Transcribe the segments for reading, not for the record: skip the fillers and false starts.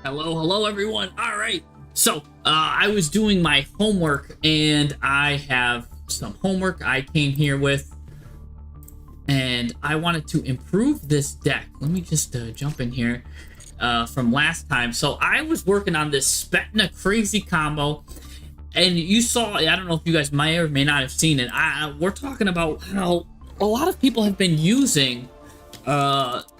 Hello everyone. All right. So, I was doing my homework and I have some homework I came here with and I wanted to improve this deck. Let me just jump in here from last time. So, I was working on this Spetna crazy combo and you saw, I don't know if you guys may or may not have seen it. We're talking about how a lot of people have been using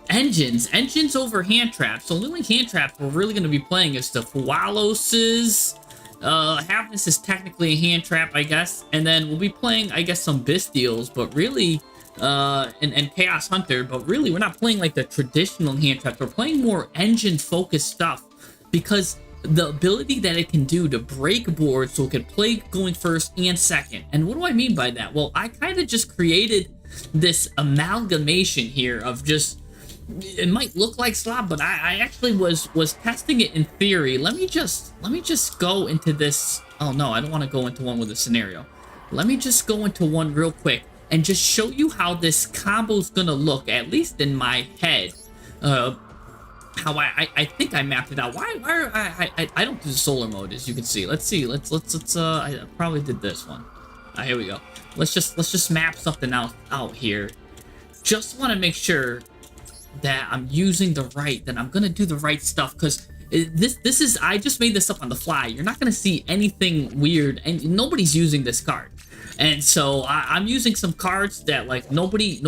engines over hand traps. So the only hand traps we're really going to be playing is the Fualoses. Happiness is technically a hand trap, I guess. And then we'll be playing, I guess, some Bistials, but really, and Chaos Hunter, but really we're not playing like the traditional hand traps. We're playing more engine-focused stuff because the ability that it can do to break boards so it can play going first and second. And what do I mean by that? Well, I kind of just created this amalgamation here of just, it might look like slop, but I actually was testing it in theory. Let me just go into this. Oh no, I don't want to go into one with a scenario. Let me just go into one real quick and just show you how this combo's gonna look, at least in my head. How I think I mapped it out. Why I don't do solar mode, as you can see. Let's see. Let's I probably did this one. Here we go. Let's just map something else out here. Just want to make sure that I'm using the right, that I'm gonna do the right stuff, because this is, I just made this up on the fly. You're not gonna see anything weird, and nobody's using this card. And so I'm using some cards that like nobody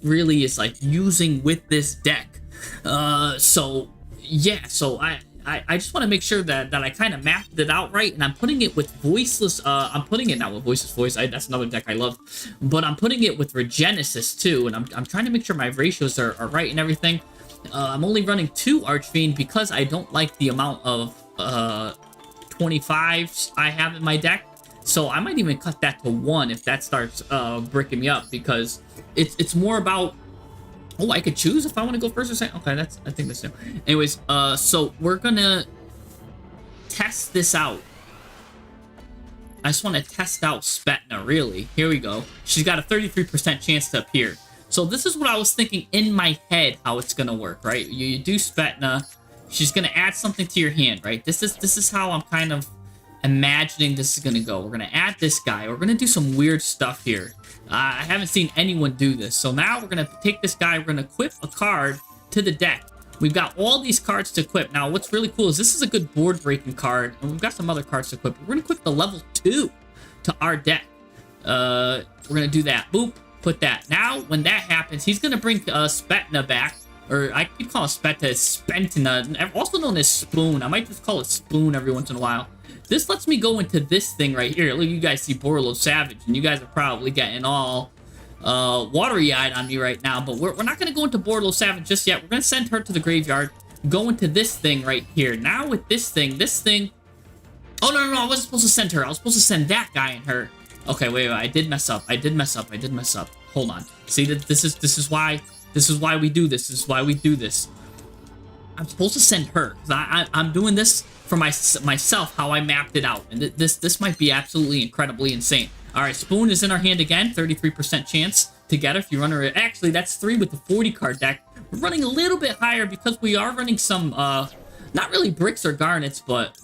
really is like using with this deck. So yeah, so I just want to make sure that I kind of mapped it out right, and I'm putting it with voiceless. I'm putting it not with voiceless voice. That's another deck I love, but I'm putting it with Regenesis too, and I'm trying to make sure my ratios are right and everything. I'm only running 2 Archfiend because I don't like the amount of 25s I have in my deck. So I might even cut that to 1 if that starts bricking me up, because it's more about. Oh, I could choose if I want to go first or second. Okay, I think that's it. Anyways, so we're gonna test this out. I just want to test out Spetna, really. Here we go. She's got a 33% chance to appear. So this is what I was thinking in my head how it's gonna work, right? You do Spetna. She's gonna add something to your hand, right? This is how I'm kind of imagining this is gonna go. We're gonna add this guy. We're gonna do some weird stuff here. I haven't seen anyone do this. So now we're gonna take this guy. We're gonna equip a card to the deck. We've got all these cards to equip. Now, what's really cool is this is a good board breaking card, and we've got some other cards to equip. We're gonna equip the level 2 to our deck. We're gonna do that. Boop. Put that. Now, when that happens, he's gonna bring Spetna back. Or I keep calling Spetna Spentina, also known as Spoon. I might just call it Spoon every once in a while. This lets me go into this thing right here. Look, you guys see Borlo Savage, and you guys are probably getting all watery-eyed on me right now, but we're not going to go into Borlo Savage just yet. We're going to send her to the graveyard, go into this thing right here. Now with this thing... Oh, no, I wasn't supposed to send her. I was supposed to send that guy and her. Okay, wait, I did mess up. Hold on. See, this is why we do this. This is why we do this. I'm supposed to send her, because I'm doing this for myself, how I mapped it out, and this might be absolutely incredibly insane. All right, Spoon is in our hand again, 33% chance to get her if you run her. Actually, that's 3 with the 40 card deck. We're running a little bit higher because we are running some not really bricks or garnets, but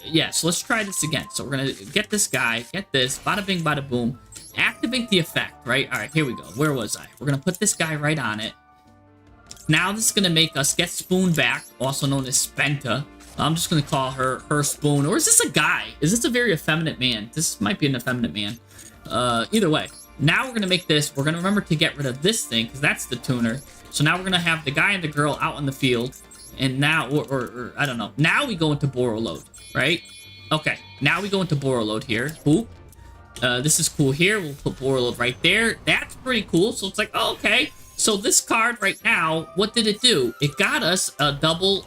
yeah. So let's try this again. So we're gonna get this guy, get this, bada bing, bada boom, activate the effect. Right. All right, here we go. Where was I? We're gonna put this guy right on it. Now this is gonna make us get Spoon back, also known as Spenta. I'm just going to call her Spoon. Or is this a guy? Is this a very effeminate man? This might be an effeminate man. Either way. Now we're going to make this. We're going to remember to get rid of this thing, because that's the tuner. So now we're going to have the guy and the girl out in the field. And now, or I don't know. Now we go into Borreload, right? Okay. Now we go into Borreload here. Boop. This is cool here. We'll put Borreload right there. That's pretty cool. So it's like, oh, okay. So this card right now, what did it do? It got us a double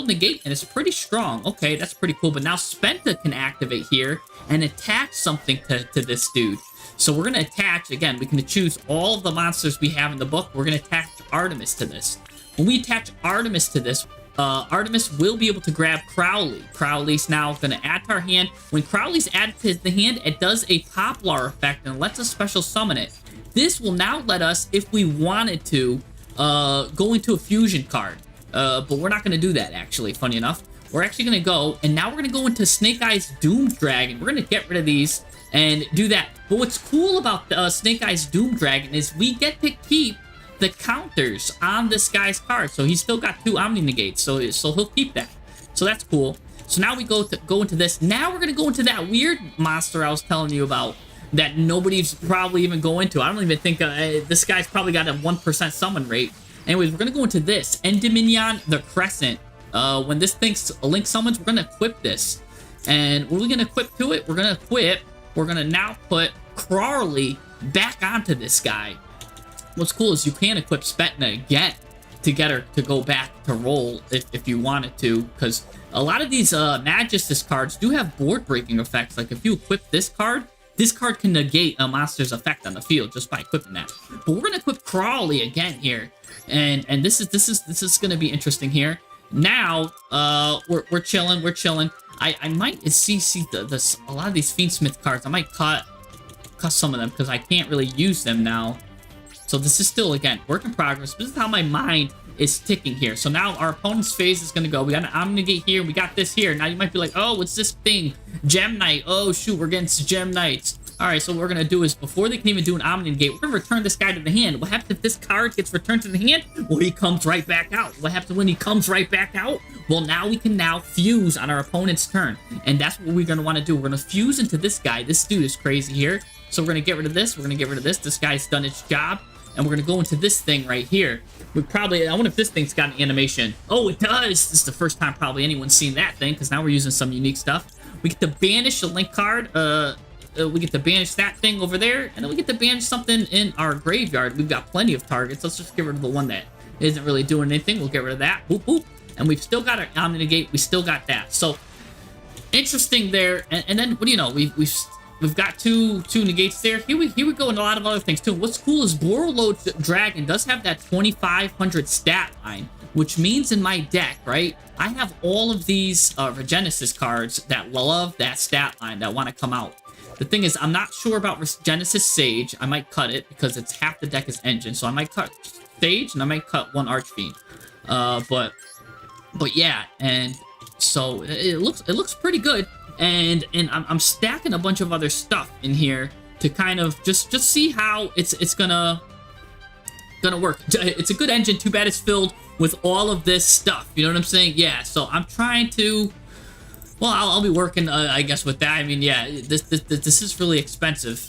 negate, and it's pretty strong. Okay, that's pretty cool. But now Spenta can activate here and attach something to this dude. So we're gonna attach, again, we can choose all of the monsters we have in the book. We're gonna attach Artemis to this. When we attach Artemis to this, Artemis will be able to grab Crowley. Crowley's now gonna add to our hand. When Crowley's added to the hand, it does a Poplar effect and lets us special summon it. This will now let us, if we wanted to, go into a fusion card. But we're not going to do that, actually, funny enough. we're actually going to go, and now we're going to go into Snake Eyes Doom Dragon. We're going to get rid of these and do that. But what's cool about Snake Eyes Doom Dragon is we get to keep the counters on this guy's card. So he's still got 2 Omni Negates, so he'll keep that. So that's cool. So now we go into this. Now we're going to go into that weird monster I was telling you about that nobody's probably even going to. I don't even think this guy's probably got a 1% summon rate. Anyways, we're going to go into this. Endominion the Crescent. When this thing's Link summons, we're going to equip this. And what are we going to equip to it? We're going to now put Crawley back onto this guy. What's cool is you can equip Spetna again to get her to go back to roll if you wanted to, because a lot of these Magistus cards do have board breaking effects. Like if you equip this card can negate a monster's effect on the field just by equipping that. But we're gonna equip Crawley again here, and this is gonna be interesting here. Now we're chilling. I might see a lot of these Fiendsmith cards. I might cut some of them because I can't really use them now. So this is still, again, work in progress. This is how my mind is ticking here. So now our opponent's phase is going to go. We got an Omnigate here. We got this here. Now you might be like, oh, what's this thing? Gem Knight. Oh, shoot, we're against Gem Knights. All right, so what we're going to do is, before they can even do an Omnigate, we're going to return this guy to the hand. What happens if this card gets returned to the hand? Well, he comes right back out. What happens when he comes right back out? Well, now we can fuse on our opponent's turn. And that's what we're going to want to do. We're going to fuse into this guy. This dude is crazy here. So we're going to get rid of this. We're going to get rid of this. This guy's done its job. And we're going to go into this thing right here. I wonder if this thing's got an animation. Oh, it does. This is the first time probably anyone's seen that thing, because now we're using some unique stuff. We get to banish a Link card. We get to banish that thing over there. And then we get to banish something in our graveyard. We've got plenty of targets. Let's just get rid of the one that isn't really doing anything. We'll get rid of that. Boop, boop. And we've still got our Omni Negate. We still got that. So, interesting there. And then, what do you know? We've got two negates there. Here we go, and a lot of other things too. What's cool is Borreload Dragon does have that 2500 stat line, which means in my deck, right, I have all of these Regenesis cards that love that stat line, that want to come out. The thing is, I'm not sure about Regenesis Sage. I might cut it because it's half the deck is Engine, so I might cut Sage and I might cut one Archfiend. But yeah, and so it looks pretty good. And I'm stacking a bunch of other stuff in here to kind of just see how it's gonna work. It's a good engine. Too bad it's filled with all of this stuff. You know what I'm saying? Yeah. So I'm trying to. Well, I'll be working, I guess, with that. I mean, yeah, this is really expensive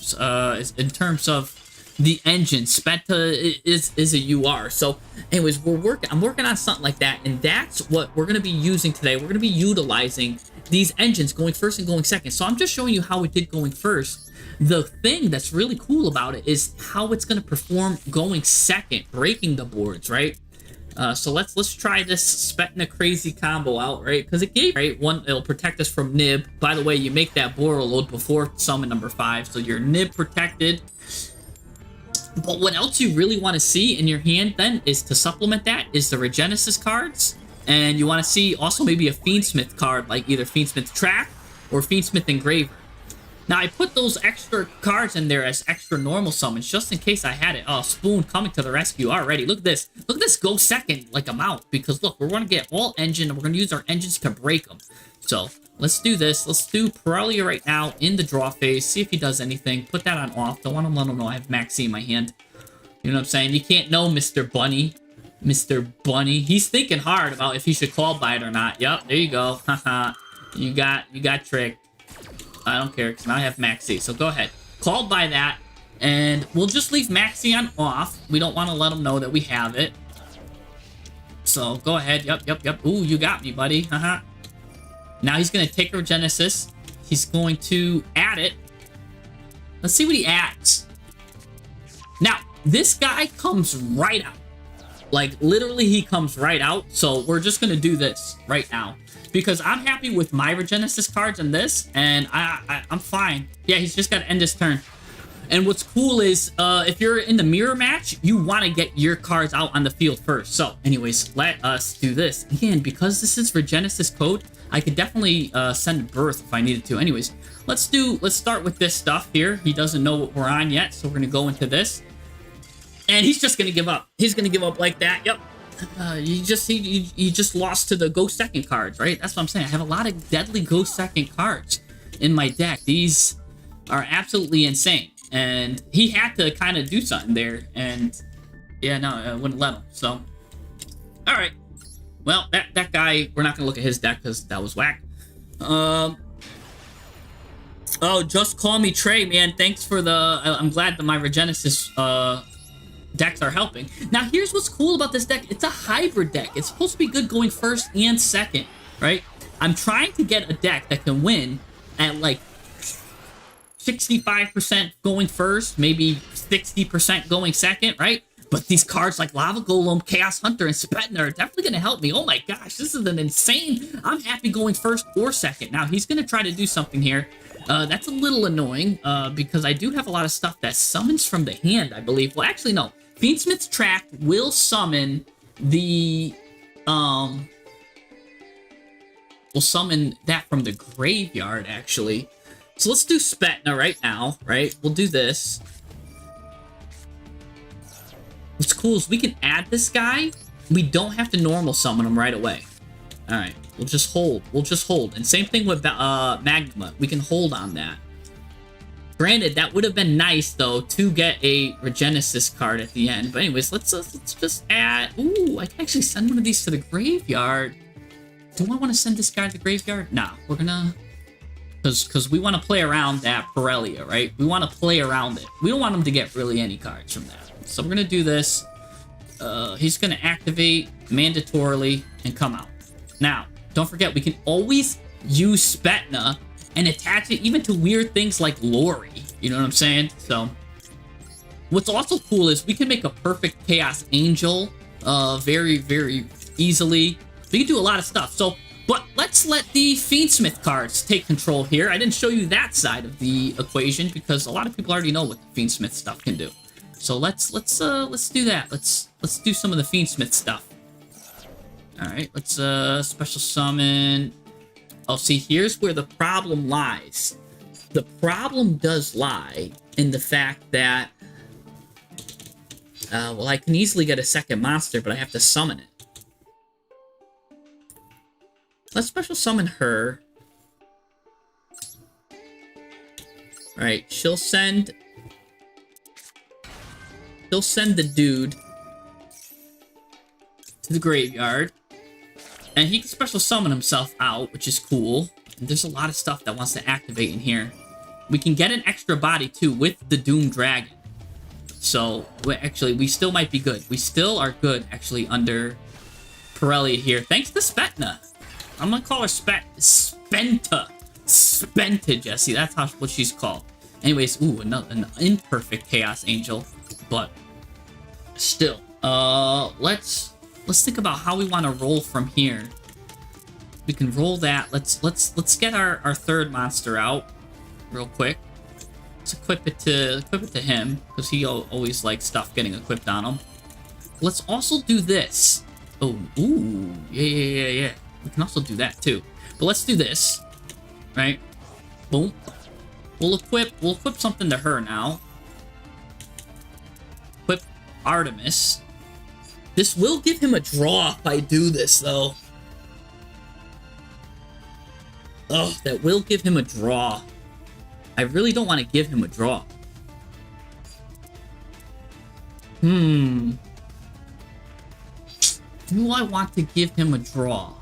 in terms of the engine. Spenta is a UR. So, anyways, I'm working on something like that, and that's what we're gonna be using today. We're gonna be utilizing these engines, going first and going second. So I'm just showing you how it did going first. The thing that's really cool about it is how it's going to perform going second, breaking the boards, right? So let's try this Spetna crazy combo out, right? Because it gave, right, one, it'll protect us from Nib. By the way, you make that Borreload before summon number 5, so you're Nib protected. But what else you really want to see in your hand then is to supplement that is the Regenesis cards. And you want to see also maybe a Fiendsmith card, like either Fiendsmith Track or Fiendsmith Engraver. Now, I put those extra cards in there as extra normal summons, just in case I had it. Oh, Spoon coming to the rescue already. Look at this. Look at this go second, like, amount. Because, look, we're going to get all engine, and we're going to use our engines to break them. So, let's do this. Let's do Paralia right now in the draw phase. See if he does anything. Put that on off. Don't want to let him know I have Maxi in my hand. You know what I'm saying? You can't know Mr. Bunny. Mr. Bunny. He's thinking hard about if he should call by it or not. Yep, there you go. Haha. you got tricked. I don't care, because now I have Maxi. So go ahead. Called by that. And we'll just leave Maxi on off. We don't want to let him know that we have it. So go ahead. Yep. Ooh, you got me, buddy. Haha. Now he's going to take our Genesis. He's going to add it. Let's see what he adds. Now, this guy comes right out. Like, literally, he comes right out. So we're just going to do this right now. Because I'm happy with my Regenesis cards and this. And I'm fine. Yeah, he's just got to end his turn. And what's cool is, if you're in the mirror match, you want to get your cards out on the field first. So, anyways, let us do this. Again, because this is Regenesis code, I could definitely send Birth if I needed to. Anyways, let's start with this stuff here. He doesn't know what we're on yet, so we're going to go into this. And he's just going to give up. He's going to give up like that. Yep. you just lost to the go second cards, right? That's what I'm saying. I have a lot of deadly go second cards in my deck. These are absolutely insane, and he had to kind of do something there, and yeah, no, I wouldn't let him. So, all right. Well, that guy, we're not gonna look at his deck because that was whack. Oh, just call me Trey, man. Thanks for the. I'm glad that my Regenesis decks are helping. Now, here's what's cool about this deck. It's a hybrid deck. It's supposed to be good going first and second, right? I'm trying to get a deck that can win at like 65% going first, maybe 60% going second, right? But these cards like Lava Golem, Chaos Hunter, and Spetna are definitely going to help me. Oh my gosh, this is an insane... I'm happy going first or second. Now, he's going to try to do something here. That's a little annoying, because I do have a lot of stuff that summons from the hand, I believe. Well, actually, no. Fiendsmith's Tract will summon the... will summon that from the graveyard, actually. So let's do Spetna right now, right? We'll do this. What's cool is we can add this guy. We don't have to normal summon him right away. All right, we'll just hold. We'll just hold. And same thing with Magma. We can hold on that. Granted, that would have been nice, though, to get a Regenesis card at the end. But anyways, let's just add... Ooh, I can actually send one of these to the graveyard. Do I want to send this guy to the graveyard? Nah, we're gonna... Because we want to play around that Pirellia, right? We want to play around it. We don't want him to get really any cards from that. So we're going to do this. He's going to activate mandatorily and come out. Now, don't forget, we can always use Spetna and attach it even to weird things like Lori. You know what I'm saying? So, what's also cool is we can make a perfect Chaos Angel very, very easily. We can do a lot of stuff. So, but let's let the Fiendsmith cards take control here. I didn't show you that side of the equation because a lot of people already know what the Fiendsmith stuff can do. So let's do that. Let's do some of the Fiendsmith stuff. All right, let's special summon. Oh, see, here's where the problem lies. The problem does lie in the fact that well, I can easily get a second monster, but I have to summon it. Let's special summon her. Alright, she'll send the dude to the graveyard. And he can special summon himself out, which is cool. And there's a lot of stuff that wants to activate in here. We can get an extra body, too, with the Doom Dragon. So, actually, we still might be good. We still are good, actually, under Pirelli here. Thanks to Spetna. I'm gonna call her Spenta. Spenta, Jesse. That's what she's called. Anyways, ooh, an imperfect Chaos Angel. But, still. Let's think about how we want to roll from here. We can roll that. Let's get our third monster out real quick. Let's equip it to him because he always likes stuff getting equipped on him. Let's also do this. Oh, ooh, yeah. We can also do that too. But let's do this, right? Boom. We'll equip something to her now. Equip Artemis. This will give him a draw if I do this, though. Oh, that will give him a draw. I really don't want to give him a draw. Do I want to give him a draw?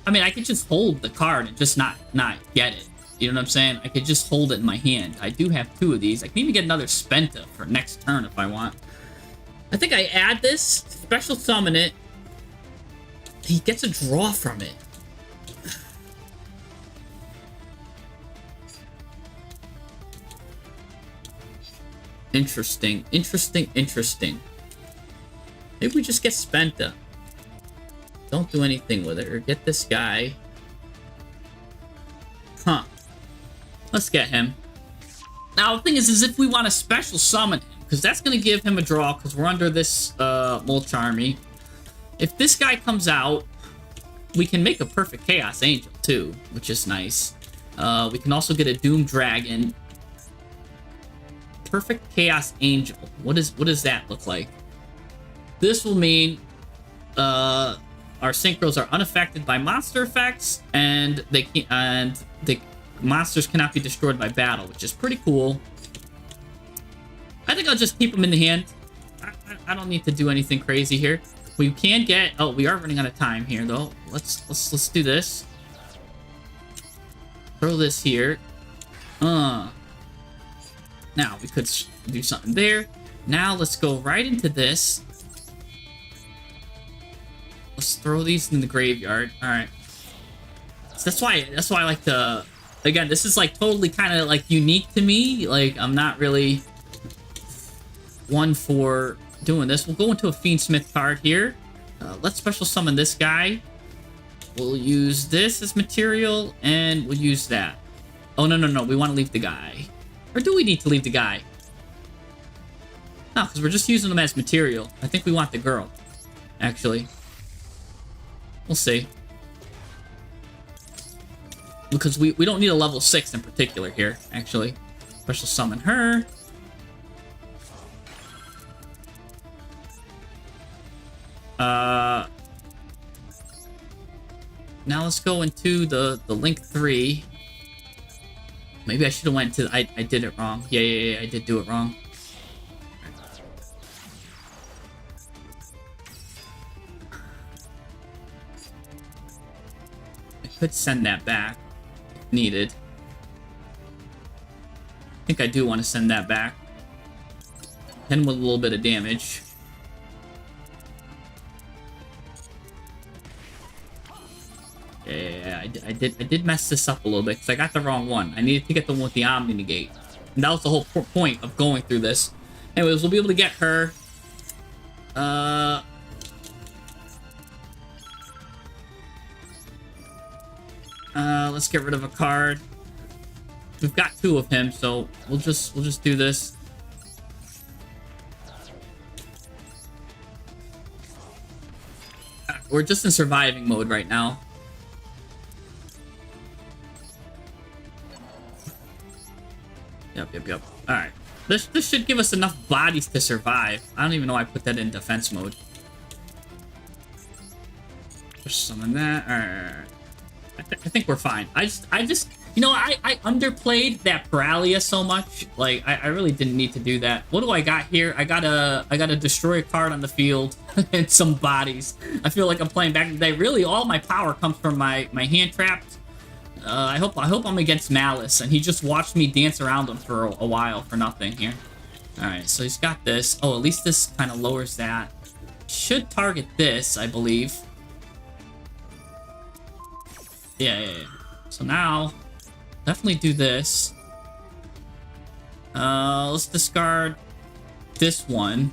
I mean, I could just hold the card and just not get it. You know what I'm saying? I could just hold it in my hand. I do have 2 of these. I can even get another Spenta for next turn if I want. I think I add this, special summon it. He gets a draw from it. Interesting. Maybe we just get Spenta. Don't do anything with it, or get this guy. Huh. Let's get him. Now, the thing is if we want to special summon him, because that's going to give him a draw, because we're under this Mulch Army. If this guy comes out, we can make a perfect Chaos Angel, too, which is nice. We can also get a Doom Dragon. Perfect Chaos Angel. What does that look like? This will mean our synchros are unaffected by monster effects, and the monsters cannot be destroyed by battle, which is pretty cool. I think I'll just keep them in the hand. I don't need to do anything crazy here. We can get... Oh, we are running out of time here, though. Let's do this. Throw this here. Now, we could do something there. Now, let's go right into this. Let's throw these in the graveyard. All right. So that's why I like to... Again, this is like totally kind of like unique to me. Like, I'm not really one for doing this. We'll go into a Fiendsmith card here. Let's special summon this guy. We'll use this as material, and we'll use that. Oh, no. We want to leave the guy. Or do we need to leave the guy? No, because we're just using them as material. I think we want the girl, actually. We'll see. Because we don't need a level 6 in particular here, actually. Special summon her. Now let's go into the Link 3. Maybe I should have went to... I did it wrong. Yeah, I did do it wrong. I could send that back if needed. I think I do want to send that back. 10 with a little bit of damage. Yeah, I did mess this up a little bit because I got the wrong one. I needed to get the one with the Omni Negate. And that was the whole point of going through this. Anyways, we'll be able to get her. Let's get rid of a card. We've got 2 of him, so we'll just do this. We're just in surviving mode right now. Yep. Alright. This should give us enough bodies to survive. I don't even know why I put that in defense mode. Just summon that. Alright. I think we're fine. I just you know, I underplayed that Paralia so much. Like, I really didn't need to do that. What do I got here? I got a destroy a card on the field and some bodies. I feel like I'm playing back in the day. Really, all my power comes from my hand trapped. I hope I'm against Malice, and he just watched me dance around him for a while for nothing here. Alright, so he's got this. Oh, at least this kind of lowers that. Should target this, I believe. Yeah. So now, definitely do this. Let's discard this one.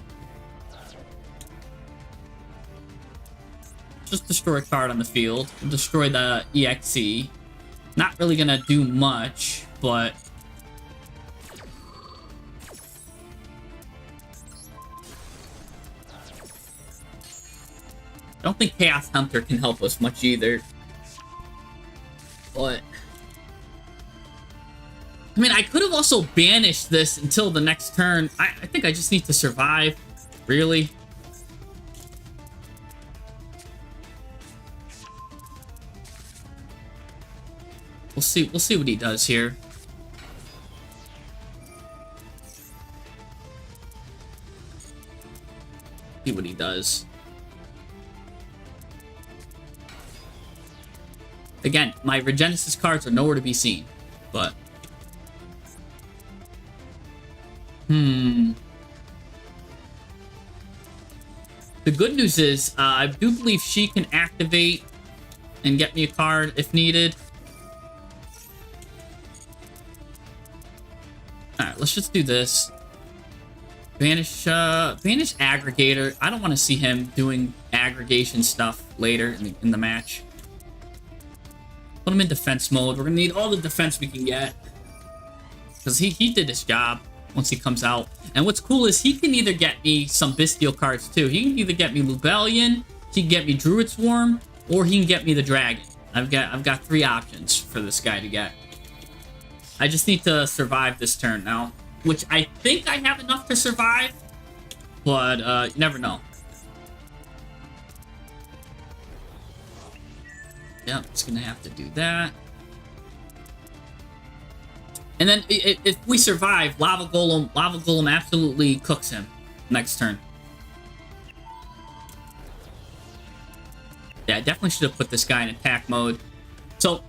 Just destroy a card on the field. Destroy the EXE. Not really gonna do much, but... I don't think Chaos Hunter can help us much either. But... I mean, I could have also banished this until the next turn. I think I just need to survive. Really? We'll see what he does here. See what he does. Again, my Regenesis cards are nowhere to be seen, but... The good news is, I do believe she can activate and get me a card if needed. Alright, let's just do this. Banish Aggregator. I don't want to see him doing aggregation stuff later in the match. Put him in defense mode. We're going to need all the defense we can get. Because he did his job once he comes out. And what's cool is he can either get me some Bestial cards too. He can either get me Lubellion, he can get me Druid Swarm, or he can get me the Dragon. I've got 3 options for this guy to get. I just need to survive this turn now. which I think I have enough to survive, but you never know. Yep, just gonna have to do that. And then if we survive, Lava Golem absolutely cooks him next turn. Yeah, I definitely should have put this guy in attack mode. So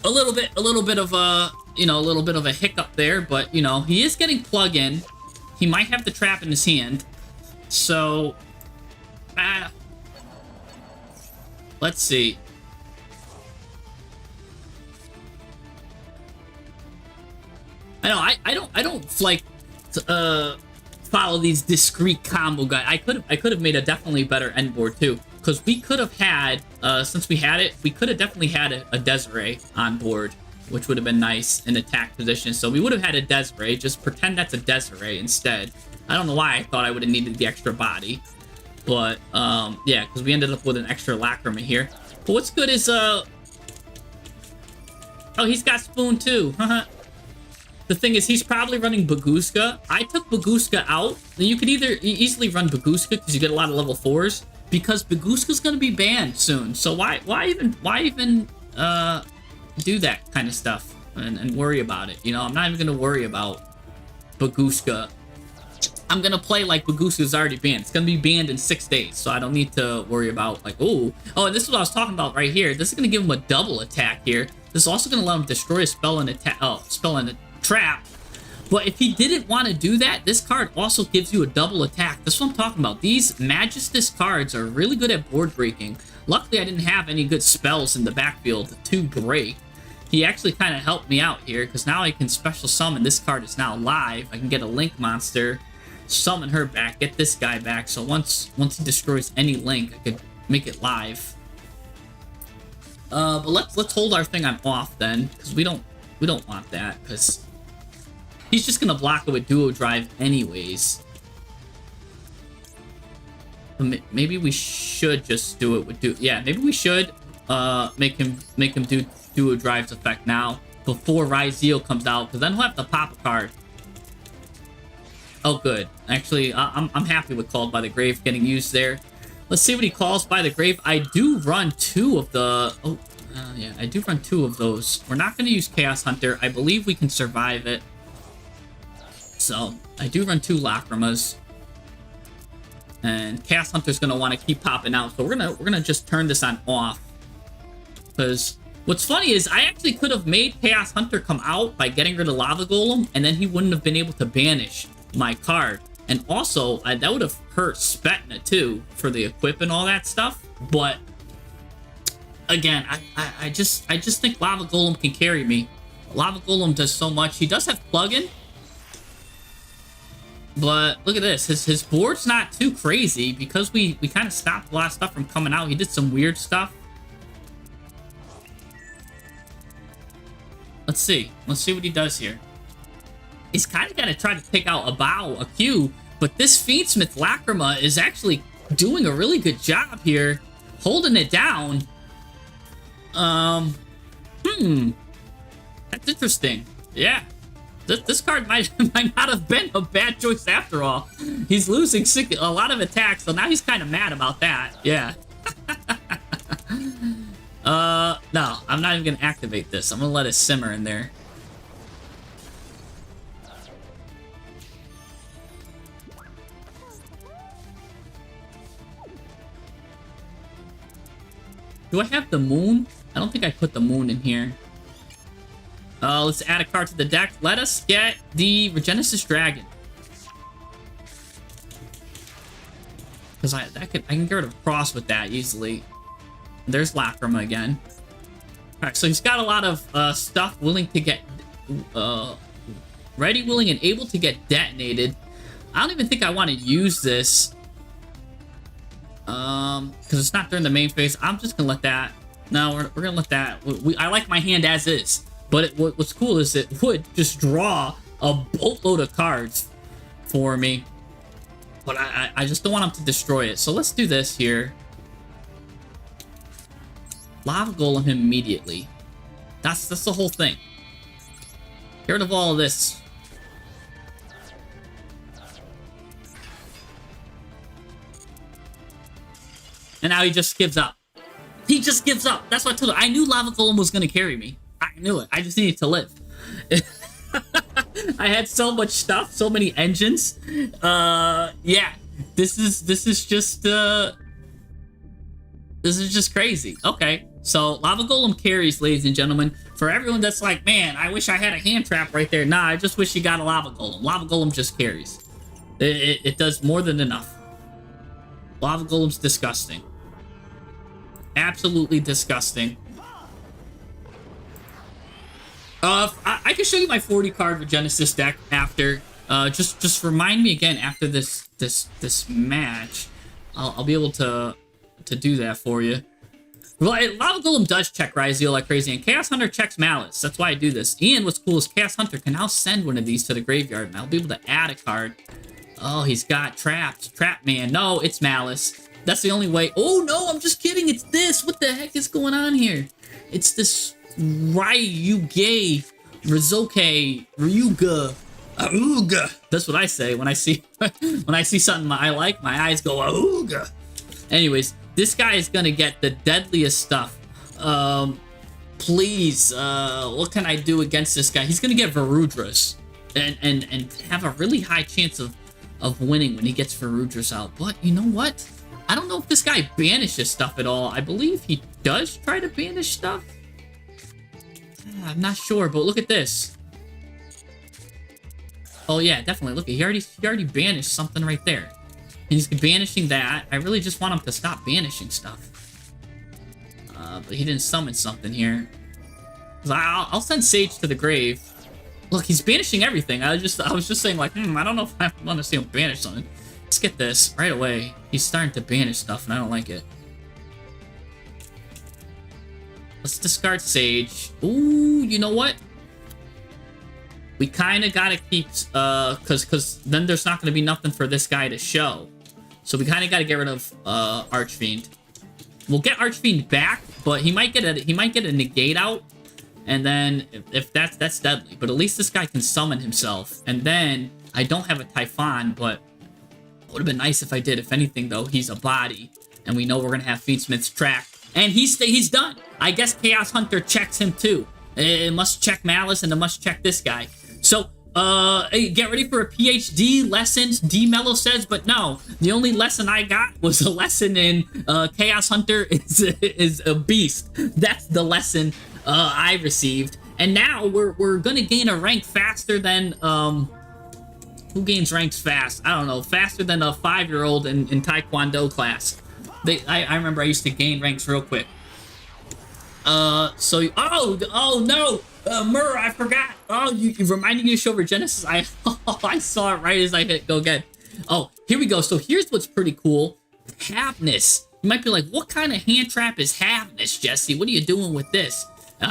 a little bit of a, you know, a little bit of a hiccup there, but you know, he is getting plug in. He might have the trap in his hand. So let's see. I know I don't like follow these discrete combo guys. I could have made a definitely better end board too, because we could have had since we had it, we could have definitely had a Desiree on board, which would have been nice in attack position. So we would have had a Desiree. Just pretend that's a Desiree instead. I don't know why I thought I would have needed the extra body, but yeah, because we ended up with an extra Lacrima here. But what's good is oh, he's got Spoon too. The thing is, he's probably running Baguska. I took Baguska out. You could either easily run Baguska because you get a lot of level 4s, because Baguska's going to be banned soon. So why even do that kind of stuff and worry about it? You know, I'm not even going to worry about Baguska. I'm going to play like Baguska's already banned. It's going to be banned in 6 days, so I don't need to worry about like, oh, and this is what I was talking about right here. This is going to give him a double attack here. This is also going to allow him to destroy a spell and attack. Oh, spell and trap. But if he didn't want to do that, this card also gives you a double attack. That's what I'm talking about. These Magistus cards are really good at board breaking. Luckily, I didn't have any good spells in the backfield to break. He actually kind of helped me out here, because now I can special summon. This card is now live. I can get a Link monster, summon her back, get this guy back. So once he destroys any Link, I could make it live. But let's hold our thing on off then, because we don't want that, because he's just gonna block it with Duo Drive anyways. Maybe we should just do it with yeah, maybe we should make him do Duo Drive's effect now before Ryzeal comes out, because then he'll have to pop a card. Oh, good. Actually, I'm happy with Called by the Grave getting used there. Let's see what he calls by the Grave. I do run 2 of the... Oh, yeah, I do run 2 of those. We're not going to use Chaos Hunter. I believe we can survive it. So, I do run 2 Lacrimas. And Chaos Hunter's going to want to keep popping out. So we're gonna just turn this on off. Because what's funny is I actually could have made Chaos Hunter come out by getting rid of Lava Golem, and then he wouldn't have been able to banish my card. And also, that would have hurt Spetna too for the equip and all that stuff. But again, I just think Lava Golem can carry me. Lava Golem does so much. He does have plugin, but look at this. His board's not too crazy because we kind of stopped a lot of stuff from coming out. He did some weird stuff. Let's see what he does here. He's kind of got to try to pick out a bow, a Q, but this Fiendsmith Lacrima is actually doing a really good job here, holding it down. That's interesting. Yeah, this card might not have been a bad choice after all. He's losing a lot of attacks, so now he's kind of mad about that. Yeah. No, I'm not even gonna activate this. I'm gonna let it simmer in there. Do I have the moon? I don't think I put the moon in here. Let's add a card to the deck. Let us get the Regenesis Dragon. Because I can get rid of Cross with that easily. There's Lacrima again. Alright, so he's got a lot of stuff willing to get... ready, willing, and able to get detonated. I don't even think I want to use this. Because it's not during the main phase. I'm just gonna let that. No, we're gonna let that. I like my hand as is, but what's cool is it would just draw a boatload of cards for me. But I just don't want him to destroy it. So let's do this here. Lava Golem him immediately. That's the whole thing. Get rid of all of this. And now he just gives up. He just gives up. That's what I told him. I knew Lava Golem was going to carry me. I knew it. I just needed to live. I had so much stuff, so many engines. Yeah. This is just crazy. Okay. So Lava Golem carries, ladies and gentlemen. For everyone that's like, man, I wish I had a hand trap right there. Nah, I just wish you got a Lava Golem. Lava Golem just carries. It does more than enough. Lava Golem's disgusting. Absolutely disgusting. I can show you my 40 card Regenesis deck after. Just remind me again after this match. I'll be able to do that for you. Well, Lava Golem does check Ryzeal like crazy, and Chaos Hunter checks Malice. That's why I do this. And what's cool is Chaos Hunter can now send one of these to the graveyard, and I'll be able to add a card. Oh, he's got traps. Trap Man. No, it's Malice. That's the only way. Oh, no, I'm just kidding. It's this. What the heck is going on here? It's this Yuigoh, Ryuga. Auga. That's what I say when I see something I like. My eyes go auga. Anyways, this guy is gonna get the deadliest stuff. Please, what can I do against this guy? He's gonna get Varudras and have a really high chance of winning when he gets Varudras out. But you know what? I don't know if this guy banishes stuff at all. I believe he does try to banish stuff. I'm not sure, but look at this. Oh yeah, definitely. Look, he already banished something right there. And he's banishing that. I really just want him to stop banishing stuff. But he didn't summon something here. I'll send Sage to the grave. Look, he's banishing everything. I was just saying like, I don't know if I want to see him banish something. Let's get this right away. He's starting to banish stuff, and I don't like it. Let's discard Sage. Ooh, you know what? We kind of gotta keep, cause then there's not gonna be nothing for this guy to show. So we kind of gotta get rid of Archfiend. We'll get Archfiend back, but he might get a negate out, and then if that's deadly. But at least this guy can summon himself. And then I don't have a Typhon, but it would have been nice if I did. If anything, though, he's a body, and we know we're gonna have Fiendsmith's track, and he's done. I guess Chaos Hunter checks him too. It must check Malice, and it must check this guy. So, get ready for a PhD lessons, D Mello says, but no, the only lesson I got was a lesson in Chaos Hunter is a beast. That's the lesson I received. And now we're gonna gain a rank faster than, who gains ranks fast? I don't know, faster than a 5-year-old in Taekwondo class. I remember I used to gain ranks real quick. Oh no! Murr, I forgot. Oh, you reminded me to show Regenesis. I saw it right as I hit go again. Oh, here we go. So here's what's pretty cool. Havness. You might be like, what kind of hand trap is Havness, Jesse? What are you doing with this?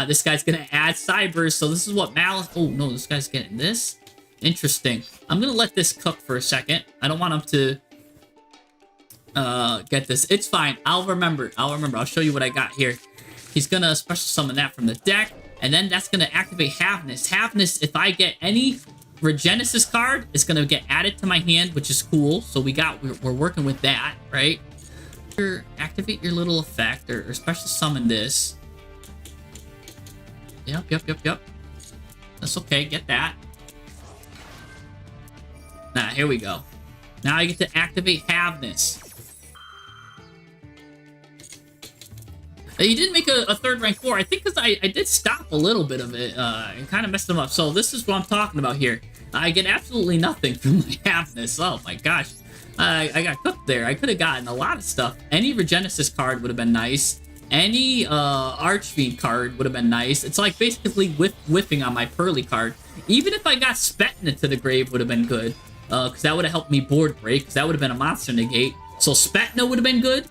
This guy's gonna add Cybers, so this is what Malice... Oh, no, this guy's getting this? Interesting. I'm gonna let this cook for a second. I don't want him to get this. It's fine. I'll remember. I'll show you what I got here. He's gonna special summon that from the deck. And then that's going to activate Havness. Havness, if I get any Regenesis card, it's going to get added to my hand, which is cool. So we're working with that, right? Activate your little effect or special summon this. Yep. That's okay. Get that. Nah, here we go. Now I get to activate Havness. He didn't make a third rank 4. I think because I did stop a little bit of it and kind of messed him up. So this is what I'm talking about here. I get absolutely nothing from my Havness. Oh my gosh. I got cooked there. I could have gotten a lot of stuff. Any Regenesis card would have been nice. Any Archfiend card would have been nice. It's like basically whiffing on my Pearly card. Even if I got Spetna to the grave would have been good. Because that would have helped me board break. Because that would have been a monster negate. So Spetna would have been good.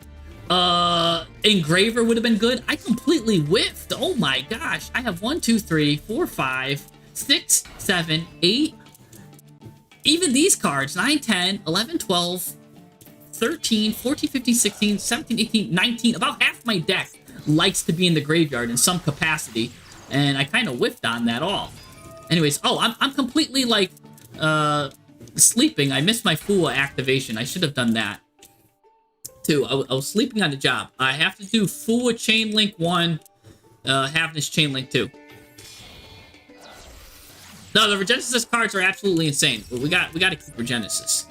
Engraver would have been good. I completely whiffed. Oh my gosh. I have 1, 2, 3, 4, 5, 6, 7, 8. Even these cards, 9, 10, 11, 12, 13, 14, 15, 16, 17, 18, 19. About half my deck likes to be in the graveyard in some capacity. And I kind of whiffed on that all. Anyways, oh, I'm completely like, sleeping. I missed my Fua activation. I should have done that. 2. I was sleeping on the job. I have to do Fua Chain Link 1, Havness Chain Link 2. No, the Regenesis cards are absolutely insane. But we got to keep Regenesis.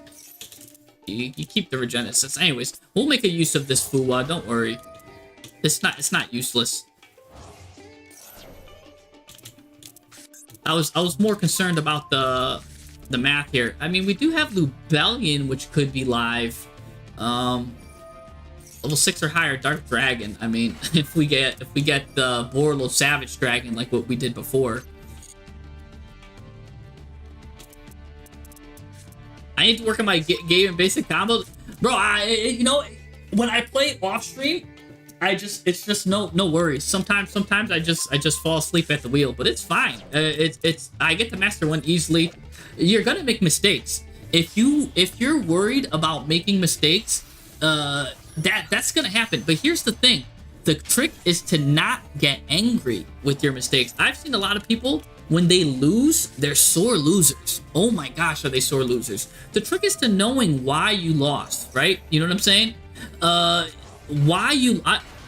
You keep the Regenesis. Anyways, we'll make a use of this Fua. Don't worry. It's not useless. I was more concerned about the math here. I mean, we do have Lubellion, which could be live. Level 6 or higher Dark Dragon. I mean, if we get the Borlo Savage Dragon like what we did before. I need to work on my game and basic combos. Bro, you know, when I play off stream, it's just no worries. Sometimes I just fall asleep at the wheel, but it's fine. I get to master one easily. You're gonna make mistakes. If you're worried about making mistakes, that's gonna happen. But here's the thing: the trick is to not get angry with your mistakes. I've seen a lot of people, when they lose, they're sore losers. Oh my gosh, are they sore losers? The trick is to knowing why you lost, right? You know what I'm saying?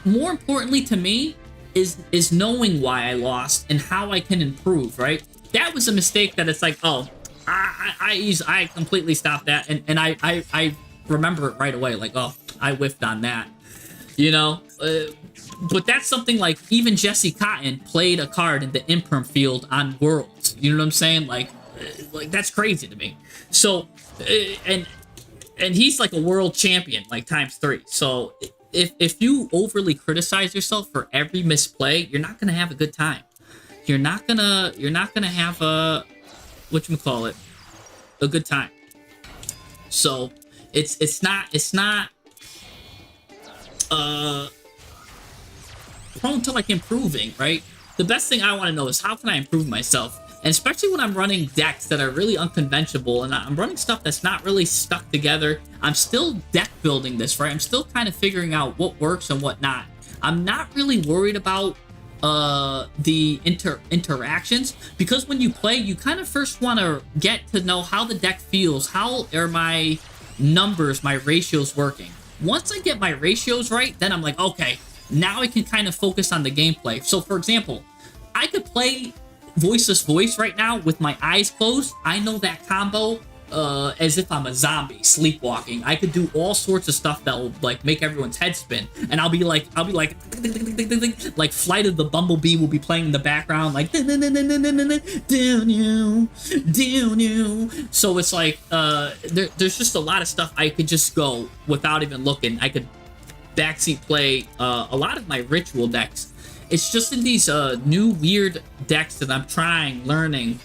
More importantly to me is knowing why I lost and how I can improve, right? That was a mistake that it's like, oh, I completely stopped that, and I remember it right away, like, oh, I whiffed on that, you know? But that's something like even Jesse Cotton played a card in the Imperm field on Worlds. You know what I'm saying? Like that's crazy to me. So, and he's like a world champion, like ×3. So if you overly criticize yourself for every misplay, you're not gonna have a good time. You're not gonna have a whatchamacallit, a good time. So it's not prone to like improving, right? The best thing I want to know is how can I improve myself, and especially when I'm running decks that are really unconventional and I'm running stuff that's not really stuck together. I'm still deck building this, right? I'm still kind of figuring out what works and what not. I'm not really worried about the interactions, because when you play, you kind of first want to get to know how the deck feels. How are my numbers, my ratios working? Once I get my ratios right, then I'm like, okay, now I can kind of focus on the gameplay. So for example, I could play Voiceless Voice right now with my eyes closed. I know that combo as if I'm a zombie sleepwalking. I could do all sorts of stuff that will like make everyone's head spin, and I'll be like like Flight of the Bumblebee will be playing in the background, like down you. So it's like there's just a lot of stuff I could just go without even looking. I could backseat play a lot of my ritual decks. It's just in these new weird decks that I'm learning.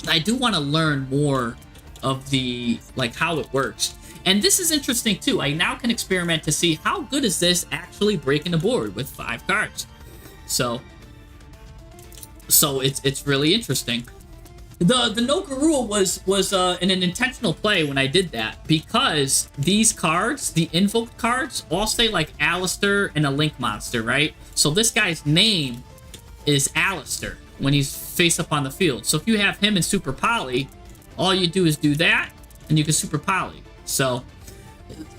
I do want to learn more of the like how it works, and this is interesting too. I now can experiment to see how good is this actually breaking the board with 5 cards. So it's really interesting. The no Garua was an intentional play when I did that, because these cards, the invoked cards, all say like Alistair and a Link monster, right? So this guy's name is Alistair when he's face up on the field. So if you have him in Super Poly, all you do is do that, and you can Super Poly. So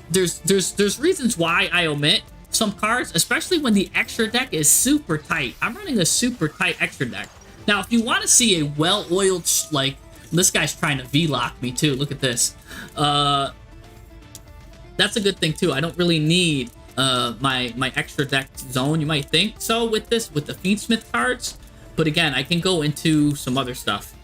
there's reasons why I omit some cards, especially when the extra deck is super tight. I'm running a super tight extra deck. Now, if you want to see a well-oiled, like, this guy's trying to V-lock me too. Look at this. That's a good thing too. I don't really need my extra deck zone. You might think so with the Fiendsmith cards, but again, I can go into some other stuff.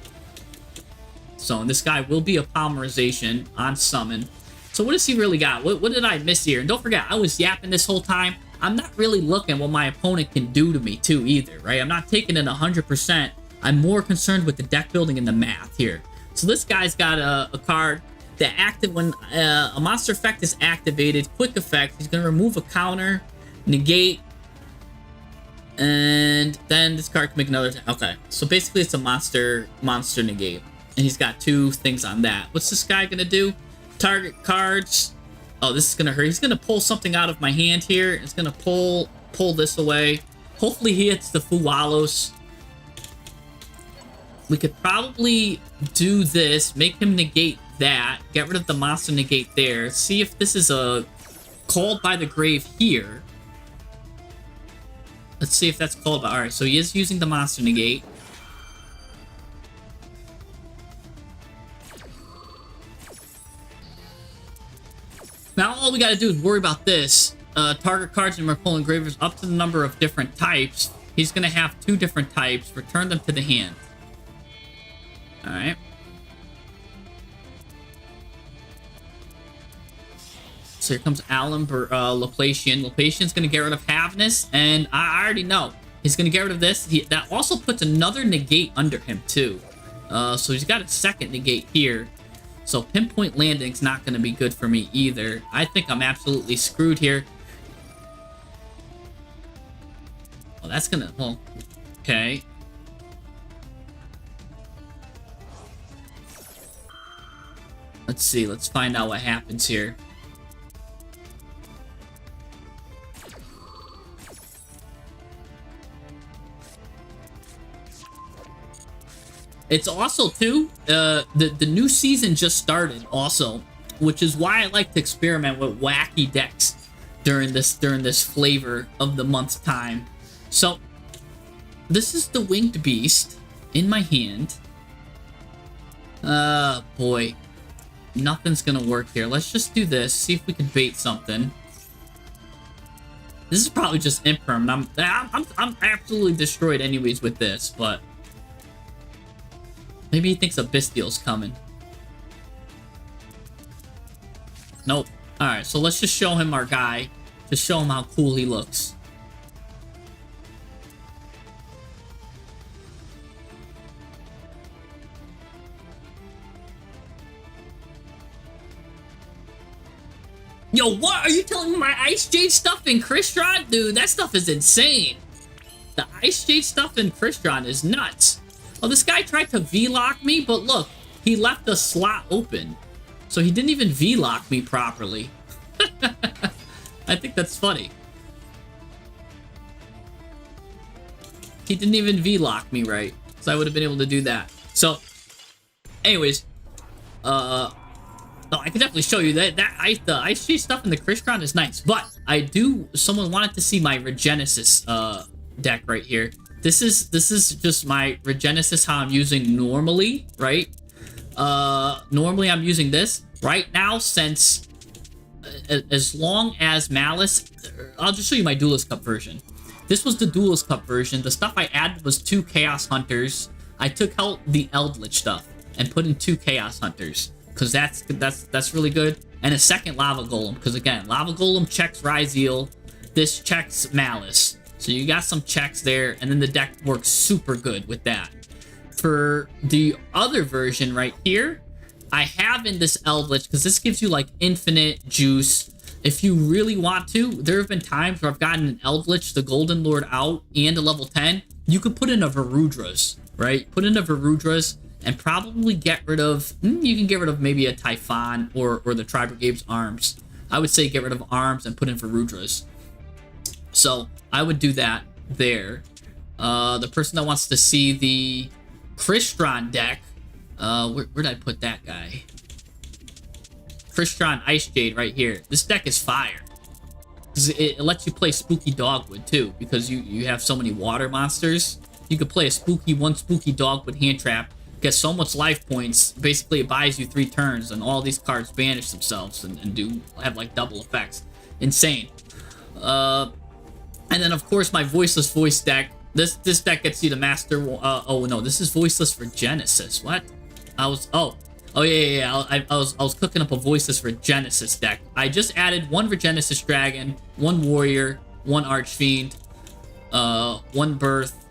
So, and this guy will be a polymerization on summon. So what does he really got? What did I miss here? And don't forget, I was yapping this whole time. I'm not really looking what my opponent can do to me too either, right? I'm not taking it 100%. I'm more concerned with the deck building and the math here. So this guy's got a card that when a monster effect is activated, quick effect, he's going to remove a counter, negate, and then this card can make another. Okay, so basically it's a monster negate, and he's got 2 things on that. What's this guy going to do? Target cards. Oh, this is gonna hurt. He's gonna pull something out of my hand here. It's gonna pull this away. Hopefully he hits the Fuwalos. We could probably do this, make him negate that, get rid of the monster negate there. See if this is a called by the grave here. Let's see if that's called by... Alright, so he is using the monster negate. Now all we gotta do is worry about this. Target cards in Merfolk Engravers up to the number of different types. He's gonna have 2 different types. Return them to the hand. Alright. So here comes Alan Laplacian. Laplacian's gonna get rid of Havness, and I already know. He's gonna get rid of this. That also puts another negate under him, too. So he's got a second negate here. So Pinpoint Landing's not gonna be good for me either. I think I'm absolutely screwed here. Oh, that's gonna... Well, okay. Let's see. Let's find out what happens here. It's also, too, the new season just started, also, which is why I like to experiment with wacky decks during this flavor of the month's time. So, this is the Winged Beast in my hand. Boy. Nothing's gonna work here. Let's just do this, see if we can bait something. This is probably just Imperm, and I'm absolutely destroyed anyways with this, but... Maybe he thinks a Bestial's coming. Nope. Alright, so let's just show him our guy. Just show him how cool he looks. Yo, what? Are you telling me my Ice Jade stuff in Crystron? Dude, that stuff is insane. The Ice Jade stuff in Crystron is nuts. Oh, this guy tried to V-lock me, but look, he left the slot open. So he didn't even V-lock me properly. I think that's funny. He didn't even V-lock me right. So I would have been able to do that. So, anyways, I can definitely show you that the Ice Jade stuff in the Crystron is nice. But someone wanted to see my Regenesis deck right here. This is just my Regenesis, how I'm using normally, right? Normally I'm using this. Right now, since as long as Malice, I'll just show you my Duelist Cup version. This was the Duelist Cup version. The stuff I added was 2 Chaos Hunters. I took out the Eldritch stuff and put in 2 Chaos Hunters, because that's really good. And a second Lava Golem, because again, Lava Golem checks Ryzeal. This checks Malice. So you got some checks there, and then the deck works super good with that. For the other version right here, I have in this Eldritch, because this gives you like infinite juice. If you really want to, there have been times where I've gotten an Eldritch, the Golden Lord out, and a level 10. You could put in a Varudras, right? Put in a Varudras and probably get rid of... you can get rid of maybe a Typhon or the Tri-Brigade's Arms. I would say get rid of Arms and put in Varudras. So I would do that there. The person that wants to see the Crystron deck, where did I put that guy? Crystron Ice Jade right here. This deck is fire. It lets you play Spooky Dogwood too, because you have so many water monsters. You could play one spooky Dogwood hand trap, get so much life points. Basically, it buys you 3 turns, and all these cards banish themselves and have like double effects. Insane. And then, of course, my Voiceless Voice deck. This deck gets you the Master... oh, no. This is Voiceless for Genesis. What? Oh, yeah. I was cooking up a Voiceless for Genesis deck. I just added 1 Regenesis Dragon, 1 Warrior, 1 Archfiend, 1 Birth,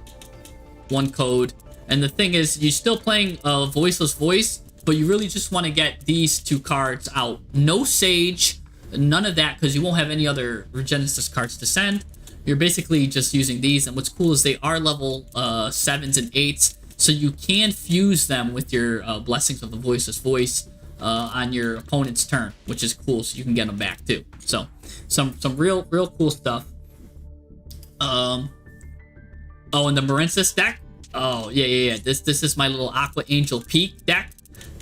1 Code. And the thing is, you're still playing Voiceless Voice, but you really just want to get these 2 cards out. No Sage, none of that, because you won't have any other Regenesis cards to send. You're basically just using these, and what's cool is they are level 7s and 8s, so you can fuse them with your Blessings of the Voiceless Voice on your opponent's turn, which is cool, so you can get them back too. So, some real cool stuff. Oh, and the Marinsis deck. Oh, yeah. This is my little Aqua Angel Peak deck.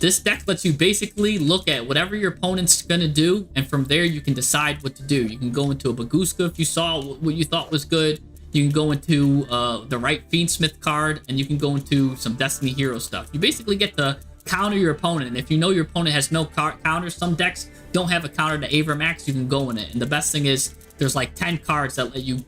This deck lets you basically look at whatever your opponent's gonna do, and from there you can decide what to do. You can go into a Baguska if you saw what you thought was good. You can go into the right Fiendsmith card, and you can go into some Destiny Hero stuff. You basically get to counter your opponent, and if you know your opponent has no counters, some decks don't have a counter to Avermax, you can go in it. And the best thing is there's like 10 cards that let you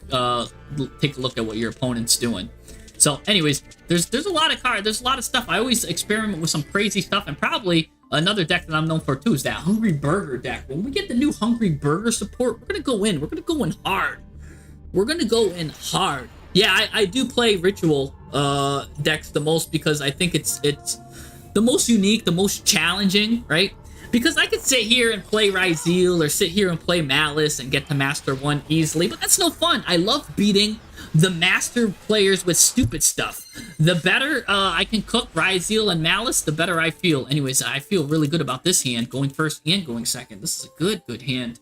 take a look at what your opponent's doing. So anyways, there's a lot of cards, there's a lot of stuff. I always experiment with some crazy stuff, and probably another deck that I'm known for too is that Hungry Burger deck. When we get the new Hungry Burger support, we're gonna go in. We're gonna go in hard. We're gonna go in hard. Yeah, I do play Ritual decks the most because I think it's the most unique, the most challenging, right? Because I could sit here and play Ryzeal or sit here and play Malice and get to Master 1 easily, but that's no fun. I love beating the Master players with stupid stuff. The better I can cook Ryzeal and Malice, the better I feel. Anyways, I feel really good about this hand, going first and going second. This is a good hand.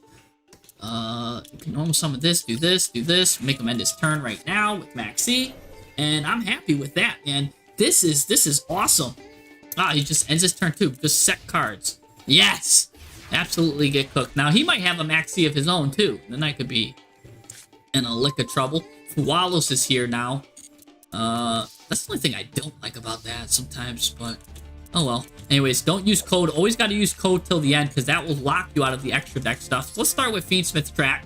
You can normal summon this, do this, make him end his turn right now with Maxi, and I'm happy with that. And this is awesome. Ah, he just ends his turn too. Just set cards. Yes! Absolutely get cooked. Now, he might have a Maxi of his own, too. Then I could be in a lick of trouble. Wallace is here now. That's the only thing I don't like about that sometimes, but oh well. Anyways, don't use code. Always got to use code till the end, because that will lock you out of the extra deck stuff. So let's start with Fiendsmith's track.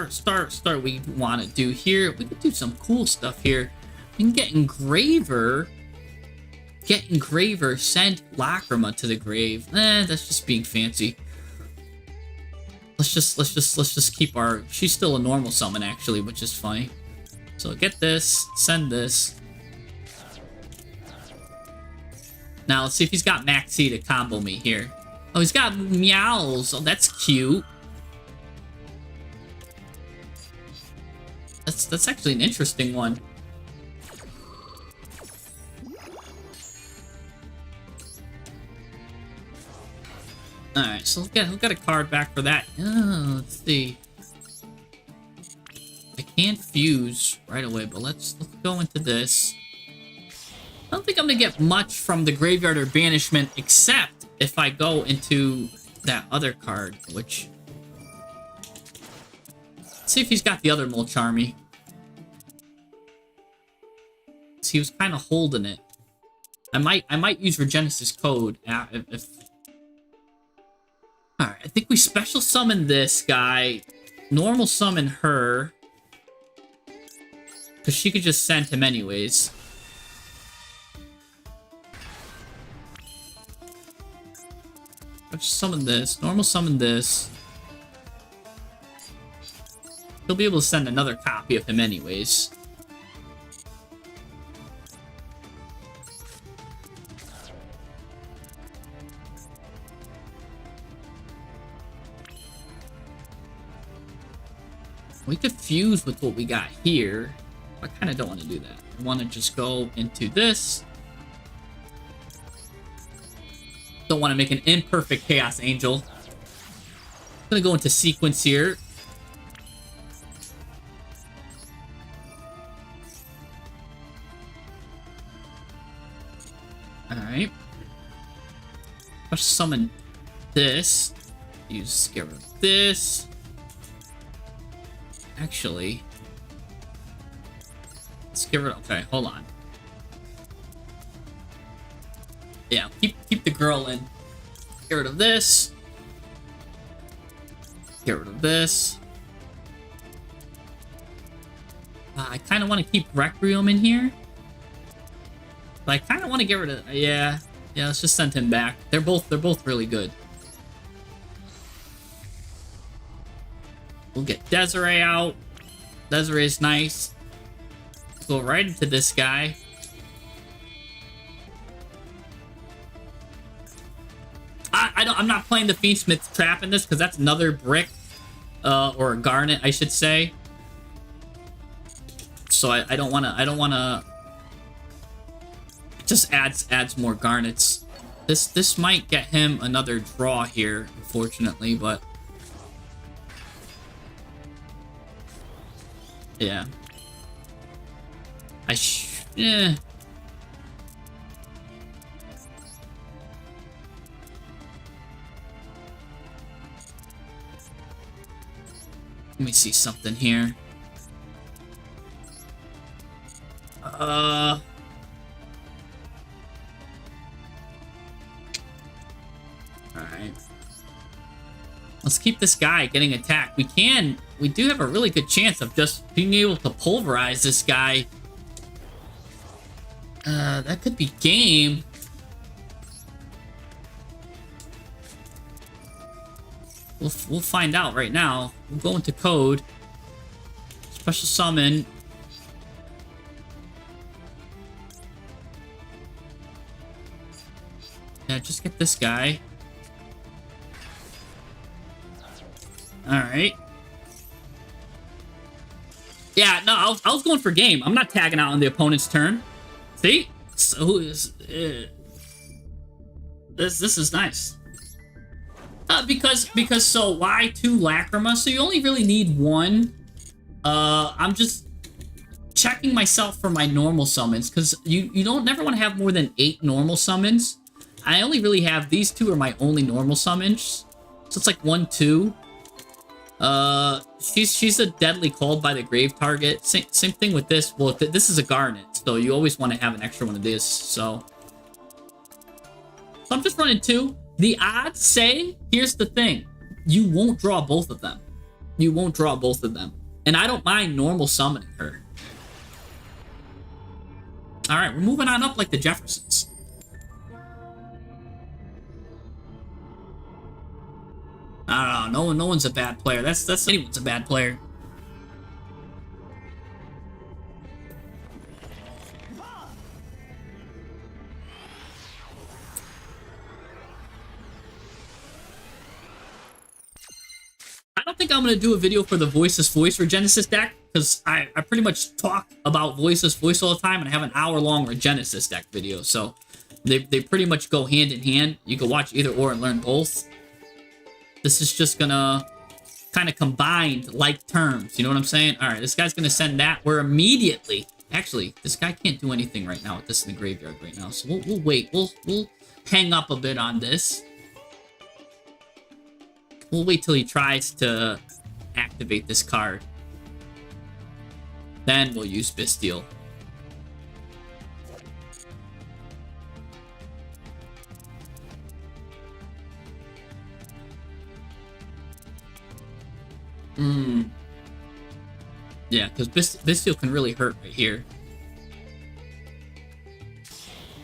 Start we want to do here. We could do some cool stuff here. We can get Engraver. Send Lacrima to the grave. That's just being fancy. Let's just keep our... She's still a normal summon, actually, which is funny. So get this, send this. Now, let's see if he's got Maxi to combo me here. Oh, he's got Meows. Oh, that's cute. That's actually an interesting one. Alright, so we've got a card back for that. Let's see. I can't fuse right away, but let's go into this. I don't think I'm gonna get much from the Graveyard or Banishment, except if I go into that other card, which... Let's see if he's got the other Molcharmy. He was kind of holding it. I might use Regenesis code if... Alright, I think we special summon this guy. Normal summon her. Because she could just send him anyways. Let's summon this. Normal summon this. He'll be able to send another copy of him anyways. We could fuse with what we got here. I kind of don't want to do that. I want to just go into this. Don't want to make an imperfect Chaos Angel. I'm going to go into sequence here. Alright. Let's summon this. Get rid of this. Actually, let's get rid of... Okay, hold on. Yeah, keep the girl in. Get rid of this. Get rid of this. I kind of want to keep Requiem in here. But I kind of want to get rid of... Yeah, let's just send him back. They're both really good. We'll get Desiree out. Desiree's nice. Go right into this guy. I'm not playing the Fiendsmith trap in this because that's another brick, or a garnet, I should say. So I don't wanna. It just adds more garnets. This might get him another draw here, unfortunately, but. Yeah. Eh. Let me see something here. Alright. Let's keep this guy getting attacked. We do have a really good chance of just being able to pulverize this guy. That could be game. We'll find out right now. We'll go into code. Special summon. Yeah, just get this guy. Alright. Yeah, no, I was going for game. I'm not tagging out on the opponent's turn. See? So this is nice. Because so why 2 Lacrima? So you only really need 1. I'm just checking myself for my normal summons, because you don't never want to have more than 8 normal summons. I only really have these 2 are my only normal summons. So it's like 1, 2. She's a deadly called by the grave target. Same thing with this. Well, this is a garnet, so you always want to have an extra one of this. So I'm just running 2. The odds say, here's the thing, you won't draw both of them. You won't draw both of them. And I don't mind normal summoning her. Alright, we're moving on up like the Jeffersons. I don't know, no one's a bad player. That's anyone's a bad player. I don't think I'm going to do a video for the Voiceless Voice Regenesis deck, because I pretty much talk about Voiceless Voice all the time, and I have an hour-long Regenesis deck video, so they pretty much go hand in hand. You can watch either or and learn both. This is just going to kind of combined like terms, you know what I'm saying? All right, this guy's going to send that. We're immediately... Actually, this guy can't do anything right now with this in the graveyard right now, so we'll wait. We'll hang up a bit on this. We'll wait till he tries to activate this card. Then we'll use Bestial. Yeah, because Bestial can really hurt right here.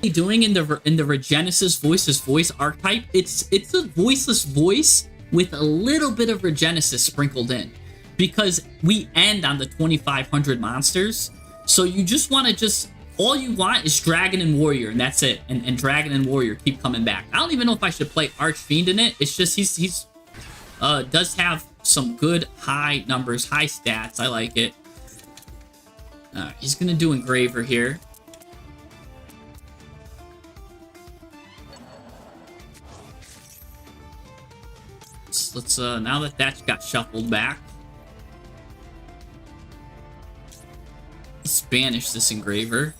Doing in the Regenesis Voiceless Voice archetype, it's a Voiceless Voice with a little bit of Regenesis sprinkled in, because we end on the 2500 monsters, so you just want to all you want is Dragon and Warrior, and that's it. And Dragon and Warrior keep coming back. I don't even know if I should play Archfiend in it. It's just he's does have some good high numbers, high stats. I like it. He's gonna do Engraver here. Let's now that that's got shuffled back, let's banish this Engraver.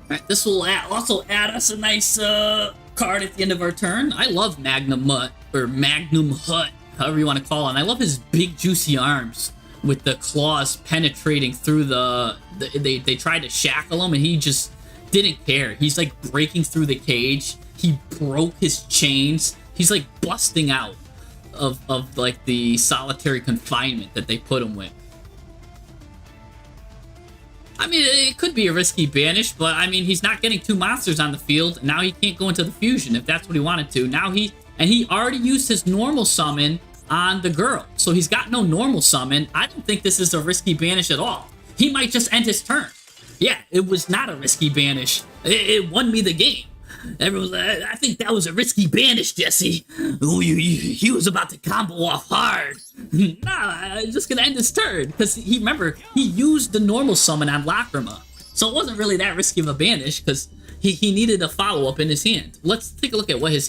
Alright, this will also add us a nice card at the end of our turn. I love Magnum Hut, or Magnum Hut, however you want to call it. And I love his big juicy arms with the claws penetrating through they tried to shackle him and he just didn't care. He's like breaking through the cage. He broke his chains. He's like busting out of like the solitary confinement that they put him with. I mean, it could be a risky banish, but I mean, he's not getting 2 monsters on the field. Now he can't go into the fusion if that's what he wanted to. Now he already used his normal summon on the girl, so he's got no normal summon. I don't think this is a risky banish at all. He might just end his turn. Yeah, it was not a risky banish. It won me the game. Everyone's like, I think that was a risky banish, Jesse. Oh, he was about to combo off hard. Nah, I'm just gonna end his turn, because remember, he used the normal summon on Lacrima. So it wasn't really that risky of a banish, because he needed a follow-up in his hand. Let's take a look at what his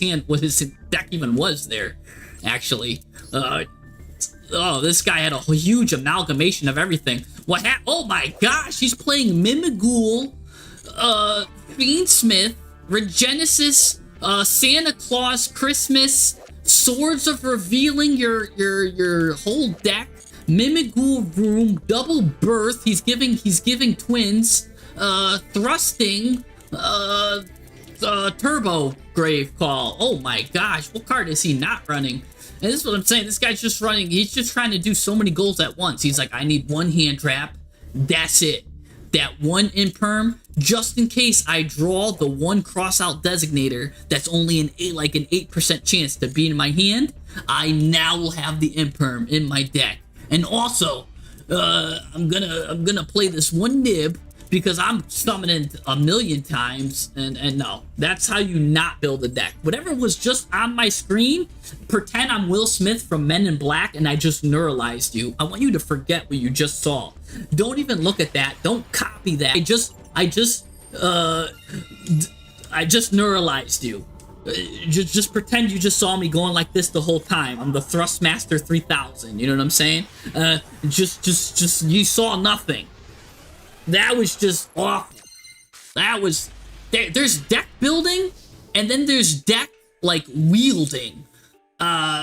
deck even was there, actually. Oh, this guy had a huge amalgamation of everything. Oh my gosh, he's playing Mimighoul, Fiendsmith, Regenesis, Santa Claus, Christmas, Swords of Revealing your whole deck, Mimighoul Room, Double Birth. He's giving twins, Thrusting, Turbo Grave Call. Oh my gosh, what card is he not running? And this is what I'm saying. This guy's just running. He's just trying to do so many goals at once. He's like, I need one hand trap. That's it. That one imperm, just in case I draw the one crossout designator that's only an 8% chance to be in my hand, I now will have the imperm in my deck. And also, I'm gonna play this one nib because I'm summoning a million times, and no, that's how you not build a deck. Whatever was just on my screen, pretend I'm Will Smith from Men in Black and I just neuralized you. I want you to forget what you just saw. Don't even look at that. Don't copy that. I just neuralized you. Just pretend you just saw me going like this the whole time. I'm the Thrustmaster 3000. You know what I'm saying? Just you saw nothing. That was just awful. That was... There's deck building, and then there's deck, like, wielding. My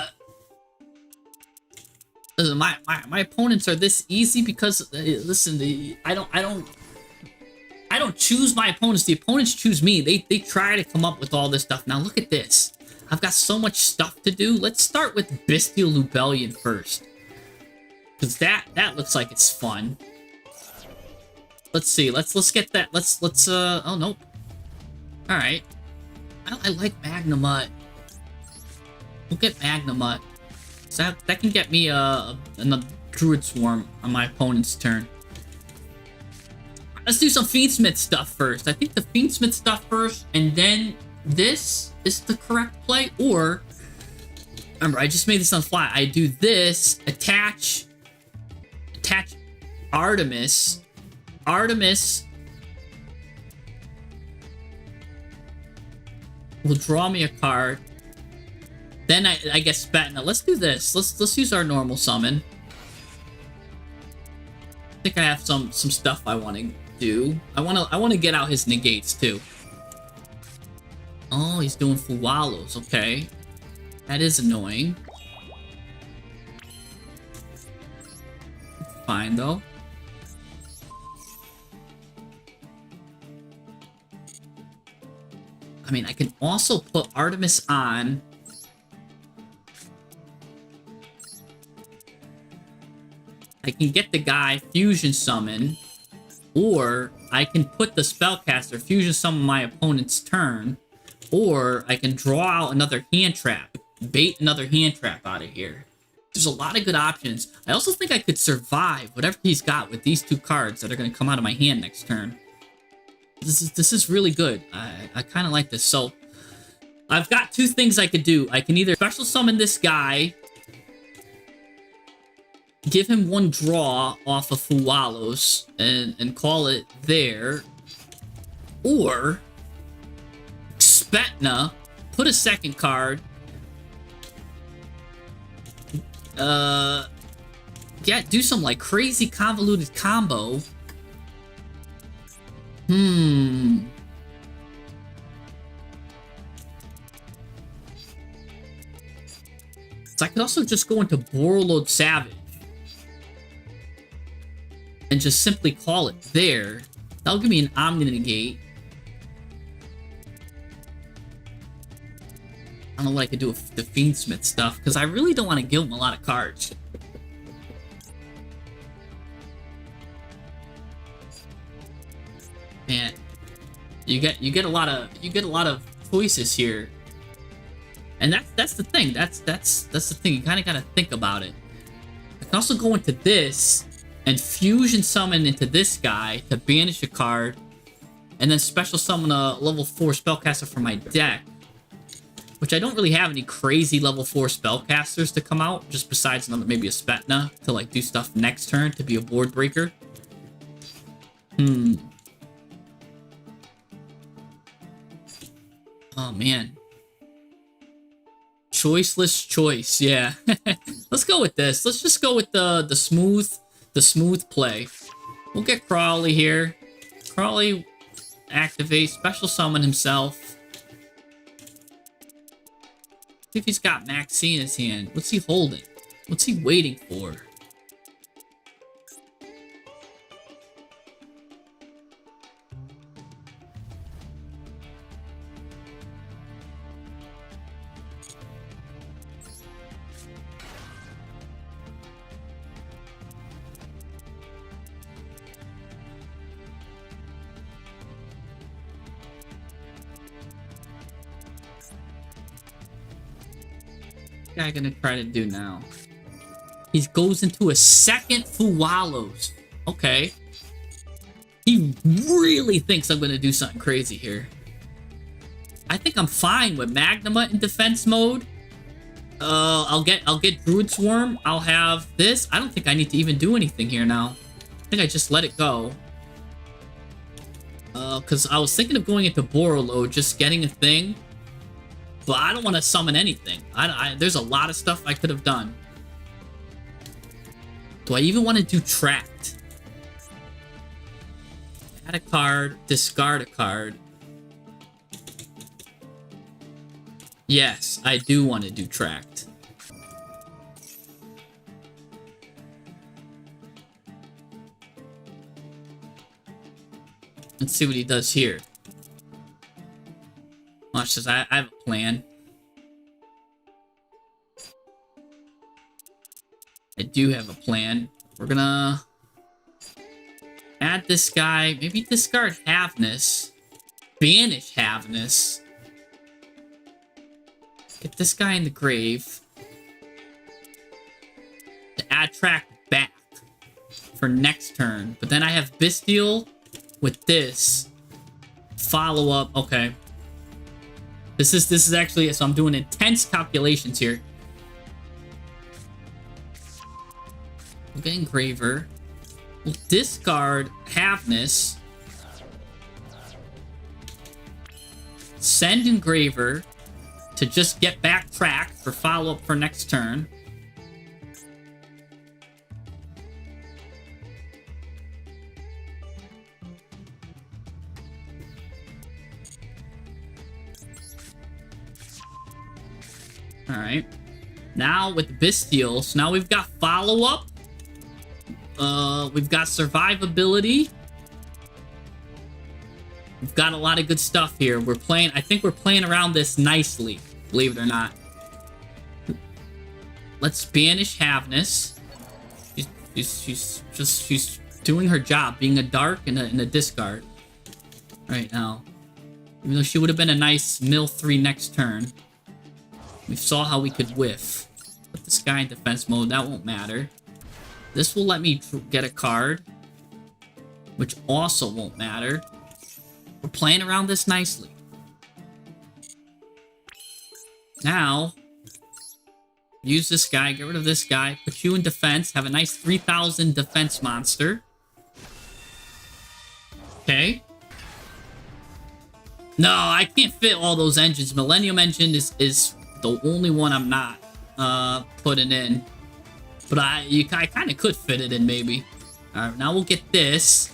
opponents are this easy because, listen, I don't choose my opponents. The opponents choose me. They try to come up with all this stuff. Now, look at this. I've got so much stuff to do. Let's start with Bestial Rebellion first. Because that looks like it's fun. Let's see. Let's get that. Oh nope. All right. I like Magnemite. We'll get Magnemite. So that can get me another Druid Swarm on my opponent's turn. Let's do some Fiendsmith stuff first. I think the Fiendsmith stuff first, and then this is the correct play. Or remember, I just made this on the fly. I do this. Attach Artemis. Artemis will draw me a card. Then I guess Spetna. Let's do this. Let's use our normal summon. I think I have some stuff I want to do. I want to get out his negates too. Oh, he's doing Fuwalos. Okay, that is annoying. Fine though. I mean, I can also put Artemis on. I can get the guy Fusion Summon, or I can put the Spellcaster Fusion Summon my opponent's turn, or I can draw out another hand trap, bait another hand trap out of here. There's a lot of good options. I also think I could survive whatever he's got with these two cards that are going to come out of my hand next turn. This is really good. I kind of like this. So I've got two things I could do. I can either special summon this guy, give him one draw off of Fuwalos and call it there, or Spetna, put a second card. Yeah, do some like crazy convoluted combo. So I could also just go into Borreload Savage and just simply call it there. That'll give me an Omni Negate. I don't know what I could do with the Fiendsmith stuff, because I really don't want to give him a lot of cards. Man, you get a lot of choices here, and that's the thing. That's the thing. You kind of got to think about it. I can also go into this and fusion summon into this guy to banish a card, and then special summon a level 4 spellcaster from my deck, which I don't really have any crazy level 4 spellcasters to come out, just besides another maybe a Spetna to like do stuff next turn to be a board breaker. Oh, man. Choiceless choice, yeah. Let's go with this. Let's just go with the smooth play. We'll get Crawley here. Crawley activate, special summon himself. See if he's got Maxi in his hand. What's he holding? What's he waiting for? Guy gonna try to do now? He goes into a second Fuwalos. Okay. He really thinks I'm gonna do something crazy here. I think I'm fine with Magnuma in defense mode. I'll get Druid Swarm. I'll have this. I don't think I need to even do anything here now. I think I just let it go. Because I was thinking of going into Borolo, just getting a thing. But I don't want to summon anything. There's a lot of stuff I could have done. Do I even want to do Trapped? Add a card, discard a card. Yes, I do want to do Tracked. Let's see what he does here. Watch this, I have a plan. I do have a plan. We're gonna add this guy, maybe discard Havness, banish Havness, get this guy in the grave, to add track back for next turn. But then I have Bestial with this, follow up, okay. This is actually, so I'm doing intense calculations here. We'll get Engraver. We'll discard Havness. Send Engraver to just get back track for follow-up for next turn. Alright. Now with Bestial, so now we've got follow-up. We've got survivability. We've got a lot of good stuff here. We're playing, I think we're playing around this nicely, believe it or not. Let's banish Havness. She's doing her job, being a dark and a discard. Right now. Even though she would have been a nice mill 3 next turn. We saw how we could whiff. Put this guy in defense mode, that won't matter. This will let me get a card, which also won't matter. We're playing around this nicely. Now, use this guy, get rid of this guy, put you in defense, have a nice 3,000 defense monster. Okay. No, I can't fit all those engines. Millennium Engine is the only one I'm not putting in. But I kind of could fit it in, maybe. Alright, now we'll get this.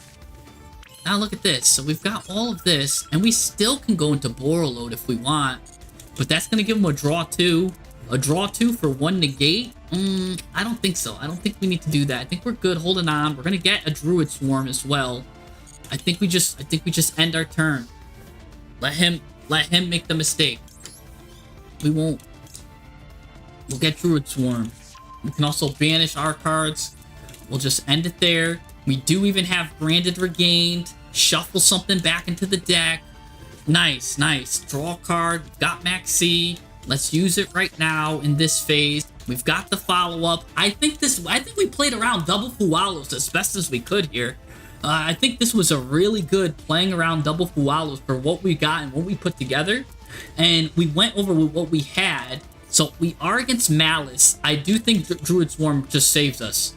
Now look at this. So we've got all of this, and we still can go into Borreload if we want. But that's going to give him a draw 2. A draw 2 for 1 negate? I don't think so. I don't think we need to do that. I think we're good holding on. We're going to get a Druid Swarm as well. I think we just end our turn. Let him make the mistake. We won't. We'll get Druid Swarm. We can also banish our cards. We'll just end it there. We do even have Branded Regained. Shuffle something back into the deck. Nice, nice. Draw a card. Got Maxi. Let's use it right now in this phase. We've got the follow-up. I think we played around double Fuwalos as best as we could here. I think this was a really good playing around double Fuwalos for what we got and what we put together. And we went over with what we had. So we are against Malice. I do think Druid Swarm just saves us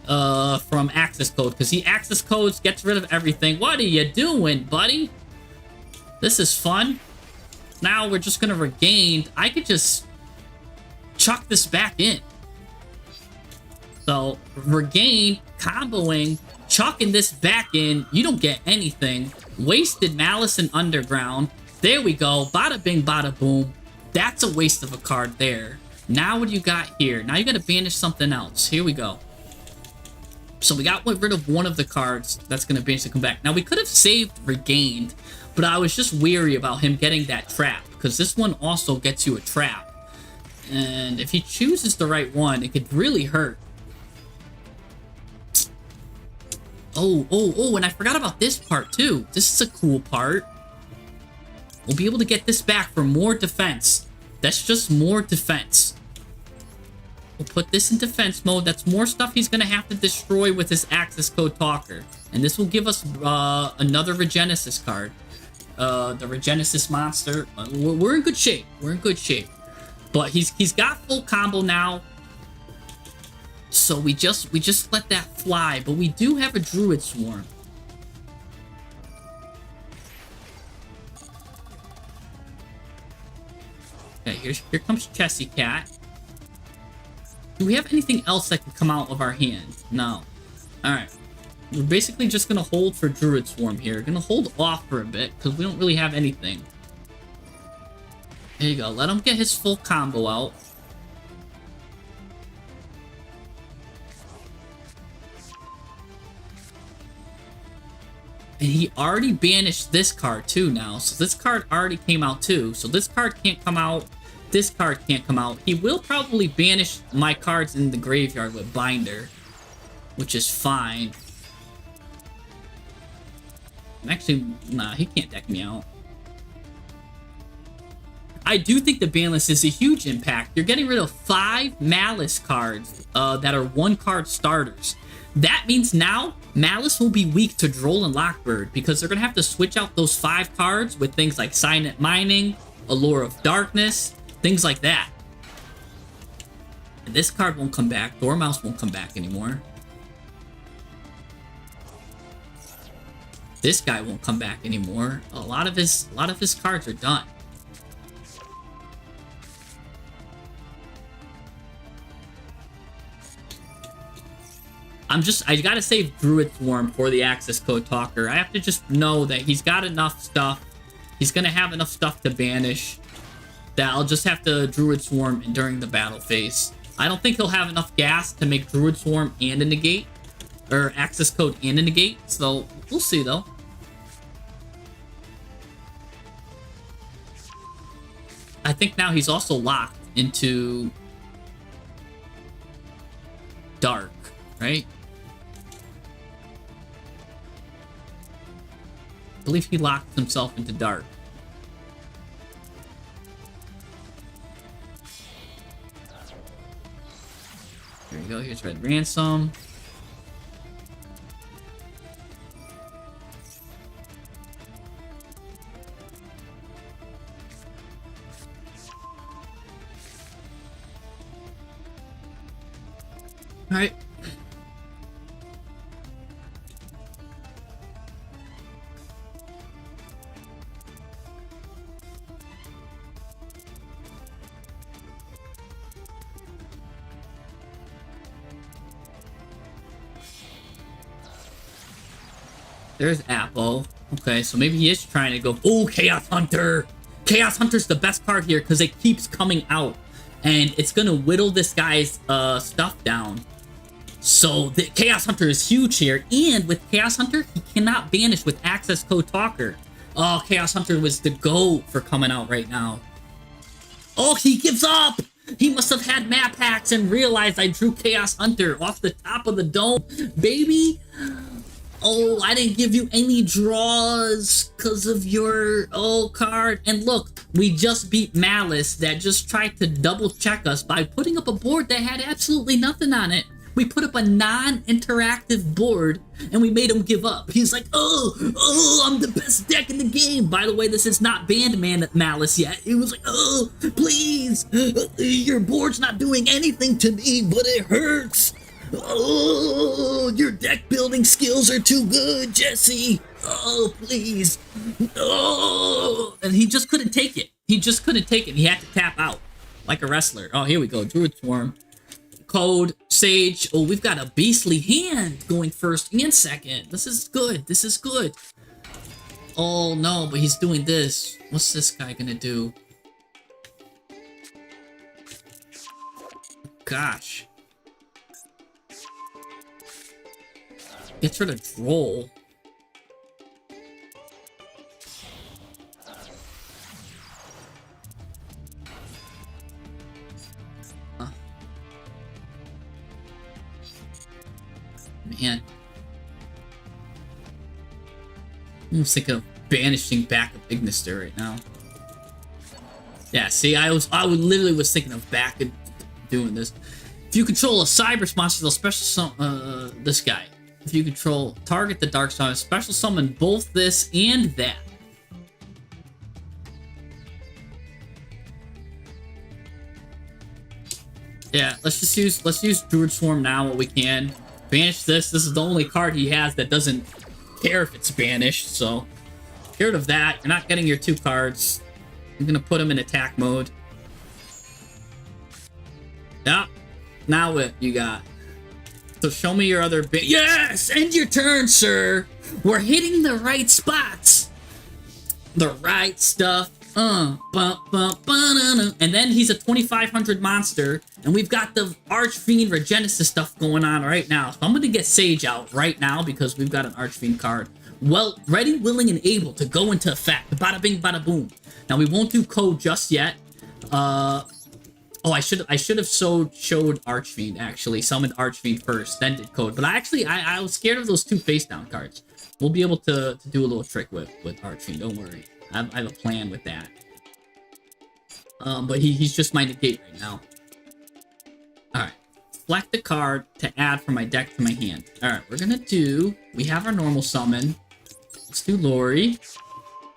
from access code, because he access codes, gets rid of everything. What are you doing, buddy? This is fun. now we're just gonna regain. I could just chuck this back in. So regain, comboing, chucking this back in. You don't get anything. Wasted Malice and Underground. There we go. Bada bing, bada boom. That's a waste of a card there. Now what do you got here? Now you gotta banish something else. Here we go. So we got rid of one of the cards that's gonna banish to come back. Now we could have saved regained, but I was just weary about him getting that trap, because this one also gets you a trap. And if he chooses the right one, it could really hurt. Oh, and I forgot about this part too. This is a cool part. We'll be able to get this back for more defense. That's just more defense. We'll put this in defense mode. That's more stuff he's going to have to destroy with his access code talker. And this will give us another Regenesis card. The Regenesis monster. We're in good shape. We're in good shape. But he's got full combo now. So we just let that fly. But we do have a Druid Swarm. Okay, here comes Chessy Cat. Do we have anything else that can come out of our hand? No. Alright. We're basically just going to hold for Druid Swarm here. Going to hold off for a bit, because we don't really have anything. There you go. Let him get his full combo out. And he already banished this card too now. So this card already came out too. So this card can't come out. This card can't come out. He will probably banish my cards in the graveyard with Binder, which is fine. Actually, nah, he can't deck me out. I do think the ban list is a huge impact. You're getting rid of 5 Malice cards that are 1-card starters. That means now Malice will be weak to Droll and Lockbird, because they're going to have to switch out those 5 cards with things like Silent Mining, Allure of Darkness, things like that. And this card won't come back. Dormouse won't come back anymore. This guy won't come back anymore. A lot of his cards are done. I gotta save Druid Swarm for the access code talker. I have to just know that he's got enough stuff. He's gonna have enough stuff to banish that I'll just have to Druid Swarm during the battle phase. I don't think he'll have enough gas to make Druid Swarm and a negate, or access code and a negate, so we'll see though. I think now he's also locked into Dark, right? I believe he locked himself into Dark. There you go, here's Red Ransom. Alright. There's Apple. Okay, so maybe he is trying to go, oh, Chaos Hunter! Chaos Hunter's the best card here because it keeps coming out. And it's gonna whittle this guy's stuff down. So the Chaos Hunter is huge here. And with Chaos Hunter, he cannot banish with access code talker. Oh, Chaos Hunter was the GOAT for coming out right now. Oh, he gives up! He must have had map hacks and realized I drew Chaos Hunter off the top of the dome. Baby! Oh, I didn't give you any draws because of your card. And look, we just beat Malice that just tried to double check us by putting up a board that had absolutely nothing on it. We put up a non-interactive board and we made him give up. He's like, oh, I'm the best deck in the game. By the way, this is not banned Malice yet. He was like, oh, please, your board's not doing anything to me, but it hurts. Oh, your deck building skills are too good, Jesse. Oh, please. Oh, and he just couldn't take it. He just couldn't take it. He had to tap out like a wrestler. Oh, here we go. Druid Swarm. Code, Sage. Oh, we've got a beastly hand going first and second. This is good. This is good. Oh, no, but he's doing this. What's this guy gonna do? Gosh. Gets rid of Droll. Man. I'm thinking of banishing back of Ignister right now. Yeah, see, I literally was thinking of back and doing this. If you control a Cyberse monster, they'll special summon this guy. If you control target the Dark Side, special summon both this and that. Yeah, let's use Druid Swarm now while we can. Banish this. This is the only card he has that doesn't care if it's banished, so get rid of that. You're not getting your 2 cards. I'm gonna put him in attack mode. Yeah. Now what you got? So show me your other bit. Yes! End your turn, sir! We're hitting the right spots! The right stuff. And then he's a 2500 monster, and we've got the Archfiend Regenesis stuff going on right now. So I'm going to get Sage out right now because we've got an Archfiend card. Well, ready, willing, and able to go into effect. Bada bing, bada boom. Now we won't do code just yet. Oh, I should have showed Archfiend actually. Summoned Archfiend first, then did code. But I was scared of those 2 face down cards. We'll be able to do a little trick with Archfiend. Don't worry. I have a plan with that. But he's just my negate right now. Alright. Select the card to add from my deck to my hand. Alright, we're gonna do... We have our normal summon. Let's do Lori.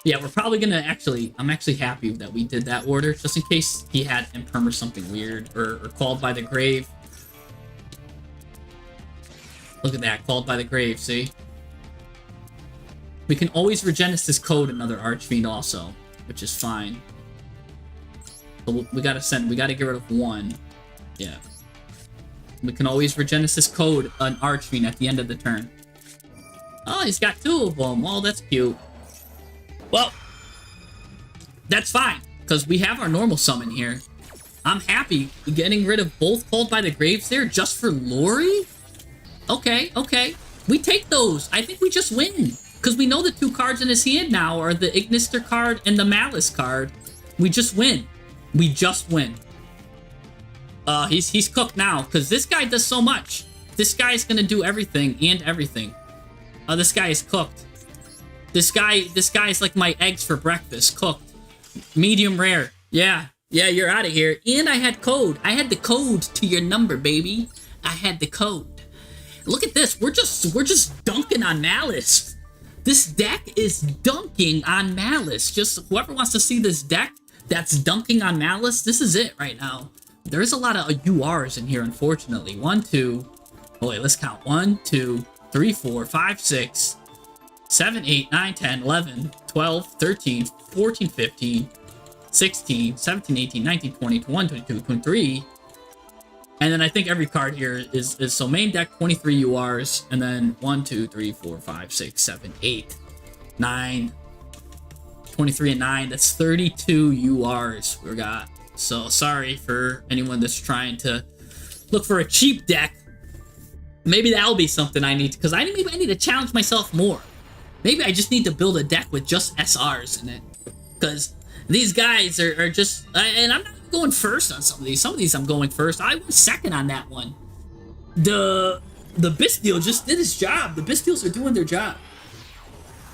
Yeah, we're probably gonna actually... I'm actually happy that we did that order, just in case he had Imperm or something weird. Or Called by the Grave. Look at that, Called by the Grave, see? We can always Regenesis code another Archfiend also, which is fine. But we gotta get rid of 1. Yeah. We can always Regenesis code an Archfiend at the end of the turn. Oh, he's got 2 of them. Oh, that's cute. Well, that's fine, because we have our normal summon here. I'm happy getting rid of both Called by the Graves there just for Lori? Okay, okay. We take those. I think we just win. Because we know the 2 cards in his hand now are the Ignister card and the Malice card. We just win. We just win. He's cooked now, because this guy does so much. This guy's gonna do everything and everything. This guy is cooked. This guy is like my eggs for breakfast. Cooked. Medium rare. Yeah. Yeah, you're out of here. And I had code. I had the code to your number, baby. I had the code. Look at this. We're just dunking on Malice. This deck is dunking on Malice. Just whoever wants to see this deck that's dunking on Malice, this is it right now. There's a lot of URs in here, unfortunately. 1, 2. Oh, wait, let's count. 1, 2, 3, 4, 5, 6, 7, 8, 9, 10, 11, 12, 13, 14, 15, 16, 17, 18, 19, 20, 21, 22, 23. And then I think every card here is so main deck 23 URs, and then 1, 2, 3, 4, 5, 6, 7, 8, 9, 23 and 9. That's 32 URs we got. So sorry for anyone that's trying to look for a cheap deck. Maybe that'll be something I need, because maybe I need to challenge myself more. Maybe I just need to build a deck with just SRs in it, because these guys are just, and I'm not going first on some of these. Some of these I'm going first. I was second on that one. The Bisteel just did his job. The Bisteels are doing their job.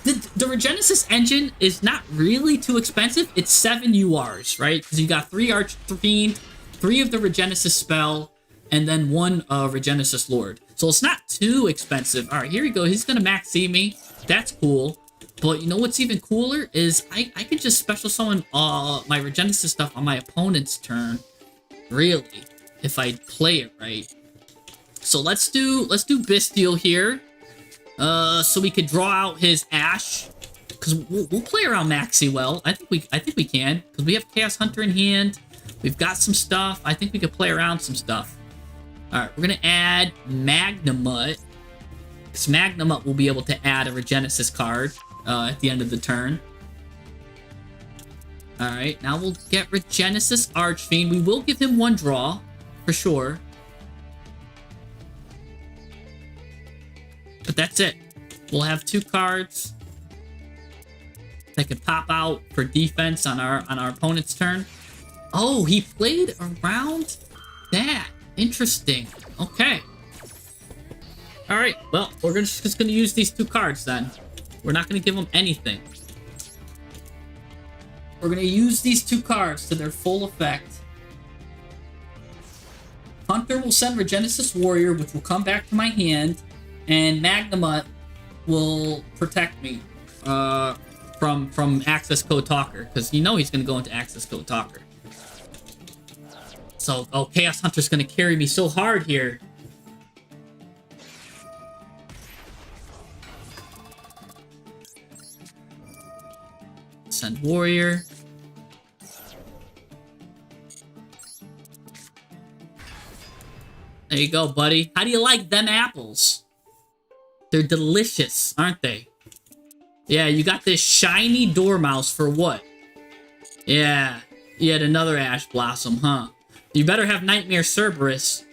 The Regenesis engine is not really too expensive. It's 7 URs, right? Because you got 3 Archfiend, 3 of the Regenesis spell, and then 1 Regenesis Lord. So it's not too expensive. All right, here we go. He's gonna max see me. That's cool. But you know what's even cooler is I could just special summon my Regenesis stuff on my opponent's turn. Really, if I play it right. So let's do Bisteel here. So we could draw out his Ash, because because we'll play around Maxi well. I think we can, because we have Chaos Hunter in hand. We've got some stuff. I think we could play around some stuff. All right, we're gonna add Magnamut, because Magnamut will be able to add a Regenesis card at the end of the turn. All right, now we'll get Regenesis Archfiend. We will give him one draw for sure, but that's it. We'll have 2 cards that could pop out for defense on our opponent's turn. Oh, he played around that. Interesting. Okay. All right. Well, we're just gonna use these 2 cards then. We're not gonna give them anything. We're gonna use these 2 cards to their full effect. Hunter will send Regenesis Warrior, which will come back to my hand, and Magnamut will protect me from Access Code Talker, because you know he's gonna go into Access Code Talker. So, oh, Chaos Hunter's gonna carry me so hard here. Send Warrior. There you go, buddy. How do you like them apples? They're delicious, aren't they? Yeah, you got this shiny Dormouse for what? Yeah, yet another Ash Blossom, huh? You better have Nightmare Cerberus.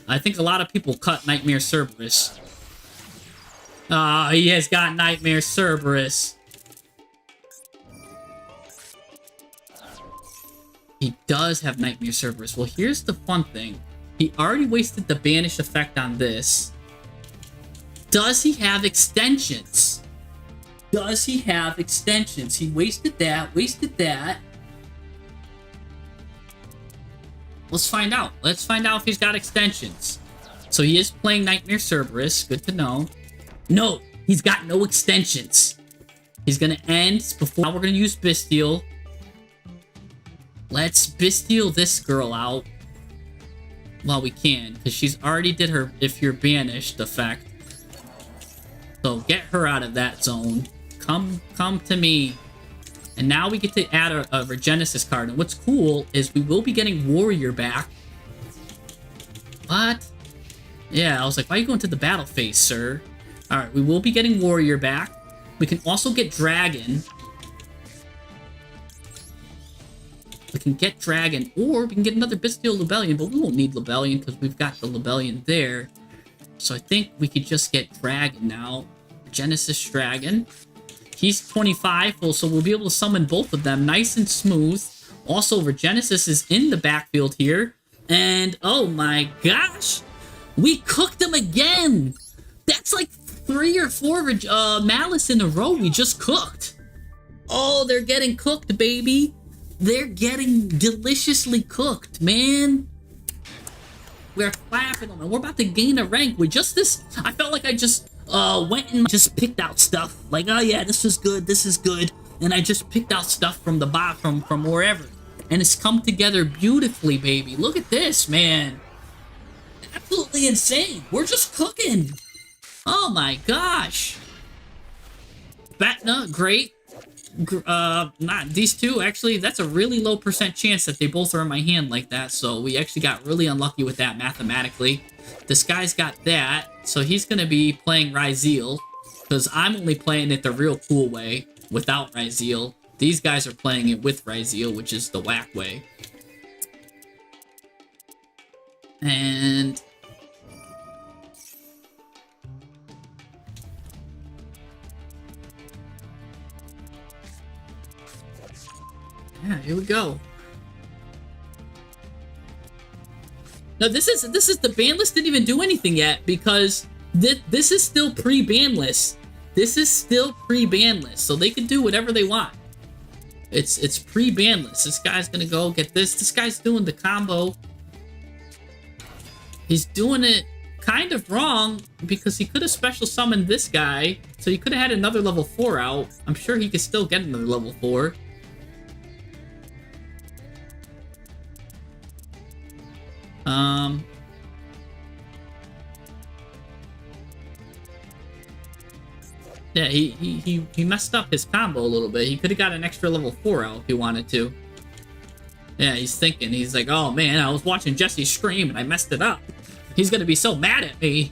I think a lot of people cut Nightmare Cerberus. Ah, he has got Nightmare Cerberus. He does have Nightmare Cerberus. Well, here's the fun thing. He already wasted the Banish effect on this. Does he have extensions? Does he have extensions? He wasted that, wasted that. Let's find out. Let's find out if he's got extensions. So he is playing Nightmare Cerberus. Good to know. No, he's got no extensions. He's going to end before... Now we're going to use Bestial. Let's Bestial this girl out while we can, because she's already did her if you're banished effect. So get her out of that zone. Come to me. And now we get to add a Regenesis card. And what's cool is we will be getting Warrior back. What? Yeah, I was like, why are you going to the battle phase, sir? Alright, we will be getting Warrior back. We can also get Dragon. We can get Dragon, or we can get another Bestial Lebellion, but we won't need Lebellion because we've got the Lebellion there. So I think we could just get Dragon now. Genesis Dragon. He's 25, so we'll be able to summon both of them nice and smooth. Also, Regenesis is in the backfield here. And, oh my gosh! We cooked him again! That's like 3 or 4 Malice in a row we just cooked. Oh, they're getting cooked, baby. They're getting deliciously cooked, man. We're clapping them, and we're about to gain a rank with just this. I felt like I just went and just picked out stuff. Like, oh yeah, this is good, this is good. And I just picked out stuff from the bottom, from wherever. And it's come together beautifully, baby. Look at this, man. Absolutely insane. We're just cooking. Oh my gosh. Batna, great. Not these two, actually, that's a really low % chance that they both are in my hand like that, so we actually got really unlucky with that mathematically. This guy's got that, so he's gonna be playing Ryzeal, because I'm only playing it the real cool way, without Ryzeal. These guys are playing it with Ryzeal, which is the whack way. And... yeah, here we go. Now this is the ban list didn't even do anything yet, because this is still pre-ban list. This is still pre-ban list, so they can do whatever they want. It's pre-ban list. This guy's gonna go get this. This guy's doing the combo. He's doing it kind of wrong, because he could have special summoned this guy, so he could have had another level 4 out. I'm sure he could still get another level 4. Yeah, he messed up his combo a little bit. He could have got an extra level 4 out if he wanted to. Yeah, he's thinking. He's like, oh man, I was watching Jesse scream and I messed it up. He's gonna be so mad at me.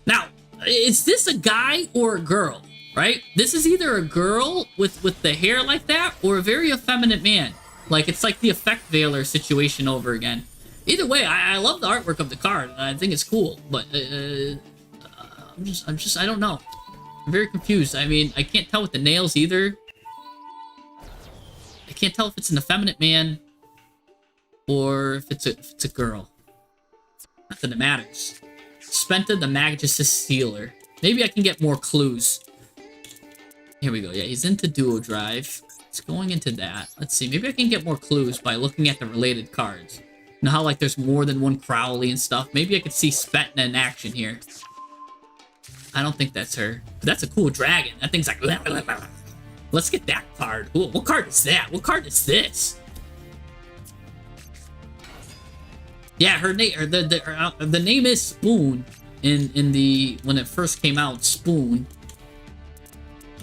Now, is this a guy or a girl, right? This is either a girl with the hair like that or a very effeminate man. Like, it's like the effect veiler situation over again. Either way, I love the artwork of the card. And I think it's cool, but I don't know. I'm very confused. I mean, I can't tell with the nails either. I can't tell if it's an effeminate man or if it's a girl. Not that it matters. Spenta the Magus' Stealer. Maybe I can get more clues. Here we go. Yeah, he's into Duo Drive. It's going into that. Let's see. Maybe I can get more clues by looking at the related cards. You know how, like, there's more than one Crowley and stuff? Maybe I could see Spetna in action here. I don't think that's her. But that's a cool dragon. That thing's like... Blah, blah, blah. Let's get that card. Ooh, what card is that? What card is this? Yeah, her name... The name is Spoon. In the... When it first came out, Spoon.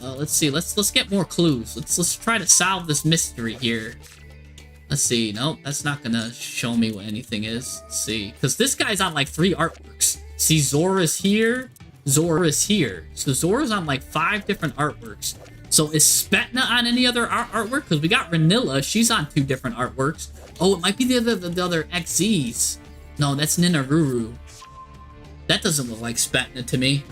Let's see. Let's get more clues. Let's try to solve this mystery here. Let's see. Nope, that's not gonna show me what anything is. Let's see. Because this guy's on like 3 artworks. See, Zora's here. Zora's here. So Zora's on like 5 different artworks. So is Spetna on any other artwork? Because we got Ranilla. She's on 2 different artworks. Oh, it might be the other XZs. No, that's Ninaruru. That doesn't look like Spetna to me.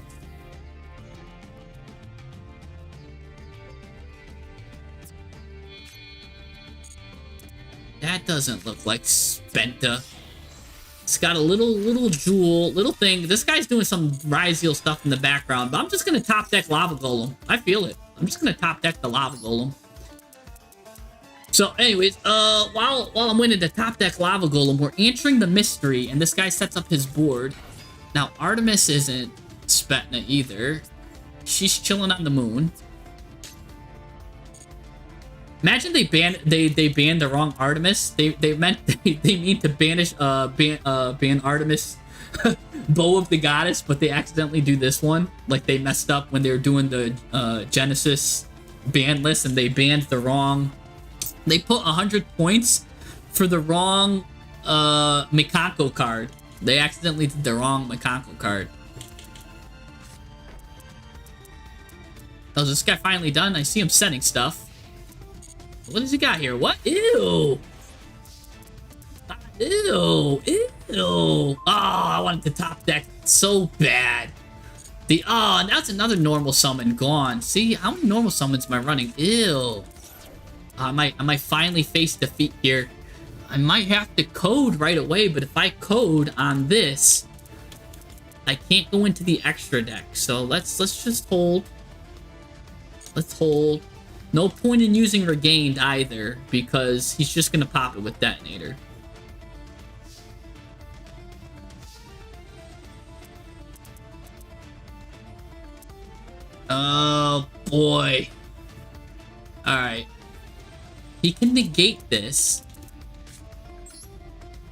That doesn't look like Spenta. It's got a little jewel, little thing. This guy's doing some Ryzeal stuff in the background, but I'm just gonna top deck Lava Golem. I feel it. I'm just gonna top deck the Lava Golem. So, anyways, while I'm waiting to top deck Lava Golem, we're answering the mystery, and this guy sets up his board. Now, Artemis isn't Spetna either. She's chilling on the moon. Imagine they banned the wrong Artemis. They mean to banish ban Artemis Bow of the Goddess, but they accidentally do this one. Like they messed up when they were doing the Genesis ban list and they banned the wrong. They put 100 points for the wrong Mikanko card. They accidentally did the wrong Mikanko card. Oh, is this guy finally done? I see him setting stuff. What does he got here? What? Ew! Ew! Ew! Oh, I wanted to top deck so bad. Oh, that's another normal summon gone. See, how many normal summons am I running? Ew! I might finally face defeat here. I might have to code right away, but if I code on this, I can't go into the extra deck. So let's just hold. Let's hold. No point in using Regained either, because he's just gonna pop it with Detonator. Oh boy. Alright. He can negate this.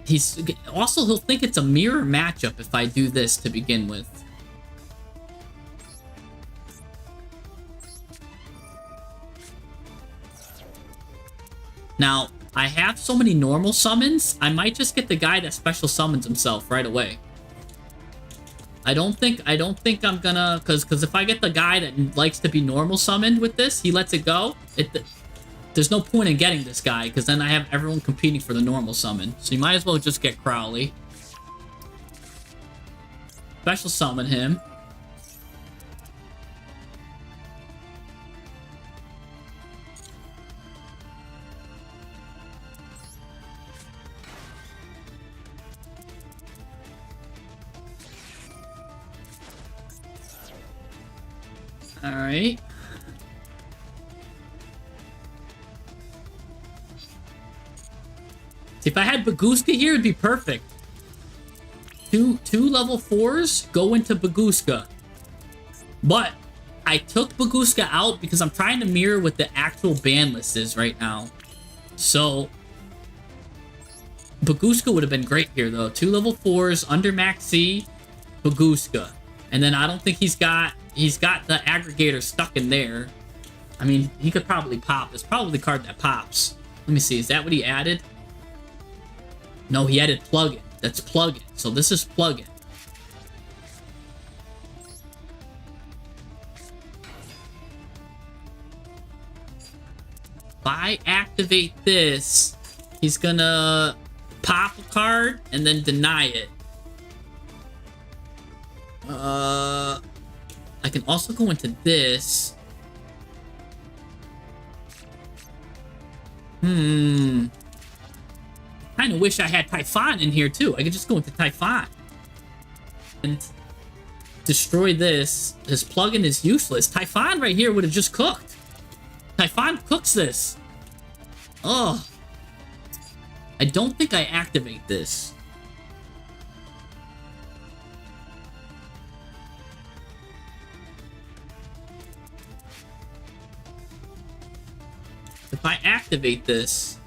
He'll think it's a mirror matchup if I do this to begin with. Now, I have so many normal summons, I might just get the guy that special summons himself right away. I don't think I'm gonna, because if I get the guy that likes to be normal summoned with this, he lets it go. There's no point in getting this guy, because then I have everyone competing for the normal summon. So you might as well just get Crowley. Special summon him. Alright. See, if I had Baguska here, it'd be perfect. Two level 4s go into Baguska. But I took Baguska out because I'm trying to mirror what the actual ban list is right now. So Baguska would have been great here, though. 2 level 4s under Max C, Baguska. And then I don't think he's got he's got the aggregator stuck in there. I mean, he could probably pop. It's probably the card that pops. Let me see. Is that what he added? No, he added plugin. That's plugin. So this is plugin. If I activate this, he's gonna pop a card and then deny it. I can also go into this. Kind of wish I had Typhon in here too. I could just go into Typhon and destroy this. This plugin is useless. Typhon right here would have just cooked. Typhon cooks this. Oh, I don't think I activate this. If I activate this,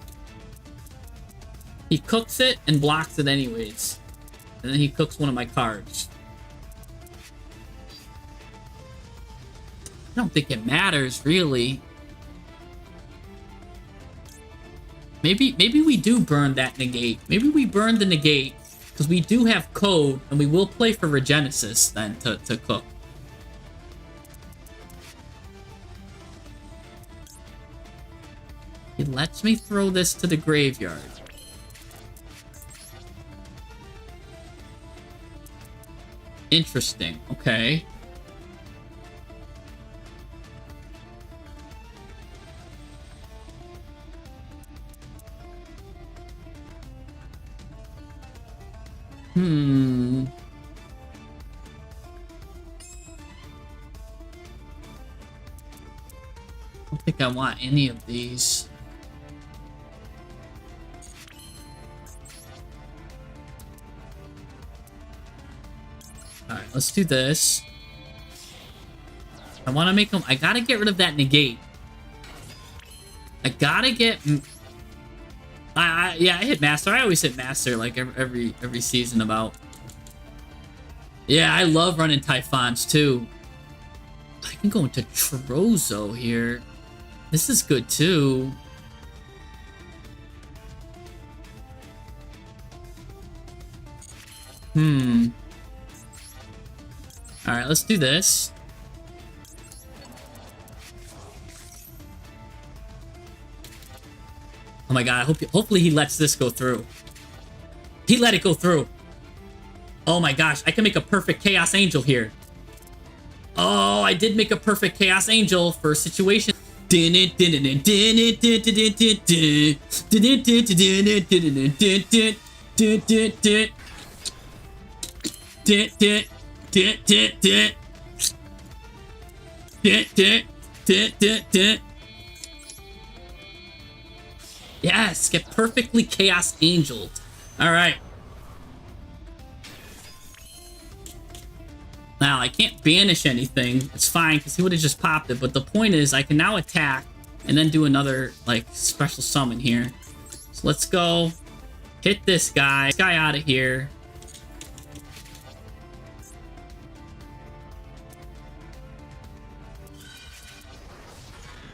he cooks it and blocks it anyways. And then he cooks one of my cards. I don't think it matters, really. Maybe we do burn that negate. Maybe we burn the negate, because we do have code, and we will play for Regenesis then to cook. He lets me throw this to the graveyard. Interesting. Okay. I don't think I want any of these. Alright, let's do this. I want to make them... I gotta get rid of that negate. I gotta get... yeah, I hit Master. I always hit Master, like, every season about. Yeah, I love running Typhons, too. I can go into Trozo here. This is good, too. Alright, let's do this. Oh my god, hopefully he lets this go through. He let it go through. Oh my gosh, I can make a perfect Chaos Angel here. Oh, I did make a perfect Chaos Angel for a situation. Yes, get perfectly Chaos Angeled. Alright. Now, I can't banish anything. It's fine, because he would have just popped it. But the point is, I can now attack and then do another, like, special summon here. So let's go hit this guy. This guy out of here.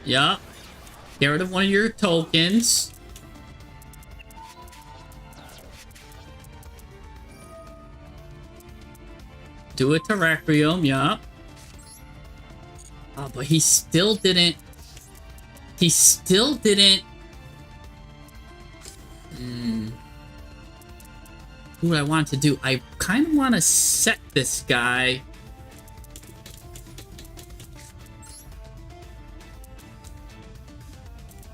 Yup. Get rid of one of your tokens. Do it to Requiem, yup. Oh, but he still didn't... He still didn't... What do I want to do? I kind of want to set this guy...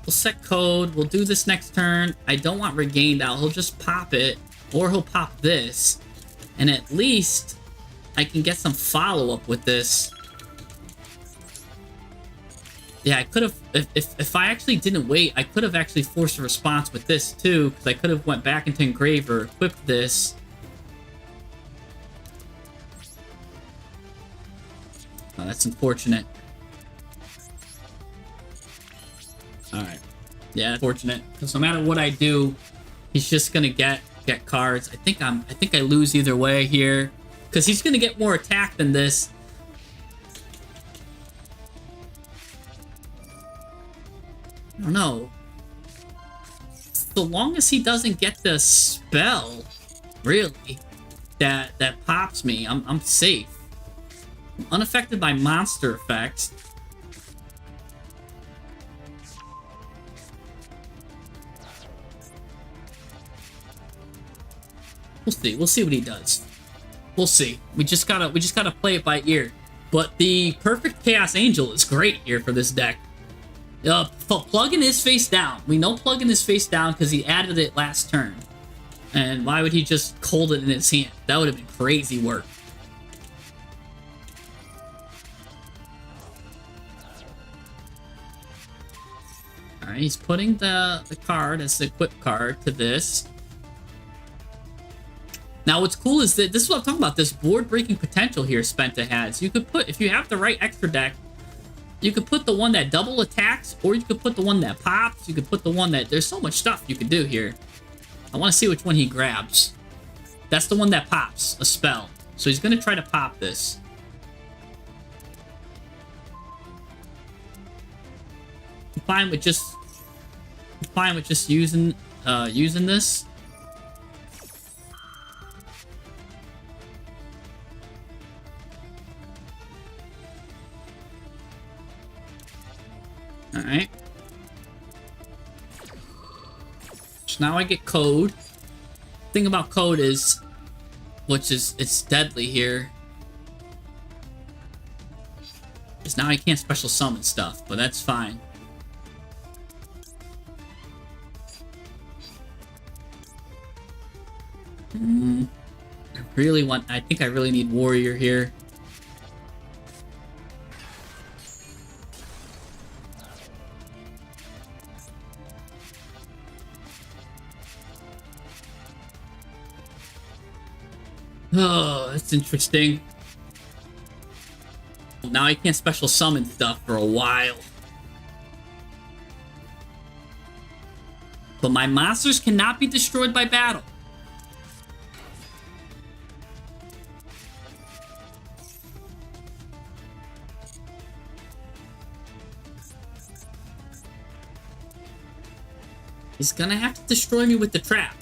We'll set code. We'll do this next turn. I don't want Regained out. He'll just pop it. Or he'll pop this. And at least I can get some follow-up with this. Yeah, I could have... If I actually didn't wait, I could have actually forced a response with this too. Because I could have went back into Engraver, equipped this. Oh, that's unfortunate. Alright. Yeah, fortunate. Because no matter what I do, he's just gonna get cards. I think I lose either way here. Because he's gonna get more attack than this. I don't know. So long as he doesn't get the spell, really, that pops me, I'm safe. I'm unaffected by monster effects. We'll see. We'll see what he does. We'll see. We just gotta play it by ear. But the perfect Chaos Angel is great here for this deck. Plugin is face down. We know Plugin is face down because he added it last turn. And why would he just hold it in his hand? That would have been crazy work. Alright, he's putting the card as the equip card to this. Now, what's cool is that this is what I'm talking about, this board-breaking potential here Spenta has. You could put, if you have the right extra deck, you could put the one that double attacks, or you could put the one that pops. You could put the one that... There's so much stuff you could do here. I want to see which one he grabs. That's the one that pops, a spell. So he's going to try to pop this. I'm fine with just... using this. Alright. So now I get code. Thing about code is, it's deadly here. Is now I can't special summon stuff, but that's fine. I think I really need warrior here. Oh, that's interesting. Now I can't special summon stuff for a while. But my monsters cannot be destroyed by battle. He's gonna have to destroy me with the trap.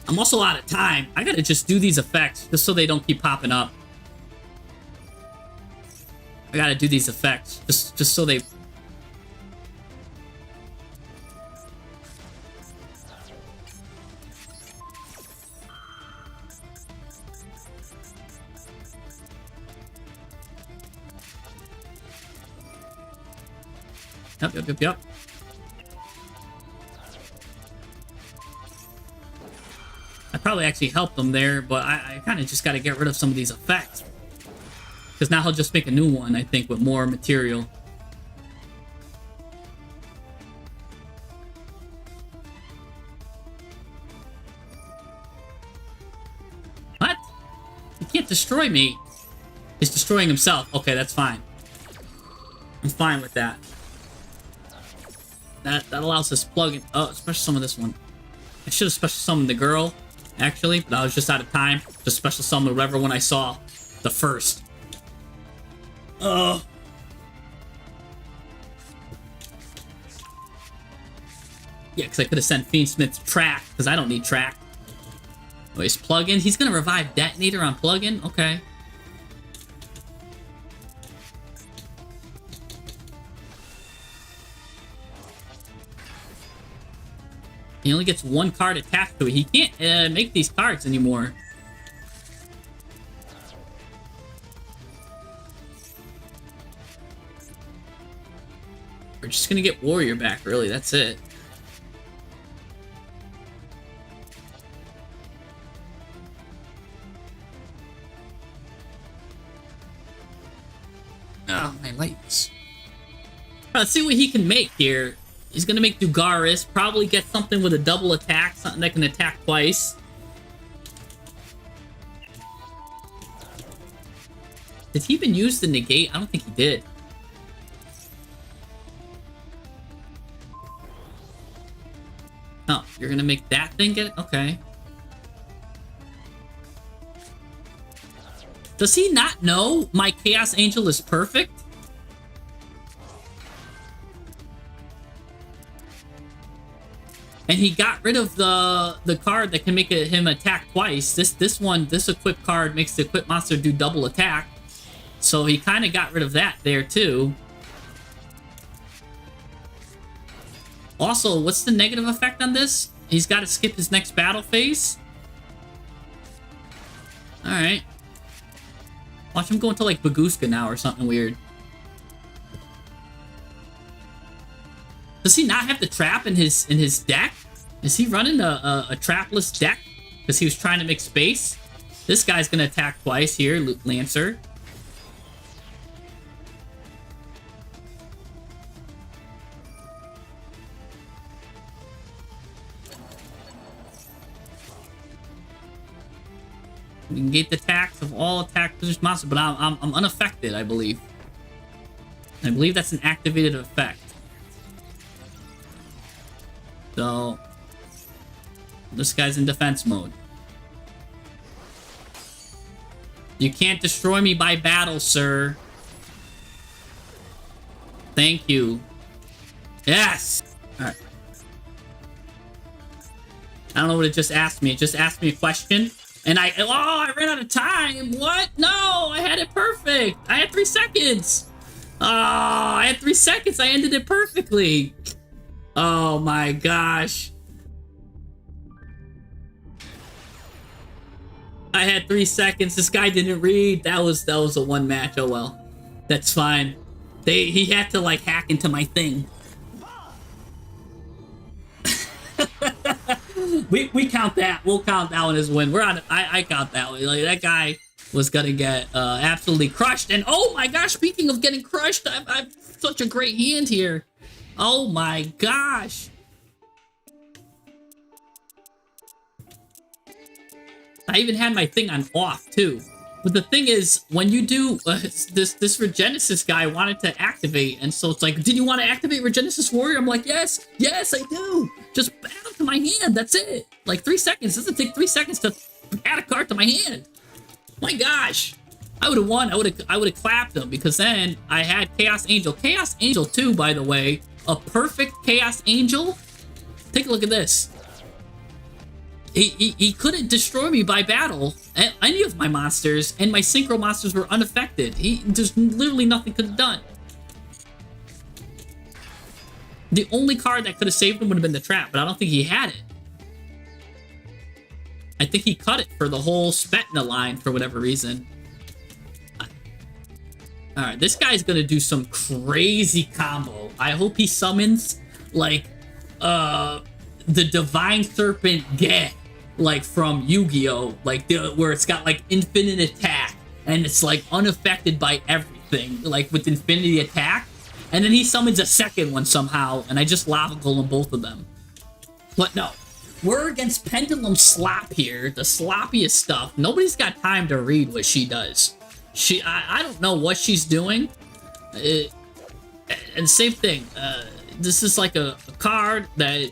I'm also out of time. I gotta just do these effects just so they don't keep popping up. I gotta do these effects just so they... Yep. I probably actually helped him there, but I kind of just got to get rid of some of these effects. Because now he'll just make a new one, I think, with more material. What? He can't destroy me. He's destroying himself. Okay, that's fine. I'm fine with that. That allows us plug-in. Oh, special summon this one. I should have special summoned the girl, actually, but I was just out of time. Just special summon whatever one I saw. The first. Yeah, because I could have sent Fiendsmith to track, because I don't need track. Oh, he's plug-in. He's going to revive Detonator on plug-in? Okay. He only gets one card attached to it. He can't make these cards anymore. We're just gonna get Warrior back, really. That's it. Oh, my lights. Let's see what he can make here. He's gonna make Dugaris, probably get something with a double attack, something that can attack twice. Did he even use the negate? I don't think he did. Oh, you're gonna make that thing get it? Okay. Does he not know my Chaos Angel is perfect? And he got rid of the card that can make him attack twice. This equip card makes the equip monster do double attack. So he kind of got rid of that there too. Also, what's the negative effect on this? He's got to skip his next battle phase. Alright. Watch him go into like Baguska now or something weird. Does he not have the trap in his deck? Is he running a trapless deck? Because he was trying to make space? This guy's going to attack twice here, Lancer. We can get the attacks of all attack position monsters, but I'm unaffected, I believe. I believe that's an activated effect. So, this guy's in defense mode. You can't destroy me by battle, sir. Thank you. Yes! Alright. I don't know what it just asked me. It just asked me a question. And I ran out of time. What? No, I had it perfect. I had 3 seconds. Oh, I had 3 seconds. I ended it perfectly. Oh my gosh. I had 3 seconds. This guy didn't read. That was a one match. Oh well. That's fine. He had to like hack into my thing. we count that. We'll count that one as a win. We're on. I count that one. Like that guy was gonna get absolutely crushed. And oh my gosh, speaking of getting crushed, I've such a great hand here. Oh my gosh. I even had my thing on off too. But the thing is, when you do this Regenesis guy wanted to activate, and so it's like, did you want to activate Regenesis Warrior? I'm like, yes, I do. Just add him to my hand. That's it. Like 3 seconds. It doesn't take 3 seconds to add a card to my hand. My gosh, I would have won. I would have clapped him because then I had Chaos Angel. Chaos Angel 2, by the way, a perfect Chaos Angel. Take a look at this. He couldn't destroy me by battle, any of my monsters, and my synchro monsters were unaffected. There's literally nothing could have done. The only card that could have saved him would have been the trap, but I don't think he had it. I think he cut it for the whole Spetna line for whatever reason. Alright, this guy's gonna do some crazy combo. I hope he summons, like, the Divine Serpent Get, like from Yuigoh, like where it's got like infinite attack and it's like unaffected by everything, like with infinity attack. And then he summons a second one somehow, and I just lava golem both of them. But no, we're against Pendulum Slop here, the sloppiest stuff. Nobody's got time to read what she does. I don't know what she's doing. And same thing. This is like a card that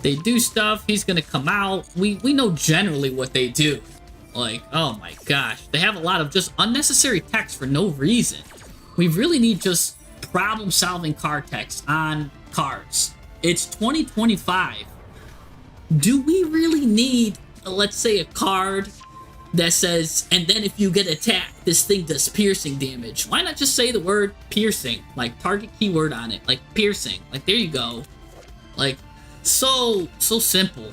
they do stuff. He's gonna come out. We know generally what they do. Like, oh my gosh, they have a lot of just unnecessary text for no reason. We really need just problem-solving card text on cards. It's 2025. Do we really need, let's say, a card that says, and then if you get attacked, this thing does piercing damage? Why not just say the word piercing? Like, target keyword on it. Like, piercing. Like, there you go. Like, so simple.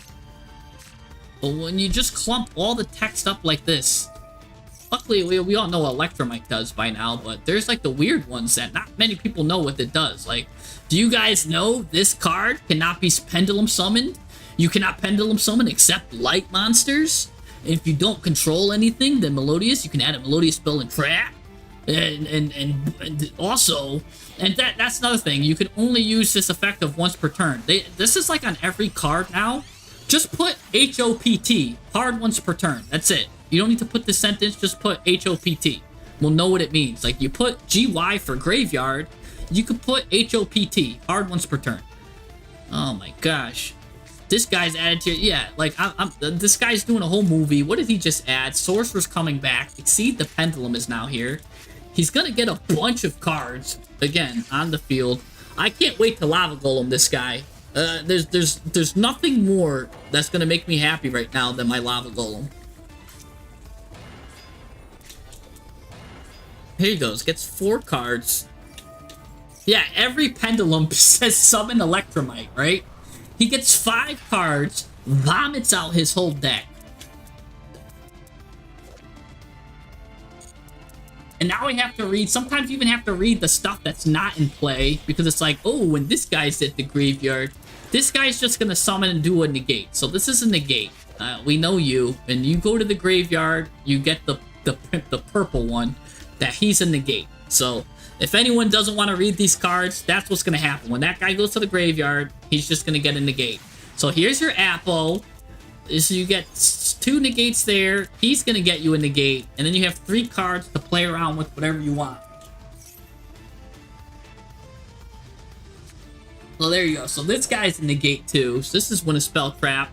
But when you just clump all the text up like this, luckily we all know what Electromite does by now, but there's like the weird ones that not many people know what it does. Like, do you guys know this card cannot be pendulum summoned? You cannot pendulum summon except light monsters. And if you don't control anything, then Melodious, you can add a Melodious spell and trap. And also, and that's another thing, you can only use this effect of once per turn. This is like on every card now. Just put HOPT, hard once per turn. That's it. You don't need to put the sentence, just put HOPT. We'll know what it means. Like, you put GY for graveyard, you could put HOPT, hard once per turn. Oh my gosh. This guy's added to, yeah, like, this guy's doing a whole movie. What did he just add? Sorcerer's coming back. Exceed the Pendulum is now here. He's gonna get a bunch of cards, again, on the field. I can't wait to Lava Golem this guy. There's nothing more that's gonna make me happy right now than my Lava Golem. Here he goes, gets 4 cards. Yeah, every Pendulum says summon Electromite, right? He gets 5 cards, vomits out his whole deck. And now we have to read, sometimes you even have to read the stuff that's not in play, because it's like, oh, when this guy's at the graveyard, this guy's just gonna summon and do a negate. So this is a negate. We know you, and you go to the graveyard, you get the purple one, that he's a negate. So if anyone doesn't want to read these cards, that's what's gonna happen. When that guy goes to the graveyard, he's just gonna get a negate. So here's your Apple. So you get 2 negates there. He's gonna get you a negate, and then you have 3 cards to play around with whatever you want. So there you go. So this guy's a negate too. So this is when a spell crap.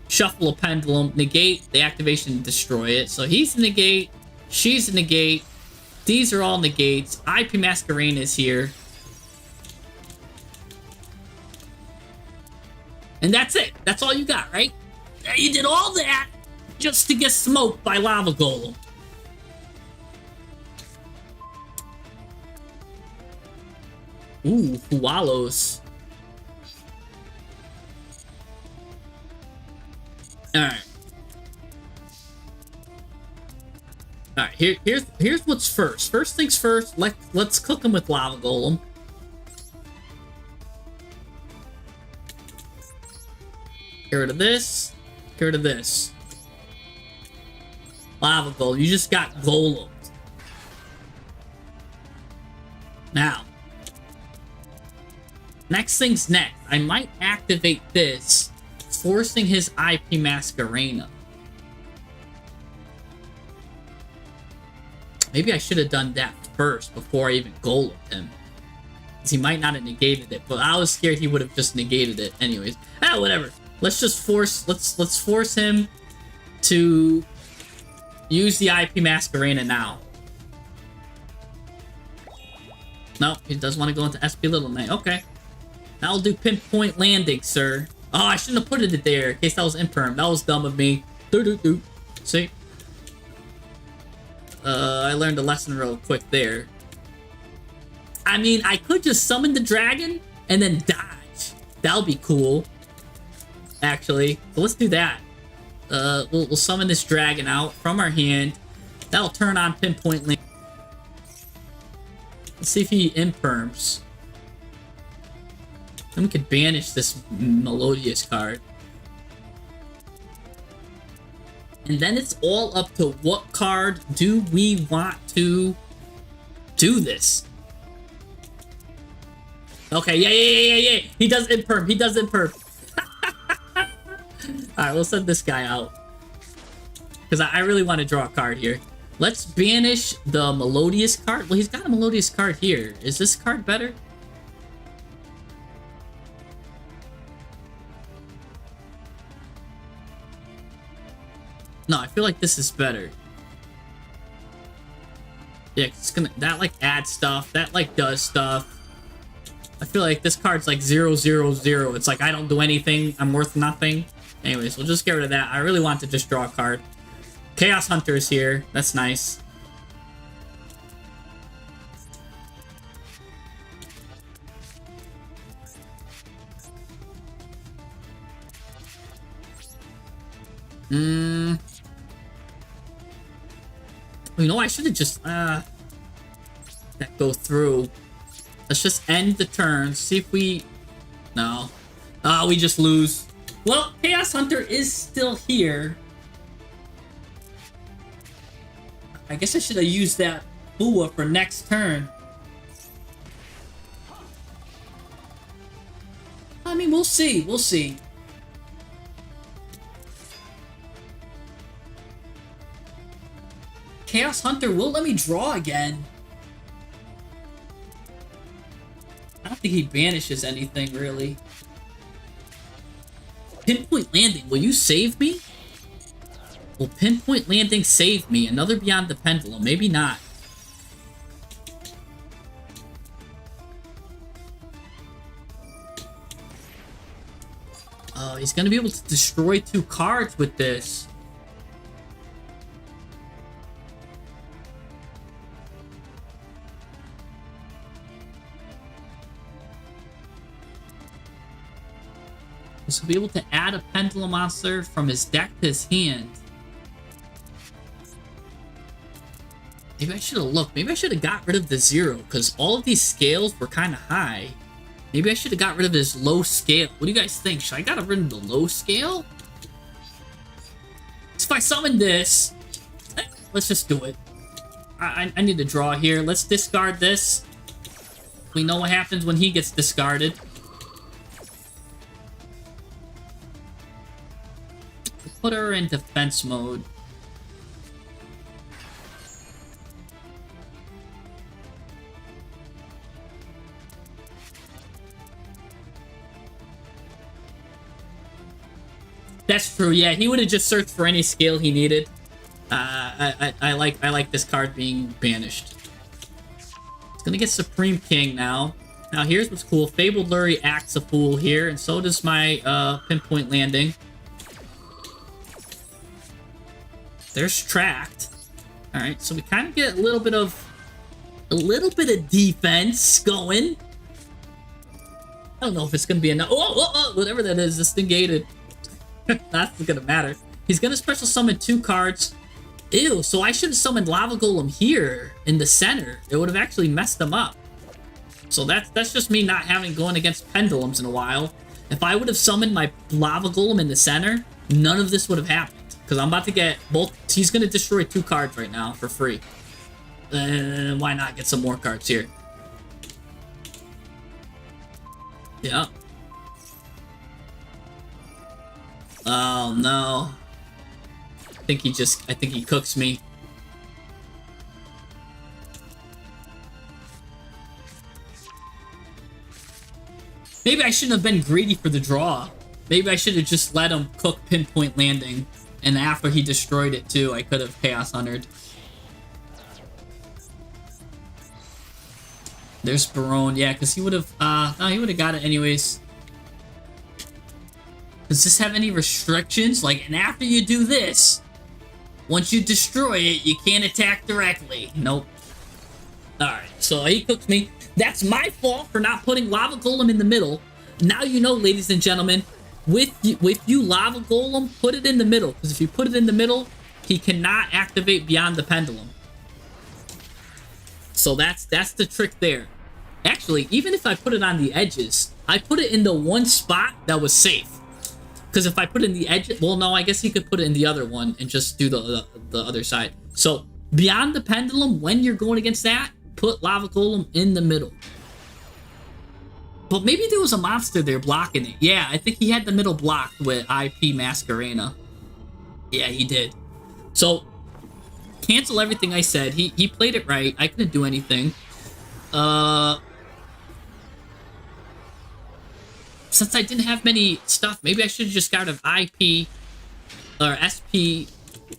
Shuffle a Pendulum, negate the activation, destroy it. So he's a negate. She's a negate. These are all negates. IP Masquerade is here. And that's it. That's all you got, right? You did all that just to get smoked by Lava Golem. Ooh, Hualos. Alright. Alright, here's what's first. First things first, let's cook him with Lava Golem. Get rid of this. Get rid of this. Lava Golem. You just got Golem. Now. Next thing's next. I might activate this, forcing his IP Masquerena. Maybe I should have done that first before I even Golem him. Because he might not have negated it, but I was scared he would have just negated it anyways. Ah, whatever. Let's just force, let's force him to use the IP Masquerena now. No, he doesn't want to go into SP Little Knight. Okay. That'll do Pinpoint Landing, sir. Oh, I shouldn't have put it there in case that was imperm. That was dumb of me. See? I learned a lesson real quick there. I mean, I could just summon the dragon and then dodge. That'll be cool. Actually, so let's do that. We'll summon this dragon out from our hand. That'll turn on Pinpoint Link. Let's see if he imperms. Then we could banish this Melodious card. And then it's all up to what card do we want to do this. Okay, yeah. He does imperm. He does imperm. Alright, we'll send this guy out. Because I really want to draw a card here. Let's banish the Melodious card. Well, he's got a Melodious card here. Is this card better? No, I feel like this is better. Yeah, it's gonna, that like adds stuff. That like does stuff. I feel like this card's like 0/0/0. It's like I don't do anything. I'm worth nothing. Anyways, we'll just get rid of that. I really want to just draw a card. Chaos Hunter is here. That's nice. You know, I should have just that go through. Let's just end the turn. See if we... No. We just lose. Well, Chaos Hunter is still here. I guess I should have used that Bua for next turn. I mean, we'll see. We'll see. Chaos Hunter will let me draw again. I don't think he banishes anything, really. Pinpoint landing, will you save me? Will pinpoint landing save me? Another Beyond the Pendulum, maybe not. Oh, he's gonna be able to destroy 2 cards with this. So he'll be able to add a Pendulum monster from his deck to his hand. Maybe I should have looked. Maybe I should have got rid of the 0, because all of these scales were kind of high. Maybe I should have got rid of this low scale. What do you guys think? Should I got rid of the low scale? So if I summon this, let's just do it. I need to draw here. Let's discard this. We know what happens when he gets discarded. Put her in defense mode. That's true. Yeah, he would have just searched for any scale he needed. I like this card being banished. It's gonna get Supreme King now. Now here's what's cool. Fabled Lurie acts a fool here, and so does my pinpoint landing. There's Tracked. All right, so we kind of get a little bit of defense going. I don't know if it's gonna be enough. Oh, whatever that is, it's negated. That's gonna matter. He's gonna special summon 2 cards. Ew, so I should have summoned Lava Golem here in the center. It would have actually messed them up. So that's just me not having going against pendulums in a while. If I would have summoned my Lava Golem in the center, none of this would have happened. Because I'm about to get both. He's gonna destroy 2 cards right now for free. Why not get some more cards here? Yeah. Oh no. I think he cooks me. Maybe I shouldn't have been greedy for the draw. Maybe I should have just let him cook pinpoint landing. And after he destroyed it too, I could have Chaos Huntered. There's Barone, yeah, because he would have, no, he would have got it anyways. Does this have any restrictions? Like, and after you do this, once you destroy it, you can't attack directly. Nope. Alright, so he cooks me. That's my fault for not putting Lava Golem in the middle. Now you know, ladies and gentlemen, with you Lava Golem, put it in the middle. Because if you put it in the middle, he cannot activate Beyond the Pendulum. So that's the trick there. Actually, even if I put it on the edges, I put it in the one spot that was safe. Because if I put it in the edge, well, no, I guess he could put it in the other one and just do the other side. So Beyond the Pendulum, when you're going against that, put Lava Golem in the middle. But maybe there was a monster there blocking it. Yeah, I think he had the middle blocked with IP Masquerena. Yeah, he did. So cancel everything I said. He played it right. I couldn't do anything. Since I didn't have many stuff, maybe I should have just got an IP or SP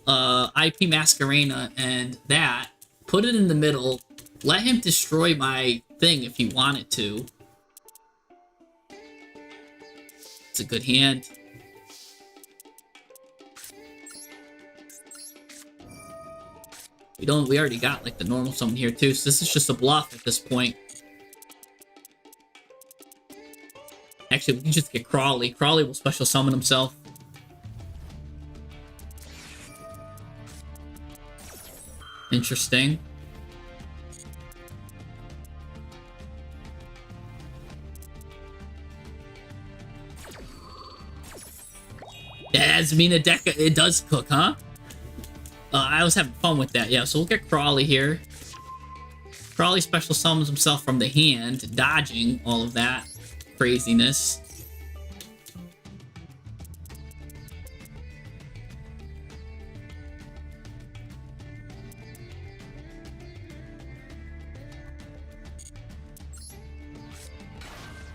IP Masquerena and that. Put it in the middle. Let him destroy my thing if he wanted to. It's a good hand. We already got like the normal summon here too, so this is just a bluff at this point. Actually, we can just get Crawley. Crawley will special summon himself. Interesting. Yeah, Zmina deck, it does cook, huh? I was having fun with that, yeah. So we'll get Crawley here. Crawley special summons himself from the hand, dodging all of that craziness.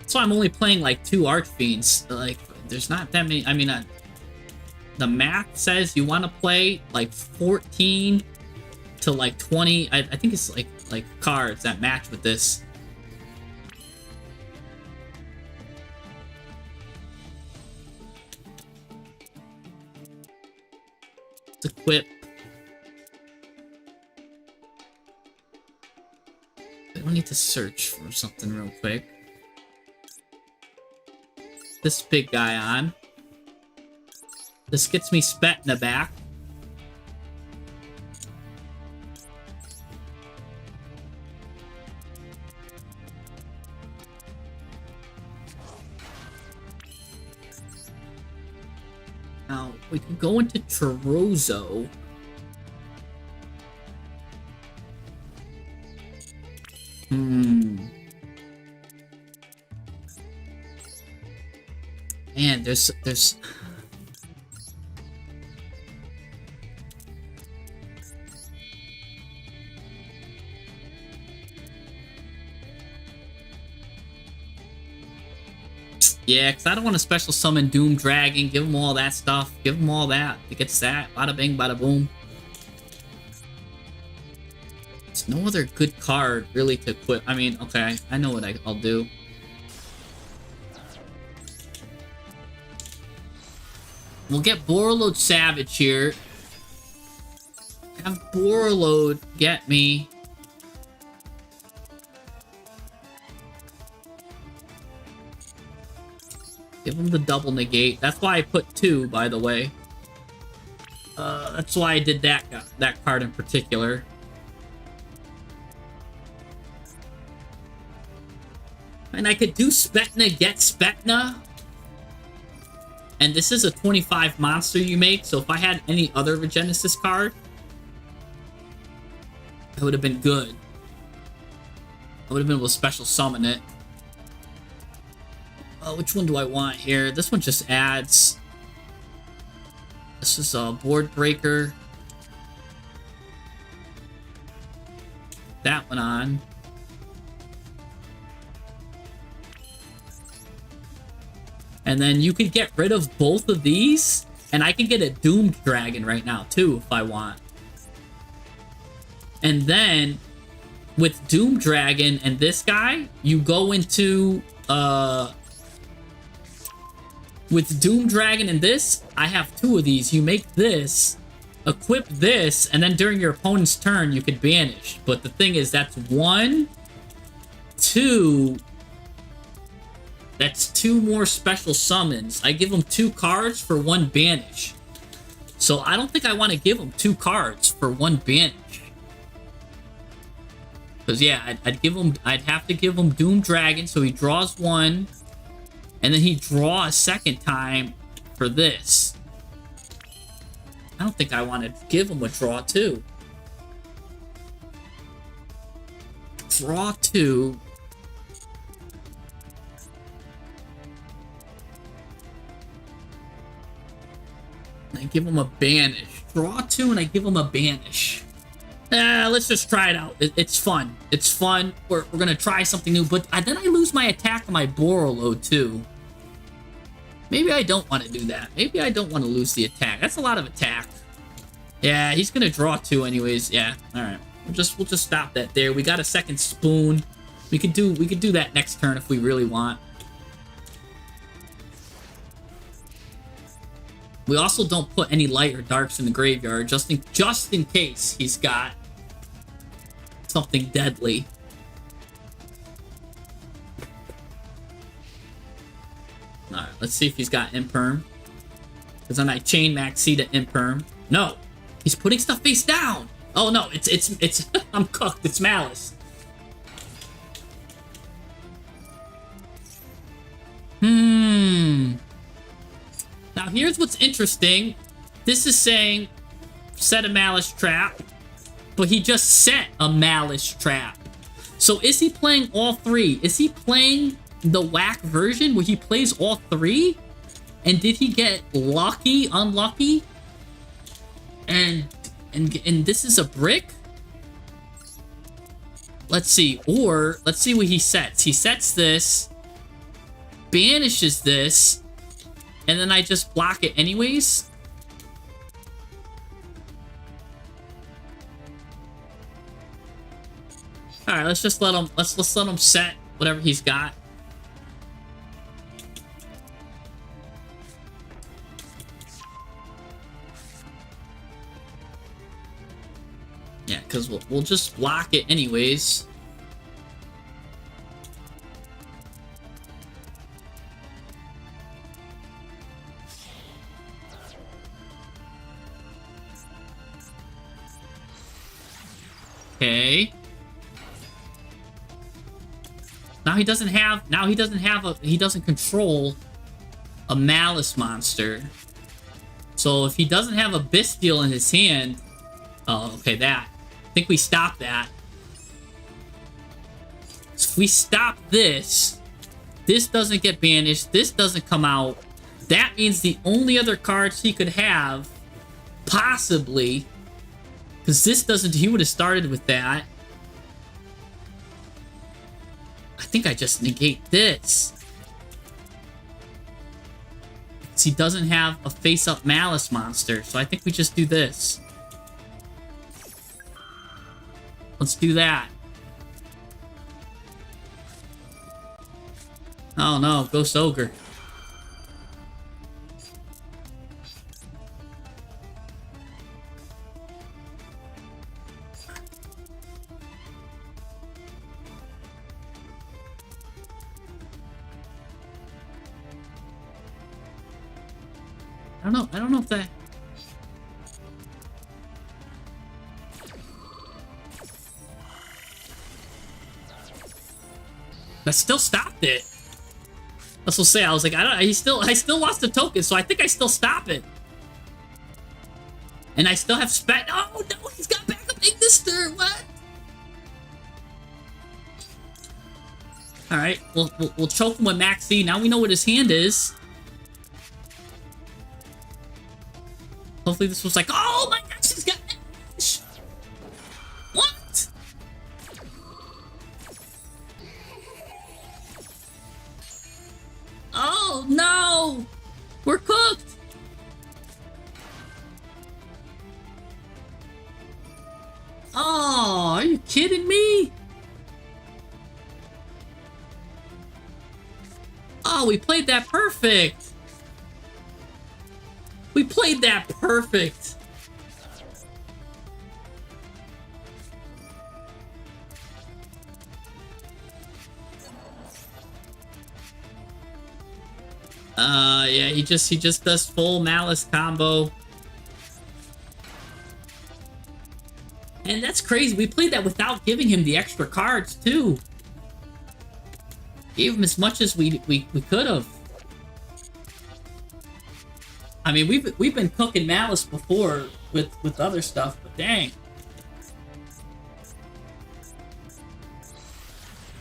So I'm only playing like 2 Archfiends. Like, there's not that many. I mean, the math says you want to play like 14 to like 20. I think it's like cards that match with this. Let's equip. I don't need to search for something real quick. This big guy on. This gets me Spetna back. Now, we can go into Chorozo. Man, there's yeah, because I don't want to special summon Doom Dragon, give him all that stuff, give him all that. He gets that, bada bing, bada boom. There's no other good card really to equip. I mean, okay, I know what I'll do. We'll get Borreload Savage here. Have Borreload get me. Give him the double negate. That's why I put 2, by the way. That's why I did that card in particular. And I could do Spetna, get Spetna. And this is a 25 monster you make, so if I had any other Regenesis card, it would have been good. I would have been able to special summon it. Which one do I want here? This one just adds. This is a board breaker. That one on. And then you could get rid of both of these, and I can get a Doomed Dragon right now, too, if I want. And then, with Doom Dragon and this guy, you go into, with Doom Dragon and this, I have 2 of these. You make this, equip this, and then during your opponent's turn, you could banish. But the thing is, that's 1, 2... That's 2 more special summons. I give them 2 cards for 1 banish. So I don't think I want to give him 2 cards for 1 banish. Because yeah, I'd have to give him Doom Dragon, so he draws 1, and then he draw a second time for this. I don't think I want to give him a draw 2. Draw 2. I give him a banish. Draw 2 and I give him a banish. Let's just try it out. It's fun. It's fun. We're gonna try something new, but then I lose my attack on my Borreload too. Maybe I don't want to do that. Maybe I don't want to lose the attack. That's a lot of attack. Yeah, he's gonna draw 2 anyways. Yeah, alright. We'll just stop that there. We got a second spoon. We could do that next turn if we really want. We also don't put any light or darks in the graveyard, just in case he's got something deadly. Alright, let's see if he's got Imperm. Because then I chain Maxi to Imperm. No! He's putting stuff face down! Oh no, it's I'm cooked, it's Malice. Now here's what's interesting. This is saying set a Malice trap, but he just set a Malice trap. So is he playing all 3? Is he playing the whack version where he plays all 3? And did he get lucky, unlucky? And this is a brick? Let's see. Or let's see what he sets. He sets this, banishes this, and then I just block it anyways. All right, let's just let him. Let's let him set whatever he's got. Yeah, because we'll just block it anyways. Okay. Now he doesn't have. Now he doesn't have a. He doesn't control a malice monster. So if he doesn't have a Bestial in his hand, oh, okay, that. I think we stop that. So if we stop this, this doesn't get banished. This doesn't come out. That means the only other cards he could have, possibly, because this doesn't. He would have started with that. I think I just negate this. Because he doesn't have a face-up malice monster. So I think we just do this. Let's do that. Oh no, Ghost Ogre. I don't know if that... That still stopped it. That's what I'll say. I was like, I still lost a token, so I think I still stop it. And I still have spec. Oh no, he's got backup Ignister. What? All right, we'll choke him with Max C. Now we know what his hand is. Hopefully this was like, oh my gosh, he's got Ash. What? Oh no, we're cooked. Oh, are you kidding me? Oh, we played that perfect. We played that perfect. Yeah, he just does full malice combo. And that's crazy. We played that without giving him the extra cards too. Gave him as much as we could have. I mean, we've been cooking malice before with other stuff, but dang.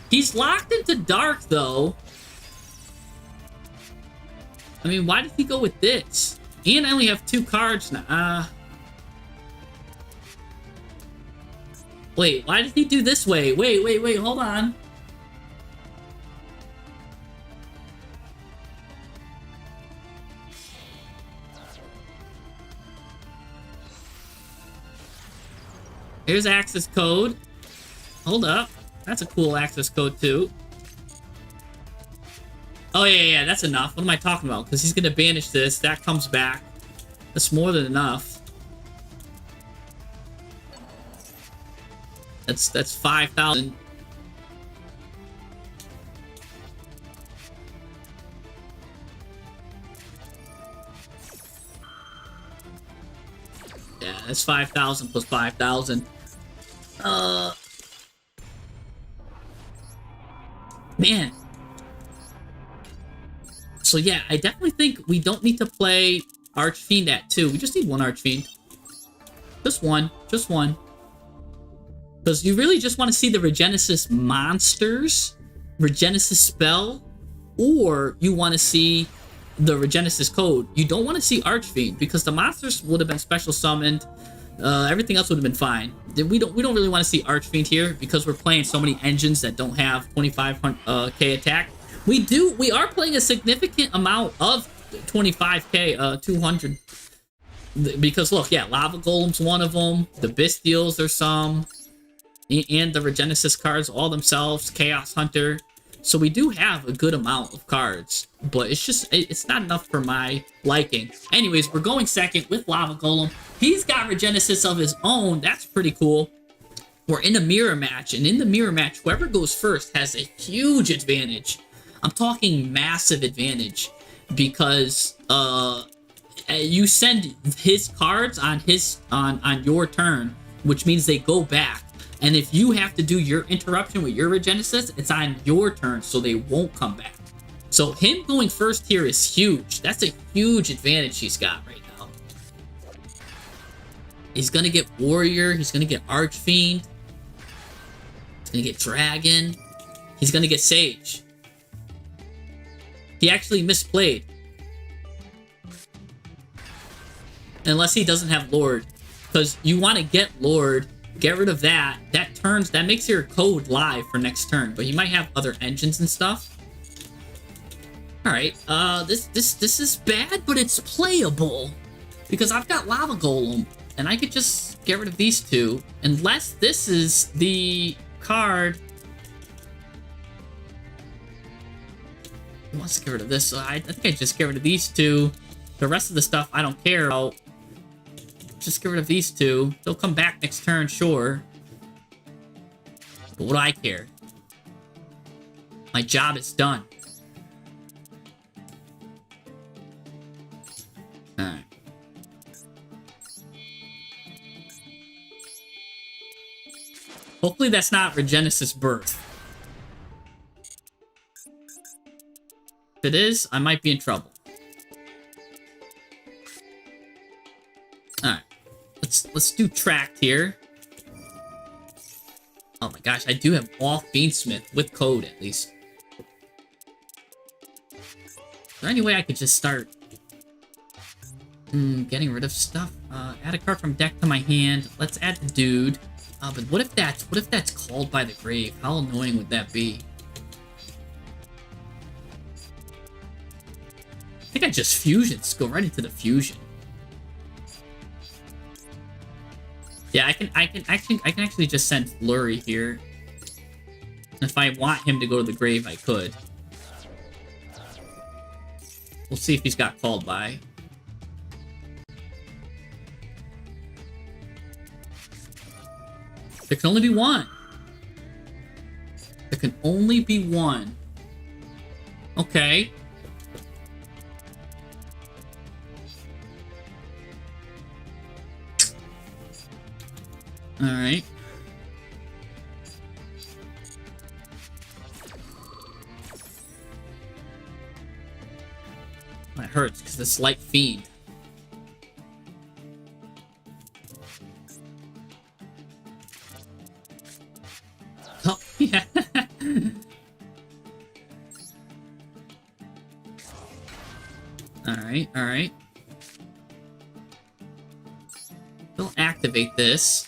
He's locked into dark though. I mean, why did he go with this? And I only have 2 cards now. Wait, why did he do this way? Wait, hold on. Here's access code. Hold up. That's a cool access code too. Oh yeah, that's enough. What am I talking about? Because he's gonna banish this. That comes back. That's more than enough. That's 5,000. Yeah, that's 5,000 plus 5,000. Man. So yeah, I definitely think we don't need to play Archfiend at 2. We just need 1 Archfiend. Just one. Just one. Because you really just want to see the Regenesis monsters, Regenesis spell, or you want to see the Regenesis code. You don't want to see Archfiend because the monsters would have been special summoned. Everything else would have been fine. We don't really want to see Archfiend here because we're playing so many engines that don't have 25k attack. We are playing a significant amount of 25k, 200. Because look, yeah, Lava Golem's one of them. The Bystials are some. And the Regenesis cards all themselves. Chaos Hunter. So we do have a good amount of cards. But it's not enough for my liking. Anyways, we're going second with Lava Golem. He's got Regenesis of his own. That's pretty cool. We're in a mirror match. And in the mirror match, whoever goes first has a huge advantage. I'm talking massive advantage. Because, you send his cards on your turn, which means they go back. And if you have to do your interruption with your Regenesis, it's on your turn, so they won't come back. So him going first here is huge. That's a huge advantage he's got right now. He's gonna get Warrior. He's gonna get Archfiend. He's gonna get Dragon. He's gonna get Sage. He actually misplayed. Unless he doesn't have Lord. Because you want to get Lord, get rid of that. That makes your code live for next turn. But you might have other engines and stuff. Alright, this is bad, but it's playable. Because I've got Lava Golem. And I could just get rid of these two. Unless this is the card. He wants to get rid of this. So I think I just get rid of these two. The rest of the stuff I don't care about. Just get rid of these two. They'll come back next turn, sure. But what do I care? My job is done. Alright. Hopefully that's not Regenesis Birth. If it is, I might be in trouble. Alright. Let's do tracked here. Oh my gosh, I do have all Fiendsmith with code at least. Is there any way I could just start getting rid of stuff? Add a card from deck to my hand. Let's add the dude. But what if that's called by the grave? How annoying would that be? I think I just fusion. Just go right into the fusion. Yeah, I can actually just send Flurry here. If I want him to go to the grave, I could. We'll see if he's got called by. There can only be one. There can only be one. Okay. Alright. That hurts because the Slight Fiend. Oh, yeah. Alright, alright. We'll activate this.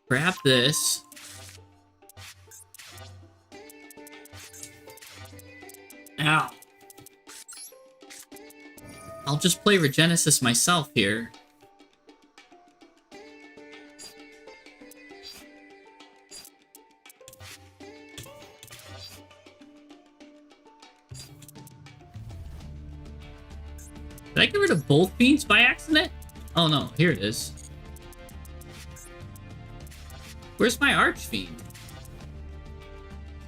Grab this. Ow. I'll just play Regenesis myself here. Did I get rid of both Fiends by accident? Oh no, here it is. Where's my Archfiend?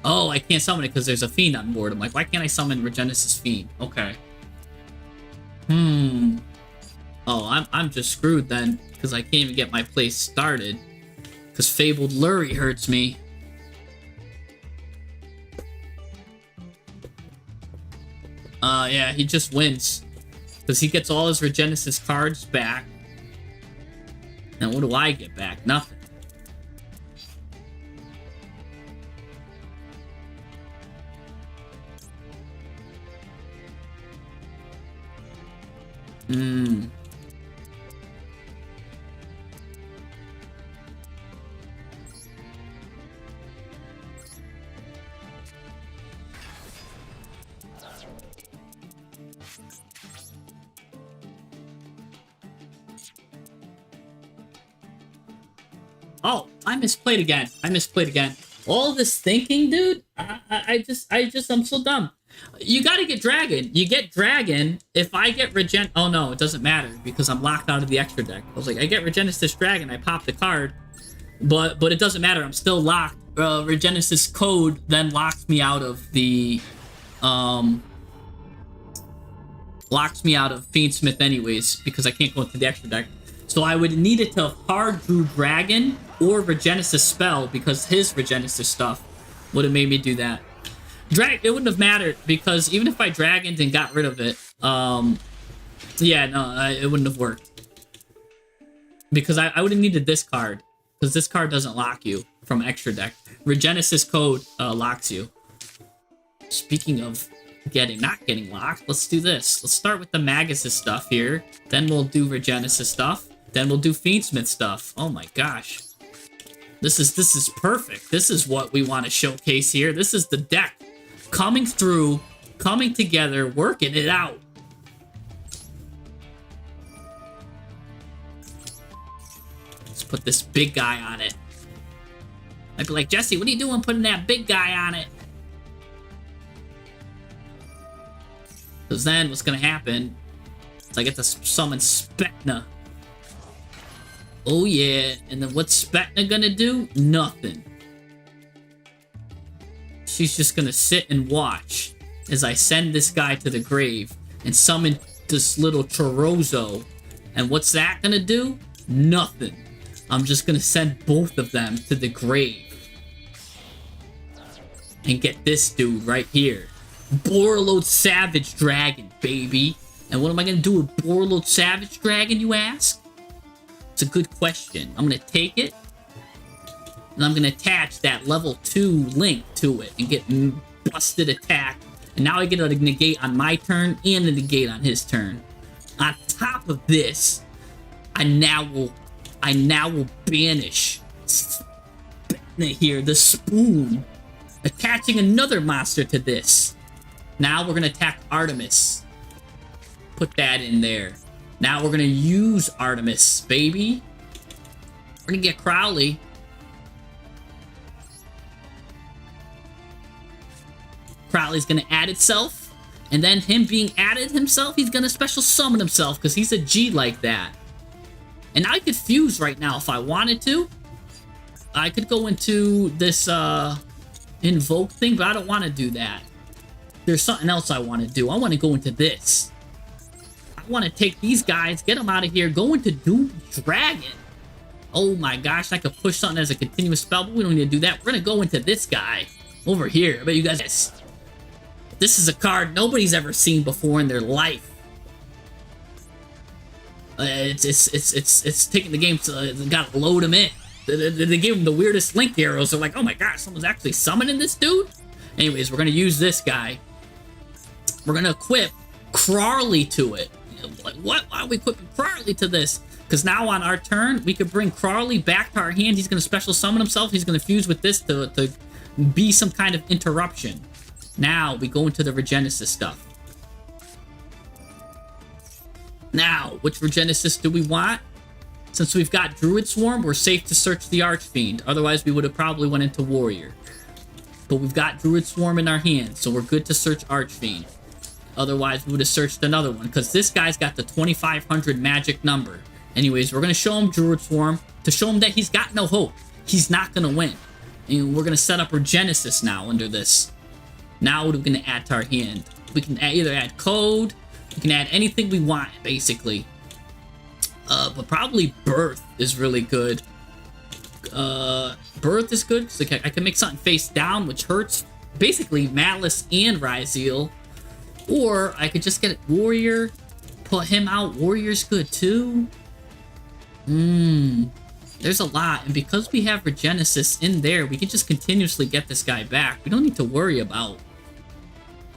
Oh, I can't summon it because there's a Fiend on board. I'm like, why can't I summon Regenesis Fiend? Okay. Oh, I'm just screwed then because I can't even get my play started because Fabled Lurie hurts me. Yeah, he just wins because he gets all his Regenesis cards back. And what do I get back? Nothing. Oh, I misplayed again. I misplayed again. All this thinking, dude. I'm so dumb. You gotta get dragon. You get dragon. If I get regen, oh no, it doesn't matter because I'm locked out of the extra deck. I was like, I get Regenesis dragon. I pop the card, but it doesn't matter. I'm still locked. Regenesis code then locks me out of the Fiendsmith anyways because I can't go into the extra deck. So I would need it to hard drew dragon or Regenesis spell because his Regenesis stuff would have made me do that. It wouldn't have mattered because even if I dragoned and got rid of it, yeah, no, it wouldn't have worked. Because I would have needed this card because this card doesn't lock you from extra deck. Regenesis code locks you. Speaking of not getting locked, let's do this. Let's start with the Magus' stuff here. Then we'll do Regenesis stuff. Then we'll do Fiendsmith stuff. Oh my gosh. This is perfect. This is what we want to showcase here. This is the deck coming through, coming together, working it out. Let's put this big guy on it. I'd be like, Jesse, what are you doing putting that big guy on it? Because then what's going to happen is I get to summon Spetna. Oh yeah, and then what's Spetna going to do? Nothing. She's just going to sit and watch as I send this guy to the grave and summon this little Chorozo. And what's that going to do? Nothing. I'm just going to send both of them to the grave. And get this dude right here. Borreload Savage Dragon, baby. And what am I going to do with Borreload Savage Dragon, you ask? It's a good question. I'm going to take it. And I'm going to attach that level 2 link to it. And get busted attack. And now I get a negate on my turn. And a negate on his turn. On top of this, I now will banish here, the Spoon. Attaching another monster to this. Now we're going to attack Artemis. Put that in there. Now we're going to use Artemis, baby. We're going to get Crowley. Crowley's going to add itself. And then him being added himself, he's going to special summon himself because he's a G like that. And I could fuse right now if I wanted to. I could go into this invoke thing, but I don't want to do that. There's something else I want to do. I want to go into this. I want to take these guys, get them out of here, go into Doom Dragon. Oh my gosh, I could push something as a continuous spell, but we don't need to do that. We're going to go into this guy over here. I bet you guys... This is a card nobody's ever seen before in their life. It's taking the game to... gotta load them in. They gave him the weirdest link arrows. They're like, oh my gosh, someone's actually summoning this dude? Anyways, we're going to use this guy. We're going to equip Crawley to it. Like, what? Why are we equipping Crawley to this? Because now on our turn, we could bring Crawley back to our hand. He's going to special summon himself. He's going to fuse with this to be some kind of interruption. Now, we go into the Regenesis stuff. Now, which Regenesis do we want? Since we've got Druid Swarm, we're safe to search the Archfiend. Otherwise, we would have probably went into Warrior. But we've got Druid Swarm in our hands, so we're good to search Archfiend. Otherwise, we would have searched another one, because this guy's got the 2500 magic number. Anyways, we're going to show him Druid Swarm to show him that he's got no hope. He's not going to win. And we're going to set up Regenesis now under this. Now what are we going to add to our hand? We can either add code, we can add anything we want, basically. But probably Birth is really good. Birth is good, because I can make something face down, which hurts basically Malice and Ryzeal. Or I could just get Warrior, put him out. Warrior's good too. There's a lot. And because we have Regenesis in there, we can just continuously get this guy back. We don't need to worry about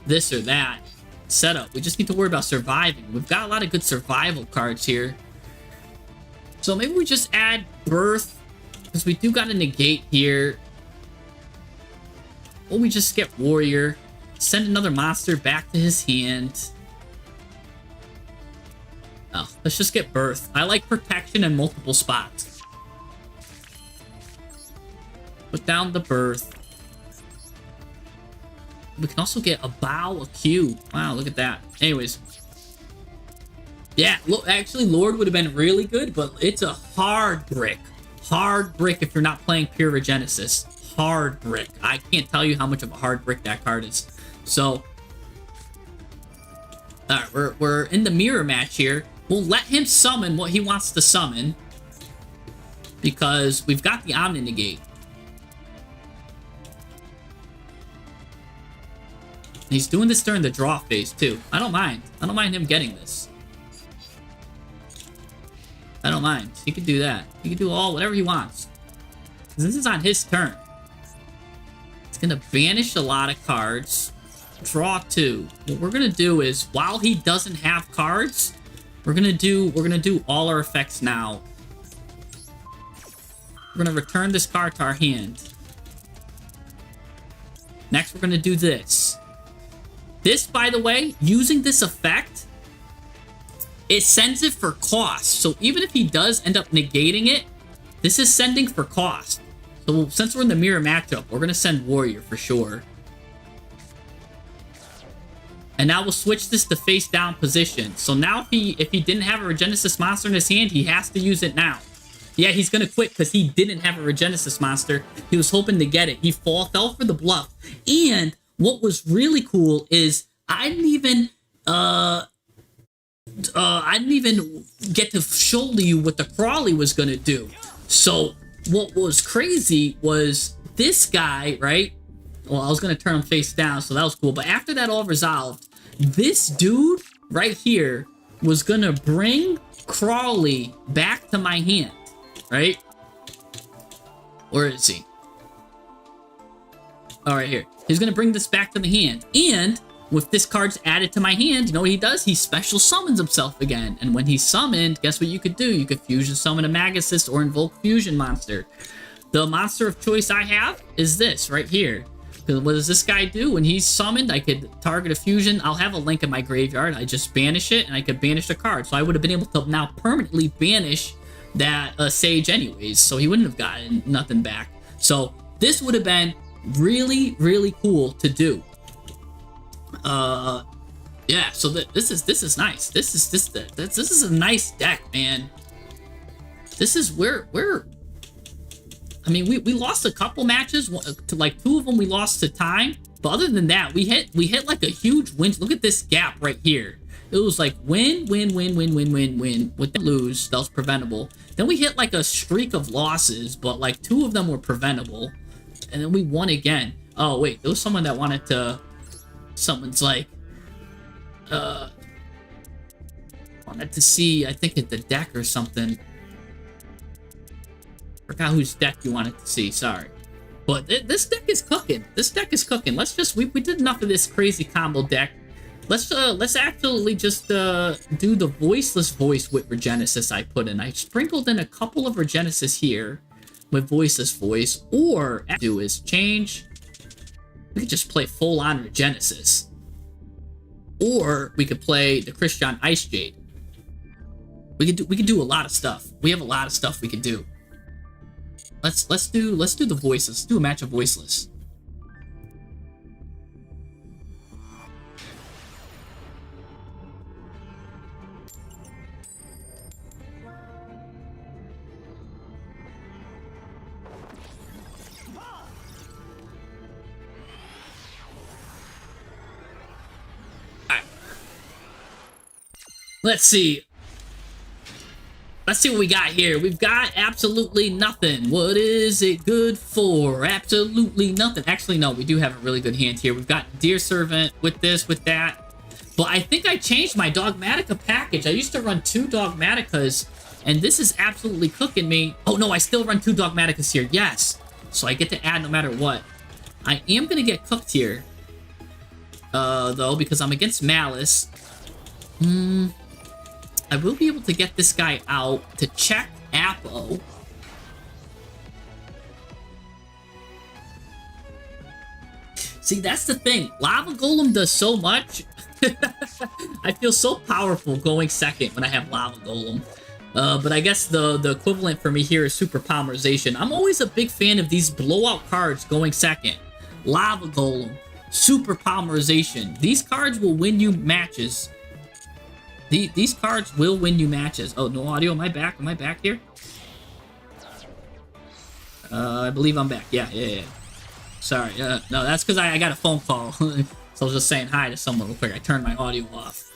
this or that setup. We just need to worry about surviving. We've got a lot of good survival cards here. So maybe we just add Birth, because we do got a negate here. Or we just get Warrior. Send another monster back to his hand. Oh, let's just get Birth. I like protection in multiple spots. Put down the birth. We can also get a bow, a Q. Wow, look at that. Anyways. Yeah, look, actually, Lord would have been really good, but it's a hard brick. Hard brick if you're not playing Pyrogenesis. Hard brick. I can't tell you how much of a hard brick that card is. So, alright, we're in the mirror match here. We'll let him summon what he wants to summon. Because we've got the Omni Negate. He's doing this during the draw phase, too. I don't mind. I don't mind him getting this. I don't mind. He can do that. He can do whatever he wants. This is on his turn. He's gonna banish a lot of cards. Draw 2. What we're gonna do is, while he doesn't have cards, we're gonna do all our effects now. We're gonna return this card to our hand. Next, we're gonna do this. This, by the way, using this effect, it sends it for cost. So even if he does end up negating it, this is sending for cost. So since we're in the mirror matchup, we're gonna send Warrior for sure. And now we'll switch this to face down position. So now if he didn't have a Regenesis monster in his hand, he has to use it now. Yeah, he's gonna quit because he didn't have a Regenesis monster. He was hoping to get it. He fell for the bluff. And what was really cool is I didn't even get to show you what the Crawley was gonna do. So what was crazy was this guy, right? Well, I was gonna turn him face down, so that was cool. But after that all resolved, this dude right here was gonna bring Crawley back to my hand, right? Where is he? All right, here. He's gonna bring this back to the hand, and with this card's added to my hand, you know what he does? He special summons himself again. And when he's summoned, guess what you could do? You could fusion summon a Magus or invoke fusion monster. The monster of choice I have is this right here. Because what does this guy do? When he's summoned, I could target a fusion. I'll have a link in my graveyard. I just banish it, and I could banish a card. So I would have been able to now permanently banish that Sage anyways. So he wouldn't have gotten nothing back. So this would have been really, really cool to do. Yeah, so this is nice. This is a nice deck, man. This is where I mean, we lost a couple matches to like 2 of them we lost to time, but other than that, we hit like a huge win. Look at this gap right here. It was like win. With the lose, that was preventable. Then we hit like a streak of losses, but like 2 of them were preventable, and then we won again. Oh wait, there was someone that wanted to. Someone's like, wanted to see, I think, at the deck or something. Forgot whose deck you wanted to see, sorry. But this deck is cooking. This deck is cooking. Let's just, we did enough of this crazy combo deck. Let's actually just do the voiceless voice with Regenesis I put in. I sprinkled in a couple of Regenesis here with voiceless voice, or what I do is change. We could just play full-on Regenesis. Or we could play the Christian Ice Jade. We could do a lot of stuff. We have a lot of stuff we could do. Let's do the voiceless. Let's do a match of voiceless. Let's see. Let's see what we got here. We've got absolutely nothing. What is it good for? Absolutely nothing. Actually, no, we do have a really good hand here. We've got Deer Servant with this, with that. But I think I changed my Dogmatica package. I used to run 2 Dogmaticas, and this is absolutely cooking me. Oh, no, I still run 2 Dogmaticas here. Yes. So I get to add no matter what. I am going to get cooked here, though, because I'm against Malice. I will be able to get this guy out to check Apo. See, that's the thing. Lava Golem does so much. I feel so powerful going second when I have Lava Golem. But I guess the equivalent for me here is super polymerization. I'm always a big fan of these blowout cards going second. Lava Golem, super polymerization. These cards will win you matches. These cards will win you matches. Oh, no audio. Am I back? Am I back here? I believe I'm back. Yeah. Sorry. No, that's because I got a phone call. So I was just saying hi to someone real quick. I turned my audio off.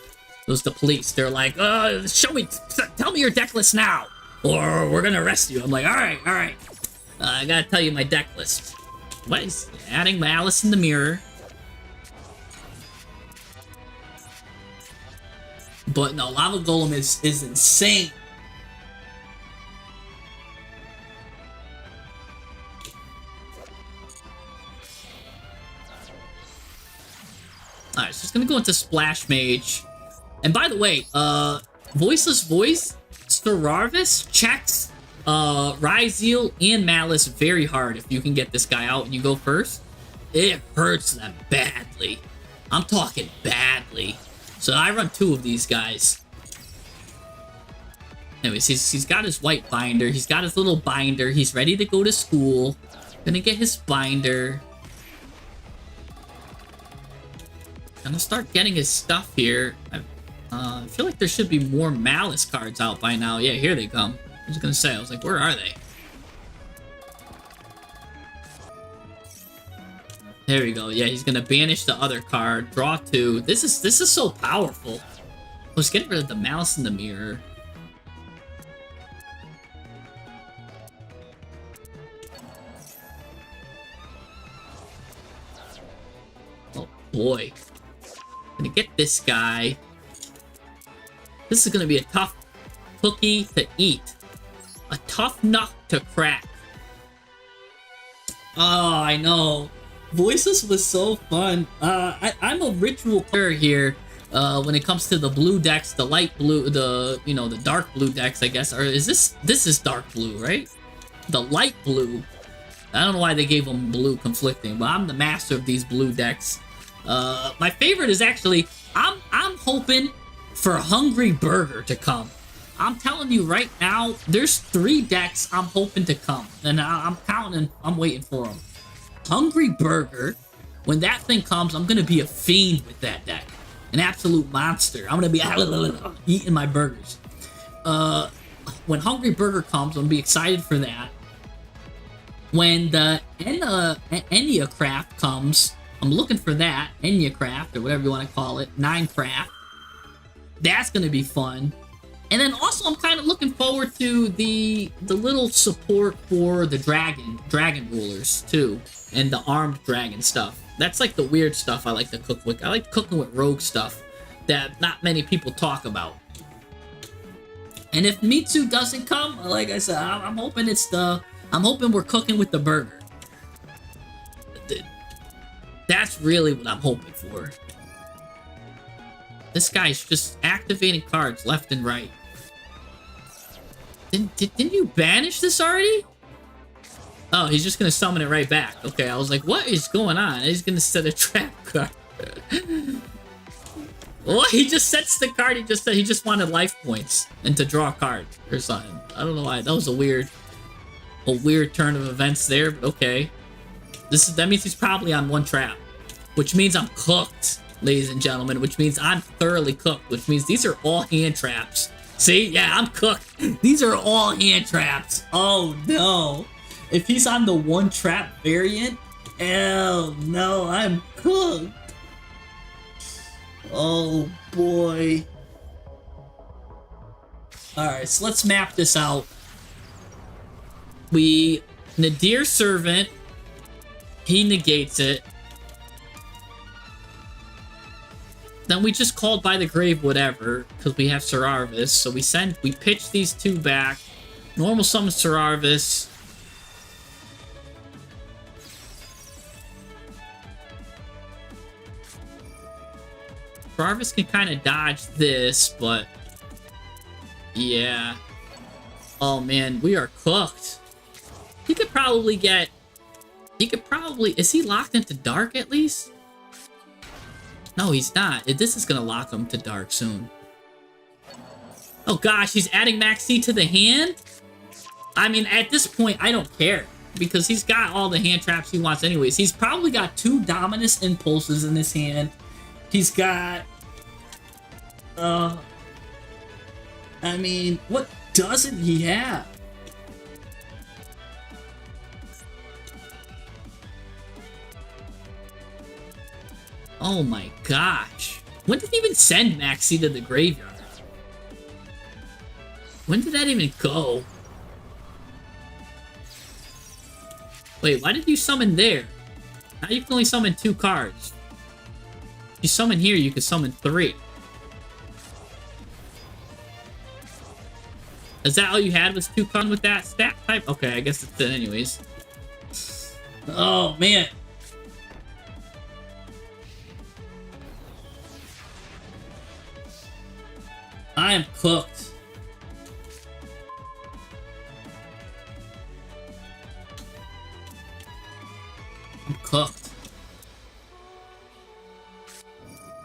It was the police. They're like, tell me your deck list now, or we're gonna arrest you. I'm like, all right. I gotta tell you my deck list. What is adding Malice in the Mirror? But no, Lava Golem is insane. Alright, so it's gonna go into Splash Mage. And by the way, Voiceless Voice, Stararvis checks Ryzeal and Malice very hard if you can get this guy out and you go first. It hurts them badly. I'm talking badly. So I run 2 of these guys. Anyways, he's got his white binder. He's got his little binder. He's ready to go to school. Gonna get his binder. Gonna start getting his stuff here. I feel like there should be more Malice cards out by now. Yeah, here they come. I was gonna say, I was like, where are they? There we go. Yeah, he's gonna banish the other card. Draw 2. This is so powerful. Let's get rid of the Malice in the Mirror. Oh boy. Gonna get this guy. This is gonna be a tough cookie to eat. A tough nut to crack. Oh, I know. Voices was so fun. I'm a ritual player here when it comes to the blue decks, the light blue, the dark blue decks, I guess. Or is this is dark blue, right? The light blue. I don't know why they gave them blue conflicting, but I'm the master of these blue decks. My favorite is actually, I'm hoping for Hungry Burger to come. I'm telling you right now, there's 3 decks I'm hoping to come, and I'm counting, I'm waiting for them. Hungry Burger, when that thing comes, I'm gonna be a fiend with that deck. An absolute monster. I'm gonna be eating my burgers. When Hungry Burger comes, I'm gonna be excited for that. When the Enya Craft comes, I'm looking for that. Enya Craft, or whatever you want to call it. 9 Craft. That's gonna be fun. And then also, I'm kind of looking forward to the little support for the dragon rulers too, and the armed dragon stuff. That's like the weird stuff I like to cook with. I like cooking with rogue stuff that not many people talk about. And if Mitsu doesn't come, like I said, I'm hoping I'm hoping we're cooking with the burger. That's really what I'm hoping for. This guy's just activating cards left and right. Didn't you banish this already? Oh, he's just gonna summon it right back. Okay, I was like, what is going on? He's gonna set a trap card. Well, he just sets the card. He just said he just wanted life points and to draw a card or something. I don't know why. That was a weird turn of events there. But okay, that means he's probably on 1 trap, which means I'm cooked, ladies and gentlemen. Which means I'm thoroughly cooked. Which means these are all hand traps. See, yeah, I'm cooked. These are all hand traps. Oh no! If he's on the 1 trap variant, hell no, I'm cooked. Oh boy. Alright, so let's map this out. Nadir Servant, he negates it. Then we just called by the grave whatever, because we have Stararvis. So we pitch these 2 back. Normal summon Stararvis. Stararvis can kind of dodge this, but yeah. Oh man, we are cooked. He could probably is he locked into dark at least? No, he's not. This is gonna lock him to dark soon. Oh gosh, he's adding Max C to the hand? I mean, at this point, I don't care. Because he's got all the hand traps he wants anyways. He's probably got 2 Dominus Impulses in his hand. He's got... I mean, what doesn't he have? Oh my gosh. When did he even send Max C to the graveyard? When did that even go? Wait, why did you summon there? Now you can only summon 2 cards. If you summon here, you can summon 3. Is that all you had was 2 cards with that stat type? Okay, I guess it's it anyways. Oh, man. I am cooked. I'm cooked.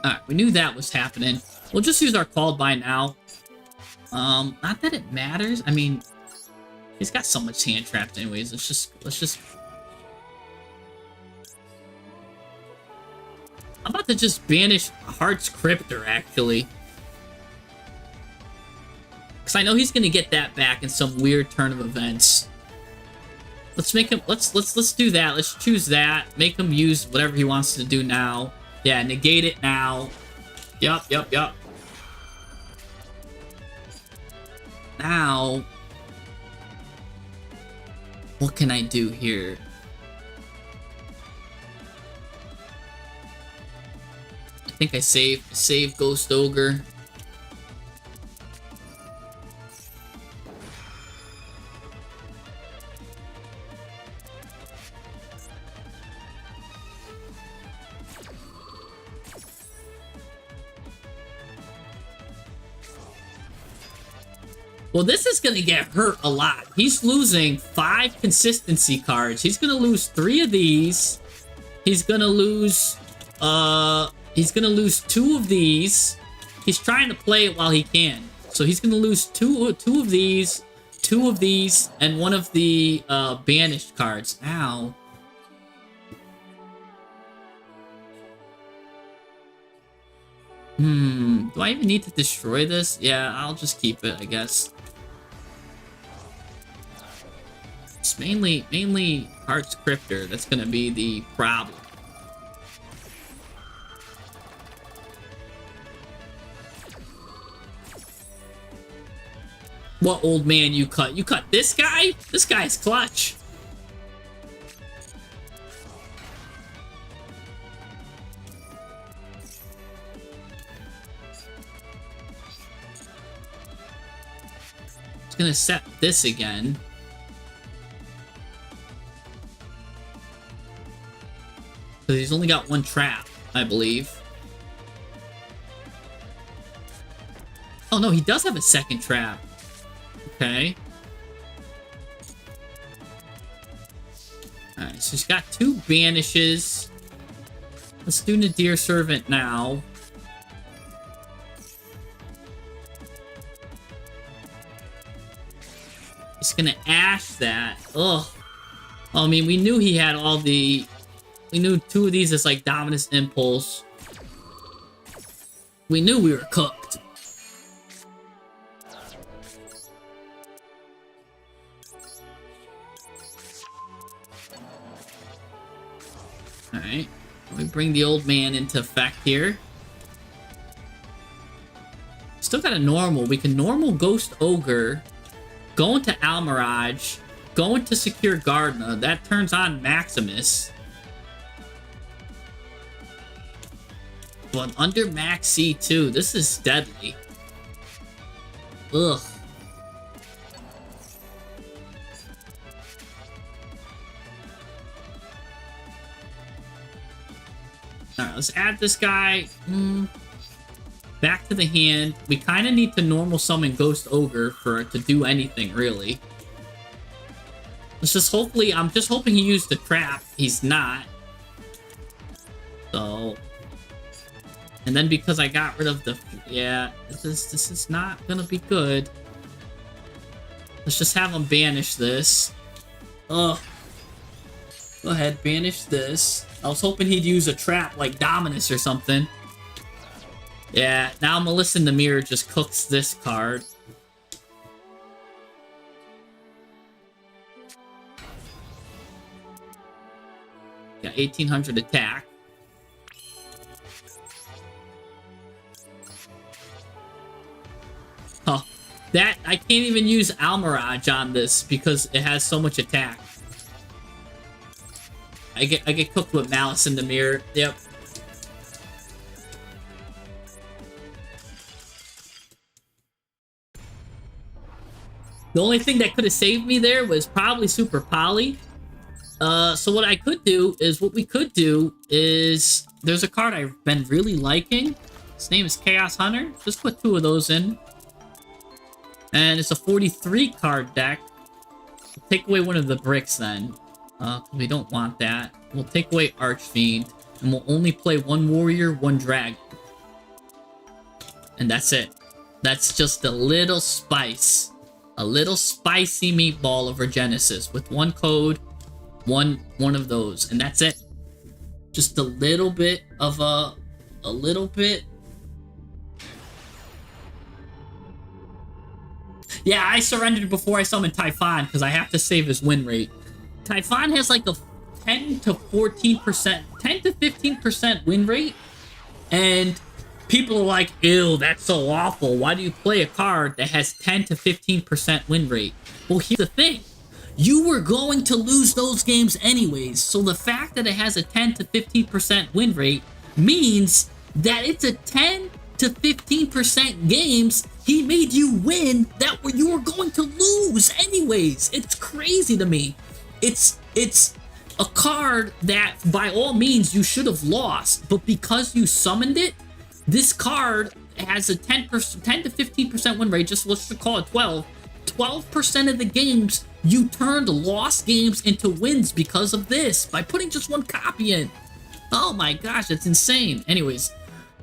Alright, we knew that was happening. We'll just use our called by now. Not that it matters. I mean, he's got so much hand trapped anyways. Let's just... I'm about to just banish Heart's Cryptor, actually. Because I know he's gonna get that back in some weird turn of events. Let's make him... Let's do that. Let's choose that. Make him use whatever he wants to do now. Yeah, negate it now. Yup. Now... what can I do here? I think I save Ghost Ogre. Well, this is going to get hurt a lot. He's losing 5 consistency cards. He's going to lose 3 of these. He's going to lose 2 of these. He's trying to play it while he can. So he's going to lose two of these, 2 of these, and 1 of the banished cards. Now, do I even need to destroy this? Yeah, I'll just keep it, I guess. It's mainly Heart's Cryptor that's gonna be the problem. What old man you cut? You cut this guy? This guy's clutch. It's gonna set this again. Because he's only got 1 trap, I believe. Oh no, he does have a second trap. Okay. Alright, so he's got 2 banishes. Let's do Nadir Servant now. He's gonna Ash that. Ugh. I mean, we knew he had all the... We knew 2 of these as like Dominus Impulse. We knew we were cooked. Alright. We bring the old man into effect here. Still got a normal. We can normal Ghost Ogre. Go into Almirage. Go into Secure Gardener. That turns on Maximus. But under Max C too. This is deadly. Ugh. Alright, let's add this guy. Back to the hand. We kind of need to normal summon Ghost Ogre for it to do anything, really. Let's just hopefully... I'm just hoping he used the trap. He's not. So... And then because I got rid of the... Yeah, this is not gonna be good. Let's just have him banish this. Ugh. Go ahead, banish this. I was hoping he'd use a trap like Dominus or something. Yeah, now Melissa in the Mirror just cooks this card. Got 1800 attack. Oh, that I can't even use Almirage on this because it has so much attack. I get cooked with Malice in the Mirror. Yep. The only thing that could have saved me there was probably Super Poly. So what we could do is there's a card I've been really liking. His name is Chaos Hunter. Just put 2 of those in. And it's a 43 card deck. We'll take away one of the bricks then. We don't want that. We'll take away Archfiend. And we'll only play 1 warrior, 1 dragon. And that's it. That's just a little spice. A little spicy meatball over Genesis with 1 code, one of those, and that's it. Just a little bit of a little bit. Yeah, I surrendered before I summoned Typhon because I have to save his win rate. Typhon has like a 10 to 14%, 10 to 15% win rate, and people are like, ew, that's so awful. Why do you play a card that has 10 to 15% win rate? Well, here's the thing. You were going to lose those games anyways, so the fact that it has a 10 to 15% win rate means that it's a 10 to 15% games he made you win that you were going to lose anyways. It's crazy to me. It's a card that by all means you should have lost, but because you summoned it, this card has a 10 to 15% win rate. Just let's just call it 12. 12% of the games you turned lost games into wins because of this by putting just 1 copy in. Oh my gosh, that's insane. Anyways,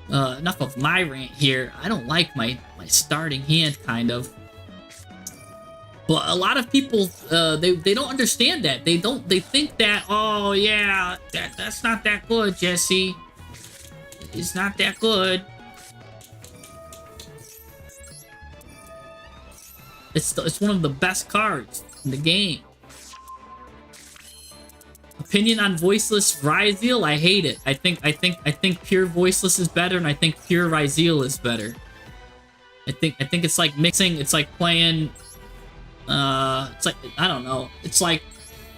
enough of my rant here. I don't like my starting hand, kind of. But a lot of people, they don't understand that. They think that, oh yeah, that's not that good, Jesse. It's not that good. It's one of the best cards in the game. Opinion on voiceless Ryzeal, I hate it. I think pure voiceless is better, and I think pure Ryzeal is better. I think it's like mixing. It's like playing. It's like, I don't know. It's like,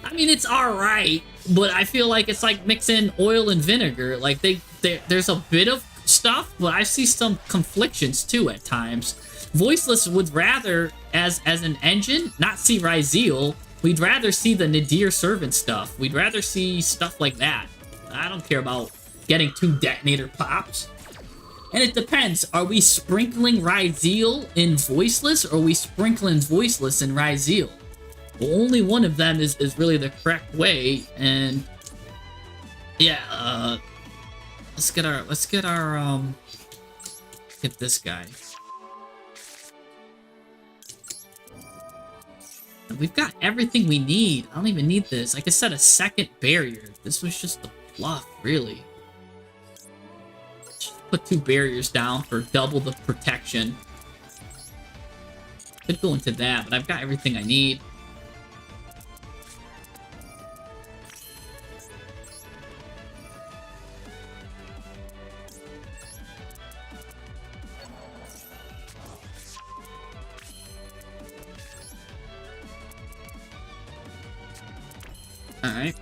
I mean, it's all right, but I feel like it's like mixing oil and vinegar. Like there's a bit of stuff, but I see some conflictions too at times. Voiceless would rather, as an engine, not see Ryzeal. We'd rather see the Nadir Servant stuff. We'd rather see stuff like that. I don't care about getting 2 detonator pops. And it depends. Are we sprinkling Ryzeal in Voiceless, or are we sprinkling Voiceless in Ryzeal? Well, only one of them is really the correct way. And yeah, let's get this guy. We've got everything we need. I don't even need this. I could set a 2nd barrier. This was just a bluff, really. Just put 2 barriers down for double the protection. Could go into that, but I've got everything I need. Alright.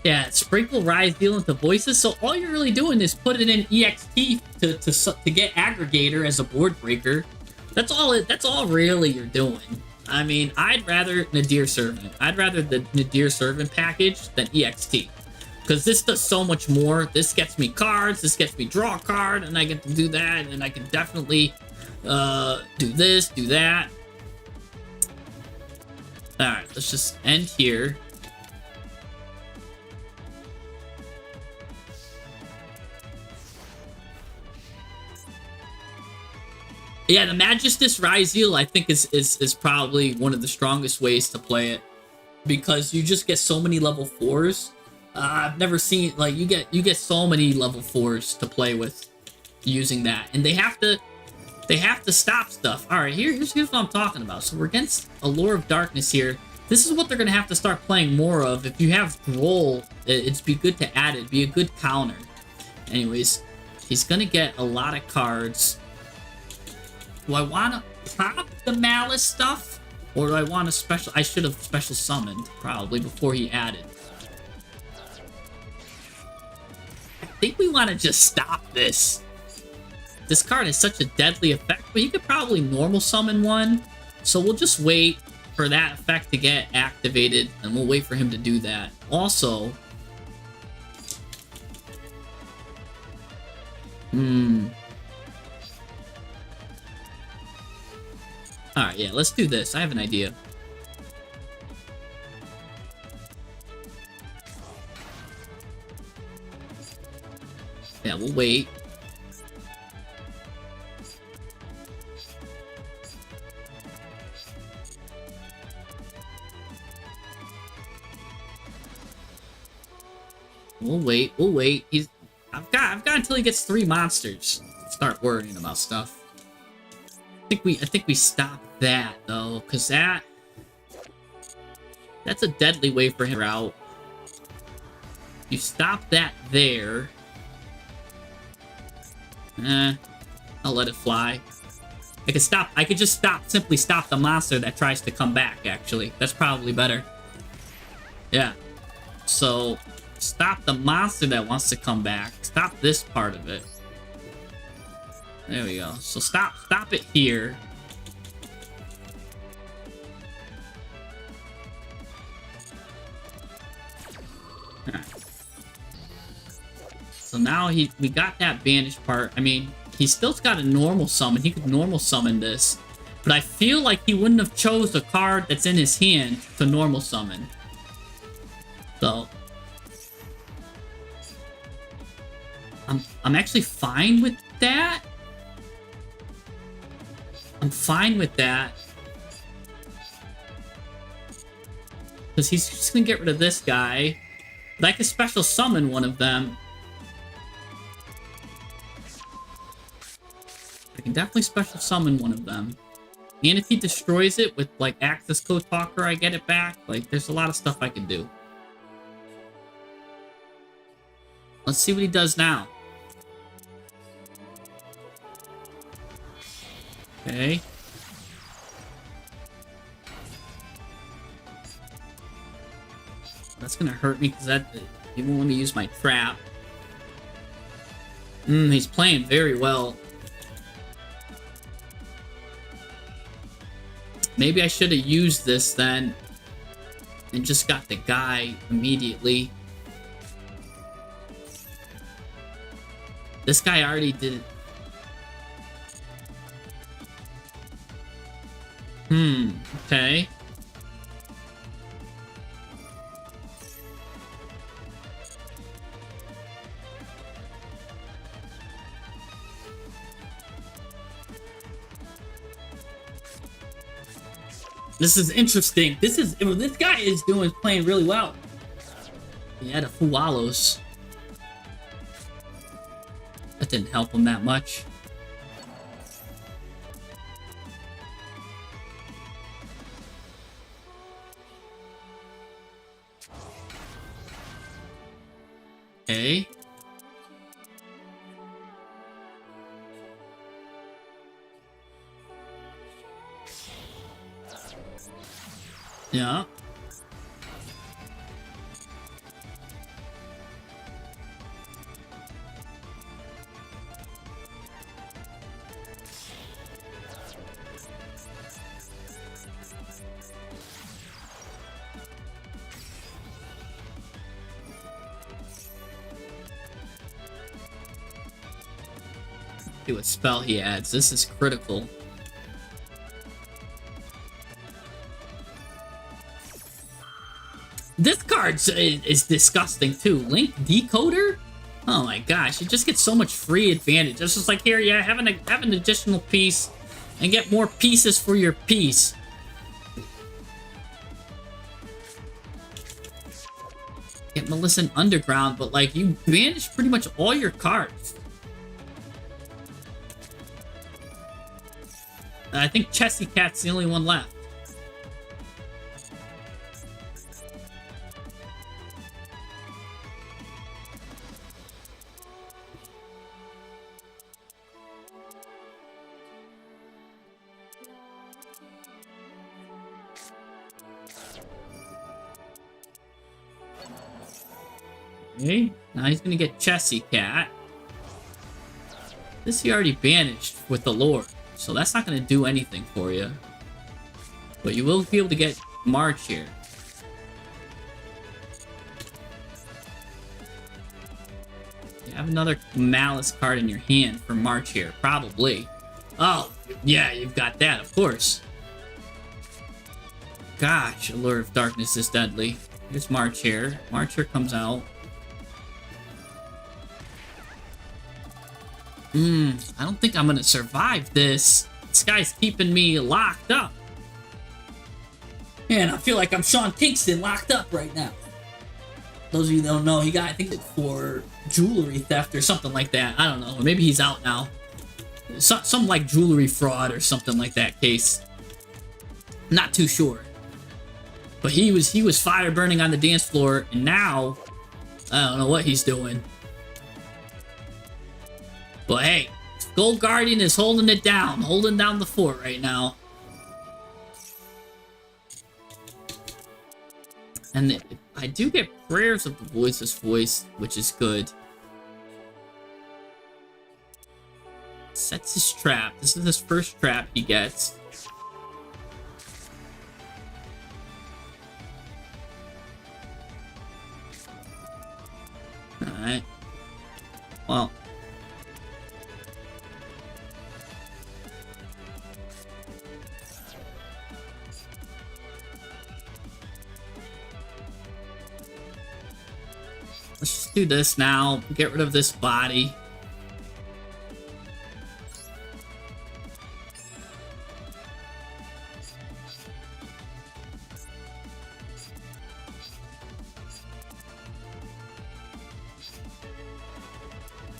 Yeah, sprinkle Ryzeal into voices. So all you're really doing is put it in EXT to get Aggregator as a board breaker. That's all really you're doing. I mean, I'd rather Nadir Servant. I'd rather the Nadir Servant package than EXT. Because this does so much more. This gets me cards, this gets me draw a card, and I get to do that, and I can definitely do this, do that. Alright, let's just end here. Yeah, the Magistus Ryzeal, I think, is probably one of the strongest ways to play it. Because you just get so many level 4s. I've never seen, like, you get so many level 4s to play with using that. And they have to stop stuff. Alright, here's what I'm talking about. So we're against a Lure of Darkness here. This is what they're gonna have to start playing more of. If you have Droll, it'd be good to add it. Be a good counter. Anyways, he's gonna get a lot of cards. Do I wanna pop the Malice stuff? Or do I want a special... I should have special summoned, probably, before he added. I think we want to just stop this. This card has such a deadly effect, but you could probably normal summon one. So we'll just wait for that effect to get activated, and we'll wait for him to do that. Also... Alright, yeah, let's do this. I have an idea. Yeah, we'll wait. We'll wait. I've got until he gets 3 monsters to start worrying about stuff. I think we stop that though, because that's a deadly way for him out. You stop that there. I'll let it fly. I could just simply stop the monster that tries to come back, actually. That's probably better. Yeah. So, stop the monster that wants to come back. Stop this part of it. There we go. So stop it here. Alright. So now we got that bandage part. I mean, he's still got a normal summon. He could normal summon this. But I feel like he wouldn't have chose the card that's in his hand to normal summon. So I'm actually fine with that. I'm fine with that. Because he's just going to get rid of this guy. But I can special summon one of them. I can definitely special summon one of them. And if he destroys it with, like, Access Code Talker, I get it back. Like, there's a lot of stuff I can do. Let's see what he does now. Okay. That's gonna hurt me because he won't let me use my trap. He's playing very well. Maybe I should have used this then and just got the guy immediately. This guy already did it. Okay. This is interesting. This guy is playing really well. He had a Fualos. That didn't help him that much. Okay. Yeah. See what spell he adds. This is critical. This card is disgusting too. Link Decoder? Oh my gosh, you just get so much free advantage. It's just like, here, yeah, have an additional piece and get more pieces for your piece. Get Melissa Underground, but like you banished pretty much all your cards. I think Chessy Cat's the only one left. Okay, now he's gonna get Chessy Cat. This he already banished with the Lord, so that's not gonna do anything for you. But you will be able to get March here. You have another Malice card in your hand for March here, probably. Oh, yeah, you've got that, of course. Gosh, Allure of Darkness is deadly. Here's March here. March here comes out. I don't think I'm gonna survive this. This guy's keeping me locked up. Man, I feel like I'm Sean Kingston locked up right now. Those of you that don't know, he got, I think, for jewelry theft or something like that. I don't know. Or maybe he's out now. Some like jewelry fraud or something like that case. Not too sure. But he was fire burning on the dance floor, and now I don't know what he's doing. But hey, Gold Guardian is holding it down, holding down the fort right now. And I do get prayers of the Voiceless Voice, which is good. Sets his trap. This is his first trap he gets. Alright. Well. Let's just do this now. Get rid of this body.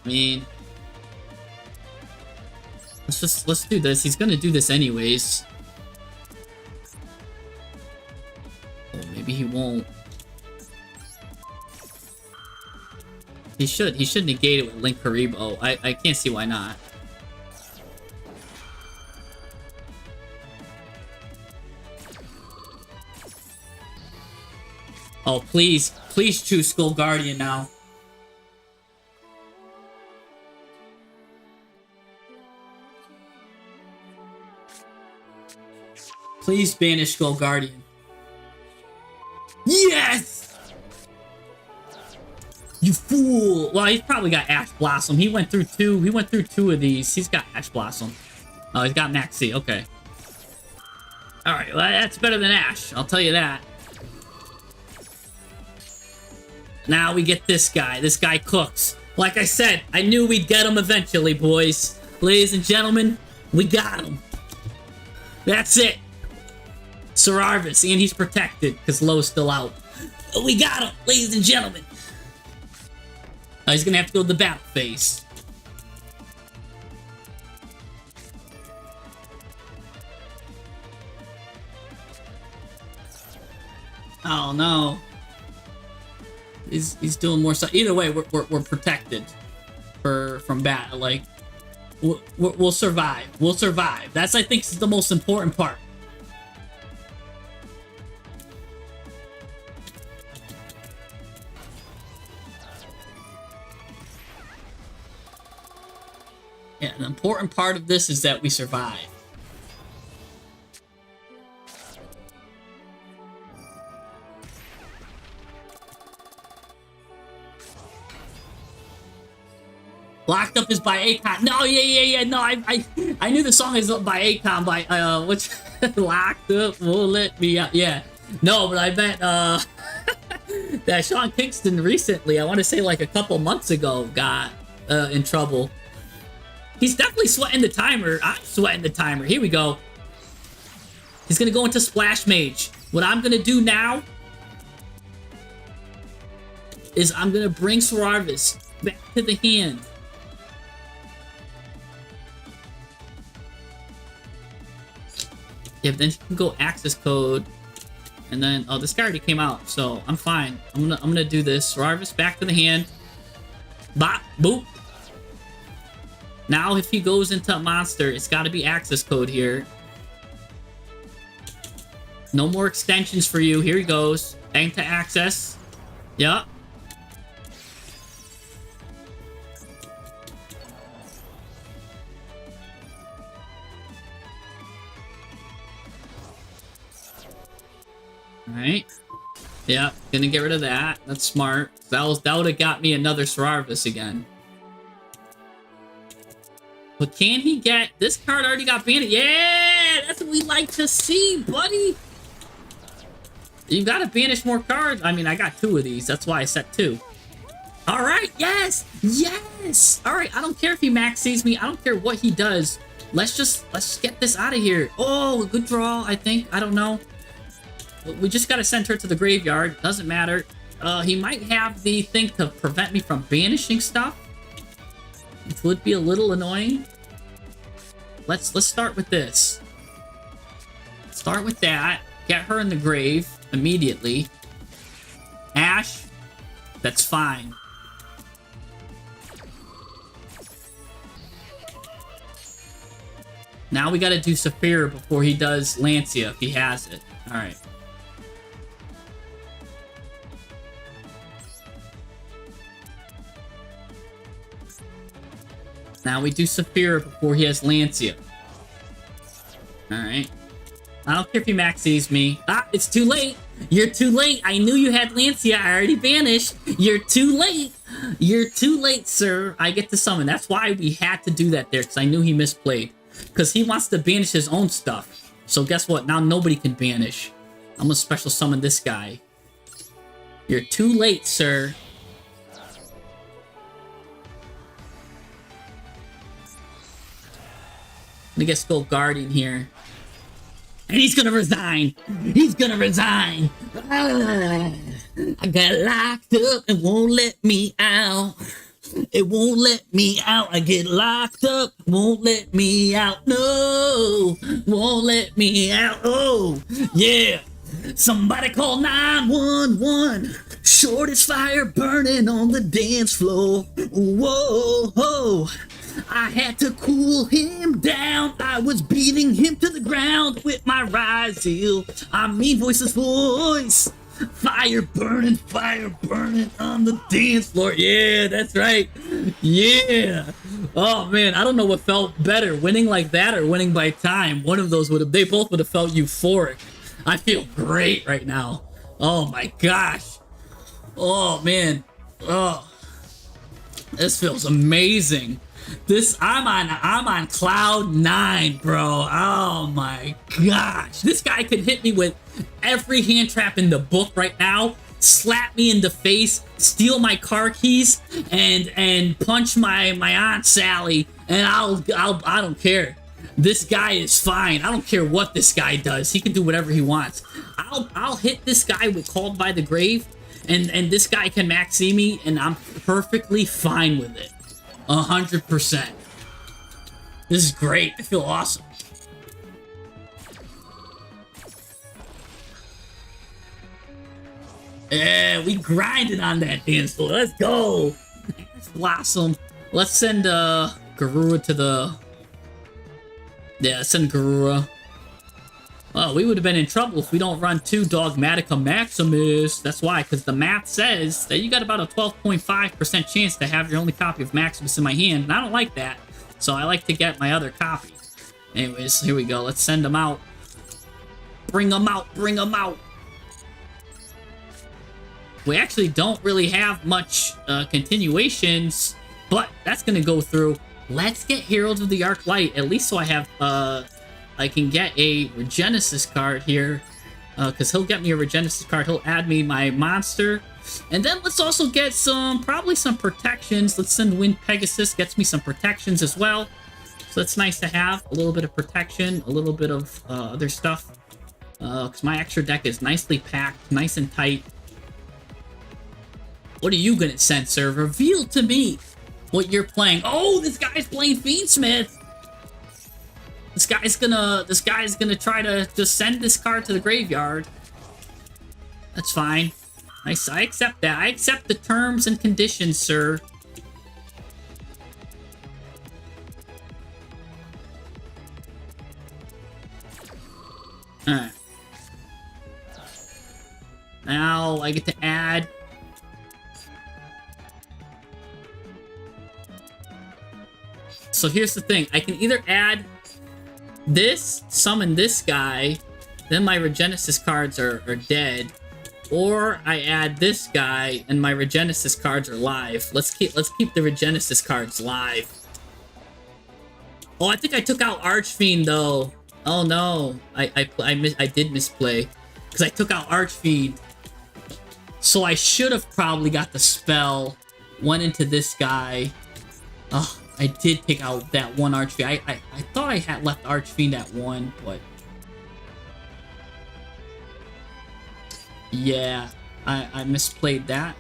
I mean, let's do this. He's gonna do this anyways. Oh, maybe he won't. He should negate it with Link Haribo. I can't see why not. Oh, please choose Skull Guardian now. Please banish Skull Guardian. Yes! You fool! Well, he's probably got Ash Blossom. He went through two of these. He's got Ash Blossom. Oh, he's got Maxi. Okay. Alright, well, that's better than Ash. I'll tell you that. Now we get this guy. This guy cooks. Like I said, I knew we'd get him eventually, boys. Ladies and gentlemen, we got him. That's it. Sararvis, and he's protected because Lowe's still out. We got him, ladies and gentlemen. Now he's gonna have to go to the battle phase. Oh no. He's doing more stuff. Either way, we're protected from battle. Like we'll survive. We'll survive. That's, I think, is the most important part. Yeah, the important part of this is that we survive. Locked Up is by Akon. No, yeah. No, I knew the song is by Akon by which Locked Up won't let me out. Yeah. No, but I bet that Sean Kingston recently, I want to say like a couple months ago, got in trouble. He's definitely sweating the timer. I'm sweating the timer. Here we go. He's gonna go into Splash Mage. What I'm gonna do now is I'm gonna bring Swarvis back to the hand. Yeah, but then you can go access code. And then, oh, this guy already came out, so I'm fine. I'm gonna do this. Swarvis back to the hand. Bop, boop. Now, if he goes into a monster, it's got to be access code here. No more extensions for you. Here he goes. Bang to access. Yup. Alright. Yep, gonna get rid of that. That's smart. That would have got me another Swarvis again. But can he get... This card already got banned. Yeah! That's what we like to see, buddy! You gotta banish more cards. I mean, I got 2 of these. That's why I set 2. Alright, yes! Yes! Alright, I don't care if he max sees me. I don't care what he does. Let's just get this out of here. Oh, good draw, I think. I don't know. We just gotta send her to the graveyard. Doesn't matter. He might have the thing to prevent me from banishing stuff, which would be a little annoying. Let's start with this. Start with that. Get her in the grave immediately. Ash, that's fine. Now we gotta do Saphira before he does Lancia, if he has it. Alright. Now we do Saphira before he has Lancia. Alright. I don't care if he max sees me. Ah, it's too late. You're too late. I knew you had Lancia. I already banished. You're too late. You're too late, sir. I get to summon. That's why we had to do that there, because I knew he misplayed. Because he wants to banish his own stuff. So guess what? Now nobody can banish. I'm gonna special summon this guy. You're too late, sir. Let me get Skull Guardian here. And he's gonna resign. He's gonna resign. I got locked up and won't let me out. It won't let me out. I get locked up, won't let me out. No, won't let me out. Oh, yeah. Somebody call 911. Shortest fire burning on the dance floor. Whoa, whoa. I had to cool him down. I was beating him to the ground with my rise heel. I mean, voiceless voice. Fire burning on the dance floor. Yeah, that's right. Yeah. Oh man, I don't know what felt better, winning like that or winning by time. One of those they both would have felt euphoric. I feel great right now. Oh my gosh. Oh man. Oh, this feels amazing. I'm on cloud 9, bro. Oh my gosh. This guy could hit me with every hand trap in the book right now, slap me in the face, steal my car keys, and punch my Aunt Sally, and I don't care. This guy is fine. I don't care what this guy does. He can do whatever he wants. I'll hit this guy with Called by the Grave, and this guy can max see me, and I'm perfectly fine with it. 100%. This is great. I feel awesome. Yeah, we grinded on that dance floor. Let's go. Let's blossom. Let's send Garura to the... Yeah, send Garura. Oh, we would have been in trouble if we don't run 2 Dogmatica Maximus. That's why, because the math says that you got about a 12.5% chance to have your only copy of Maximus in my hand, and I don't like that. So I like to get my other copy. Anyways, here we go. Let's send them out. Bring them out. Bring them out. We actually don't really have much continuations, but that's going to go through. Let's get Herald of the Arc Light, at least so I have... I can get a Regenesis card here, because he'll get me a Regenesis card. He'll add me my monster. And then let's also get probably some protections. Let's send Wind Pegasus, gets me some protections as well. So that's nice to have. A little bit of protection, a little bit of other stuff. Because my extra deck is nicely packed, nice and tight. What are you gonna censor? Reveal to me what you're playing. Oh, this guy's playing Fiendsmith. This guy's gonna try to just send this card to the graveyard. That's fine. I accept that. I accept the terms and conditions, sir. Alright. Now I get to add. So here's the thing. I can either add this, summon this guy, then my Regenesis cards are dead, or I add this guy and my Regenesis cards are live. Let's keep the Regenesis cards live. Oh, I think I took out Archfiend though. Oh no, I did misplay because I took out Archfiend. So I should have probably got the spell, went into this guy. Oh, I did take out that one Archfiend. I thought I had left Archfiend at 1, but yeah, I misplayed that.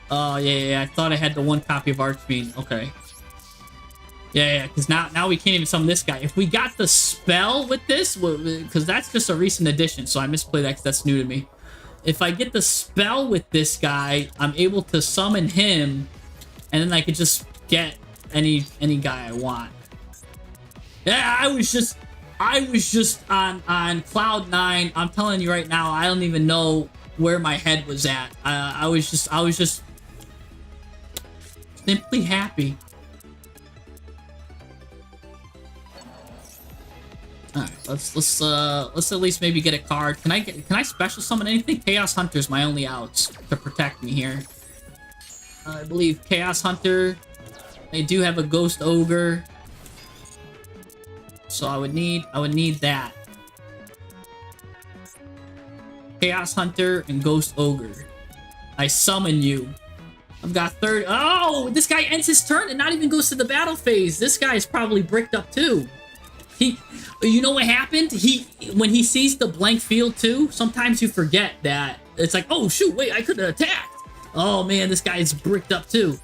Oh yeah, I thought I had the 1 copy of Archfiend. Okay. Yeah, because now we can't even summon this guy. If we got the spell with this, because that's just a recent addition, so I misplayed that because that's new to me. If I get the spell with this guy, I'm able to summon him, and then I could just get any guy I want. Yeah, I was just on cloud 9. I'm telling you right now, I don't even know where my head was at. I was just simply happy. All right, let's at least maybe get a card. Can I special summon anything? Chaos Hunter's my only outs to protect me here. I believe Chaos Hunter. They do have a Ghost Ogre, so I would need that. Chaos Hunter and Ghost Ogre. I summon you. I've got 30. Oh, this guy ends his turn and not even goes to the battle phase. This guy is probably bricked up too. You know what happened? When he sees the blank field too, sometimes you forget that it's like, oh shoot, wait, I could have attacked. Oh man, this guy is bricked up too.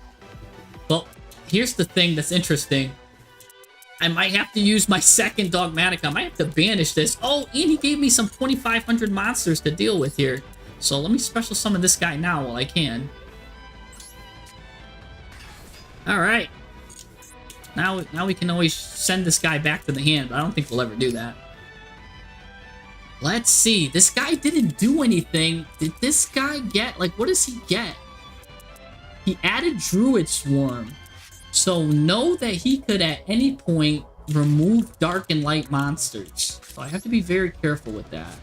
Well, here's the thing that's interesting. I might have to use my second Dogmatic. I might have to banish this. Oh, and he gave me some 2,500 monsters to deal with here. So let me special summon this guy now while I can. All right. Now we can always send this guy back to the hand, but I don't think we'll ever do that. Let's see. This guy didn't do anything. Did this guy get, like, what does he get? He added Druid Swarm. So know that he could at any point remove dark and light monsters. So I have to be very careful with that.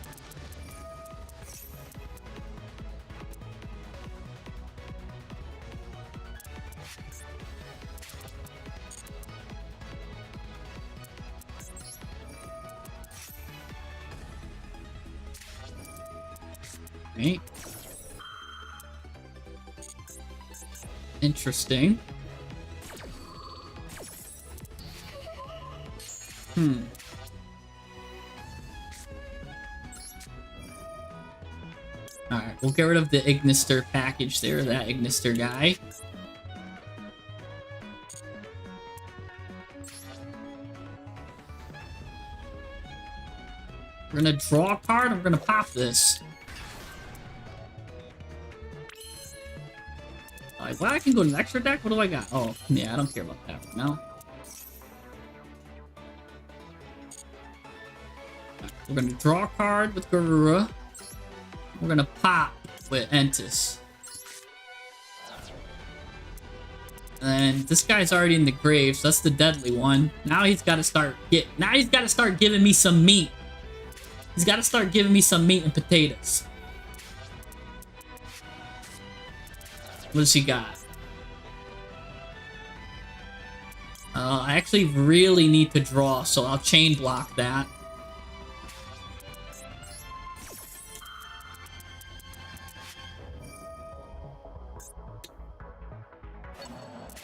Right. Interesting. Alright, we'll get rid of the Ignister package there, that Ignister guy. We're gonna draw a card, I'm gonna pop this. Alright, well, I can go to the extra deck? What do I got? Oh, yeah, I don't care about that right now. We're gonna draw a card with Garura. We're gonna pop with Entis. And this guy's already in the grave, so that's the deadly one. Now he's gotta start giving me some meat. He's gotta start giving me some meat and potatoes. What does he got? I actually really need to draw, so I'll chain block that.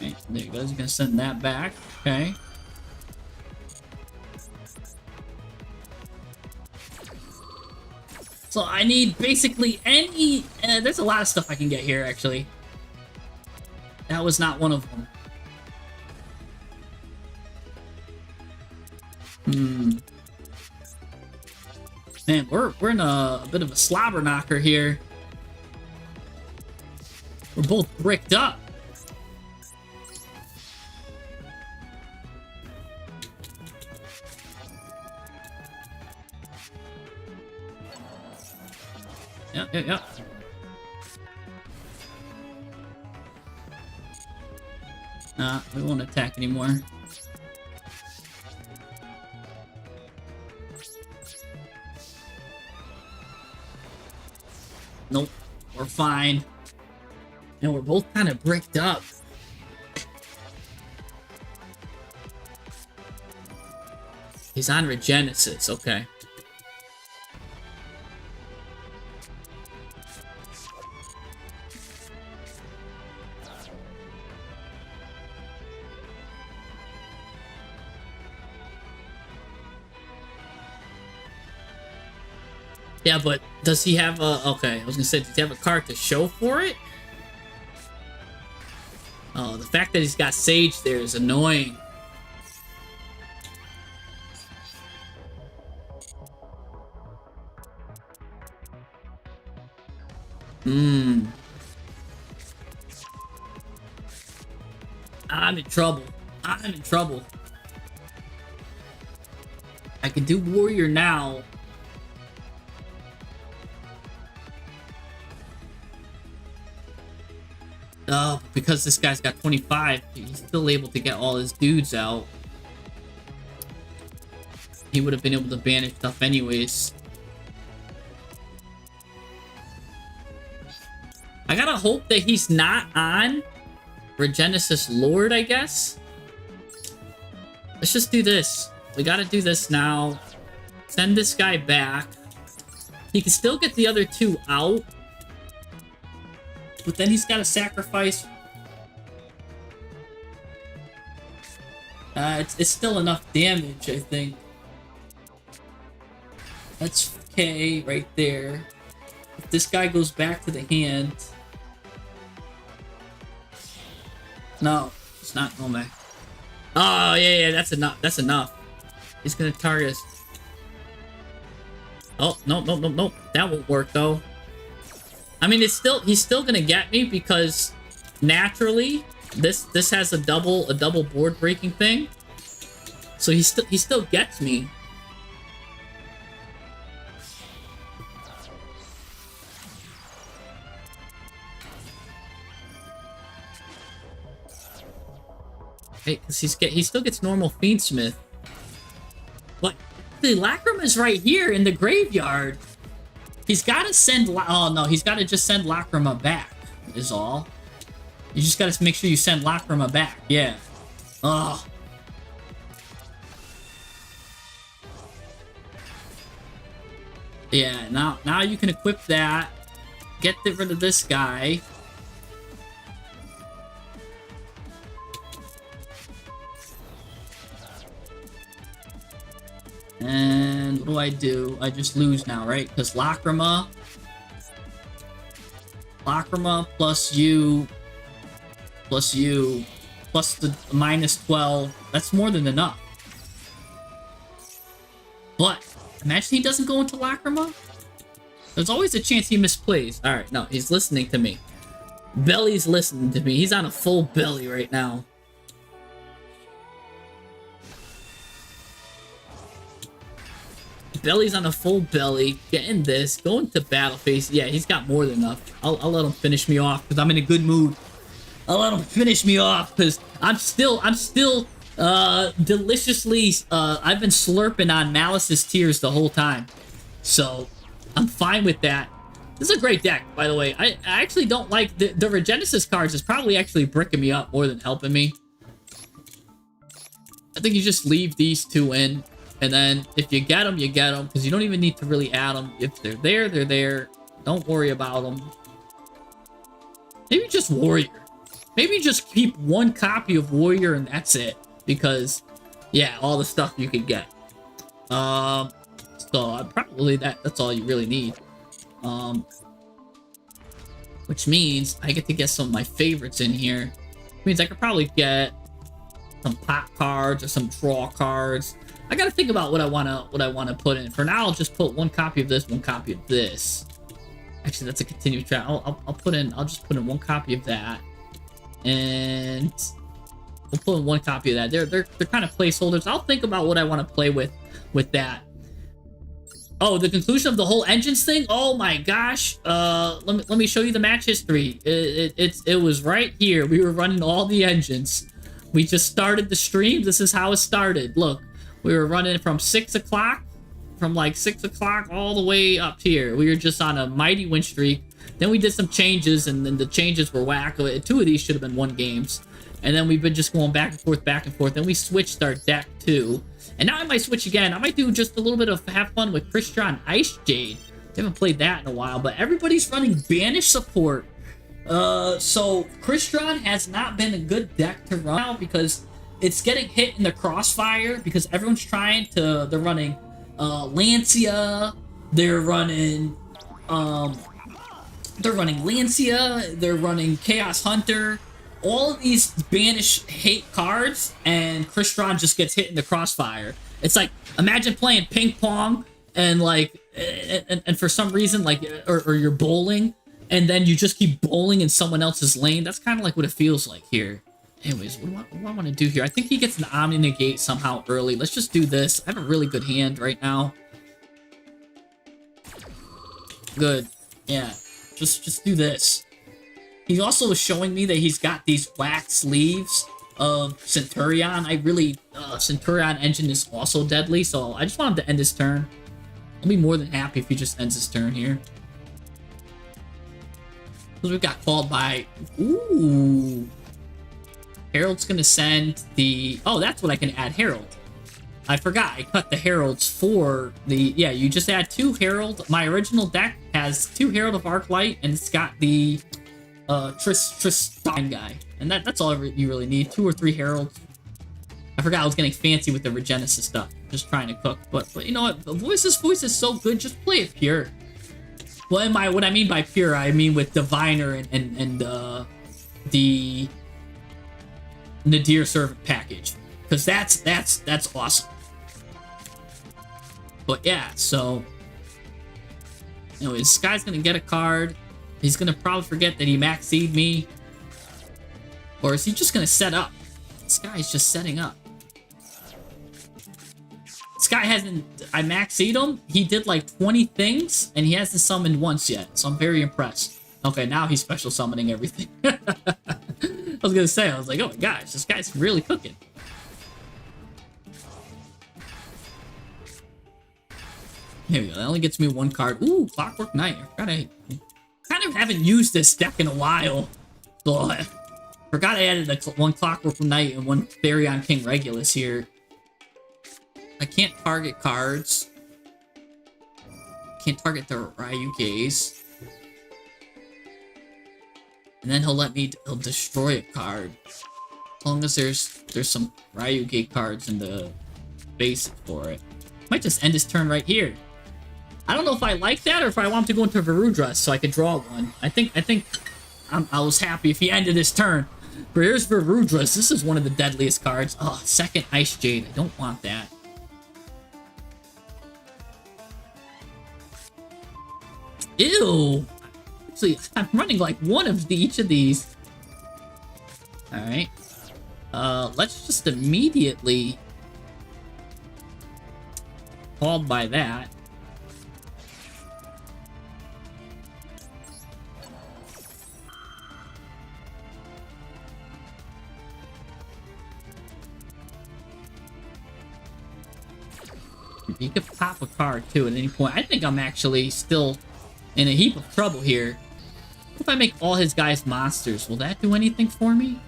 Okay, there you go. He's gonna send that back. Okay. So I need basically any... there's a lot of stuff I can get here, actually. That was not one of them. Man, we're in a bit of a slobber knocker here. We're both bricked up. Yep. Nah, we won't attack anymore. Nope, we're fine. And we're both kind of bricked up. He's on Regenesis, okay. Yeah, but does he have a... Okay, I was gonna say, does he have a card to show for it? Oh, the fact that he's got Sage there is annoying. I'm in trouble. I'm in trouble. I can do Warrior now. Because this guy's got 25, he's still able to get all his dudes out. He would have been able to banish stuff anyways. I gotta hope that he's not on Regenesis Lord, I guess. Let's just do this. We gotta do this now. Send this guy back. He can still get the other two out. But then he's got to sacrifice. It's still enough damage, I think. That's K right there. If this guy goes back to the hand. No, it's not going back. Oh, yeah, that's enough. That's enough. He's going to target us. Oh, no. That won't work, though. I mean, he's still gonna get me because naturally this has a double board breaking thing. So he still gets me. Hey, because he still gets normal Fiendsmith. But the Lacrima's right here in the graveyard. He's got to send... Oh, no. He's got to just send Lacrima back, is all. You just got to make sure you send Lacrima back. Yeah. Oh. Yeah, now you can equip that. Get rid of this guy. And what do I do? I just lose now, right? Because Lacrima plus you plus the minus 12. That's more than enough. But imagine he doesn't go into Lacrima. There's always a chance he misplays. All right, no, he's listening to me. Belly's listening to me. He's on a full belly right now. Belly's on a full belly. Getting this. Going to battle phase. Yeah, he's got more than enough. I'll let him finish me off because I'm in a good mood. I'll let him finish me off because I'm still deliciously I've been slurping on Malice's tears the whole time. So I'm fine with that. This is a great deck, by the way. I actually don't like the Regenesis cards is probably actually bricking me up more than helping me. I think you just leave these two in. And then if you get them, you get them. Because you don't even need to really add them. If they're there, they're there. Don't worry about them. Maybe just Warrior. Maybe just keep one copy of Warrior and that's it. Because, yeah, all the stuff you could get. So probably that's all you really need. Which means I get to get some of my favorites in here. Means I could probably get some pop cards or some draw cards. I gotta think about what I wanna put in. For now, I'll just put one copy of this, one copy of this. Actually, that's a continuous trap. I'll just put in one copy of that, and we'll put in one copy of that. They're kind of placeholders. I'll think about what I want to play with that. Oh, the conclusion of the whole engines thing? Oh my gosh. Let me show you the match history. It was right here. We were running all the engines. We just started the stream. This is how it started. Look, we were running from 6 o'clock, from like 6 o'clock all the way up here. We were just on a mighty win streak. Then we did some changes, and then the changes were whack. 2 of these should have been 1 games. And then we've been just going back and forth, back and forth. Then we switched our deck too. And now I might switch again. I might do just a little bit of have fun with Crystron Ice Jade. Haven't played that in a while, but everybody's running Banish support. So Crystron has not been a good deck to run now because it's getting hit in the crossfire because everyone's trying to. They're running Lancia. They're running Lancia. They're running Chaos Hunter. All of these banish hate cards, and Crystron just gets hit in the crossfire. It's like, imagine playing ping pong, and like, and for some reason, like, or you're bowling, and then you just keep bowling in someone else's lane. That's kind of like what it feels like here. Anyways, what do I want to do here? I think he gets an Omni Negate somehow early. Let's just do this. I have a really good hand right now. Good. Yeah. Just do this. He also was showing me that he's got these wax sleeves of Centurion. Centurion engine is also deadly, so I just want him to end his turn. I'll be more than happy if he just ends his turn here. Because we got called by... Ooh. Herald's gonna send the... Oh, that's what I can add Herald. I forgot. I cut the Heralds for the... Yeah, you just add 2 Herald. My original deck has 2 Herald of Arclight, and it's got the... Tristan guy. And that's all you really need. 2 or 3 Heralds. I forgot I was getting fancy with the Regenesis stuff. Just trying to cook. But you know what? The voice is so good. Just play it pure. Well, what I mean by pure, I mean with Diviner and the Nadir Servant package. Because that's awesome. But yeah, so... Anyways, this guy's gonna get a card. He's gonna probably forget that he maxed me. Or is he just gonna set up? This guy's just setting up. This guy hasn't... I maxed him. He did like 20 things, and he hasn't summoned once yet. So I'm very impressed. Okay, now he's special summoning everything. I was gonna say, I was like, oh my gosh, this guy's really cooking. Here we go. That only gets me 1 card. Ooh, Clockwork Knight. I forgot I kind of haven't used this deck in a while. But forgot I added 1 Clockwork Knight and 1 Therion King Regulus here. I can't target cards. Can't target the Ryugeis. And then he'll destroy a card. As long as there's some Ryuge cards in the base for it. Might just end his turn right here. I don't know if I like that or if I want him to go into Varudra so I could draw one. I was happy if he ended his turn. But here's Varudras. This is one of the deadliest cards. Oh, 2nd Ice Jade. I don't want that. Ew. Actually, I'm running like one of each of these. Alright. Let's just immediately... Called by that. You could pop a card too at any point. I think I'm actually still in a heap of trouble here. If I make all his guys monsters, will that do anything for me?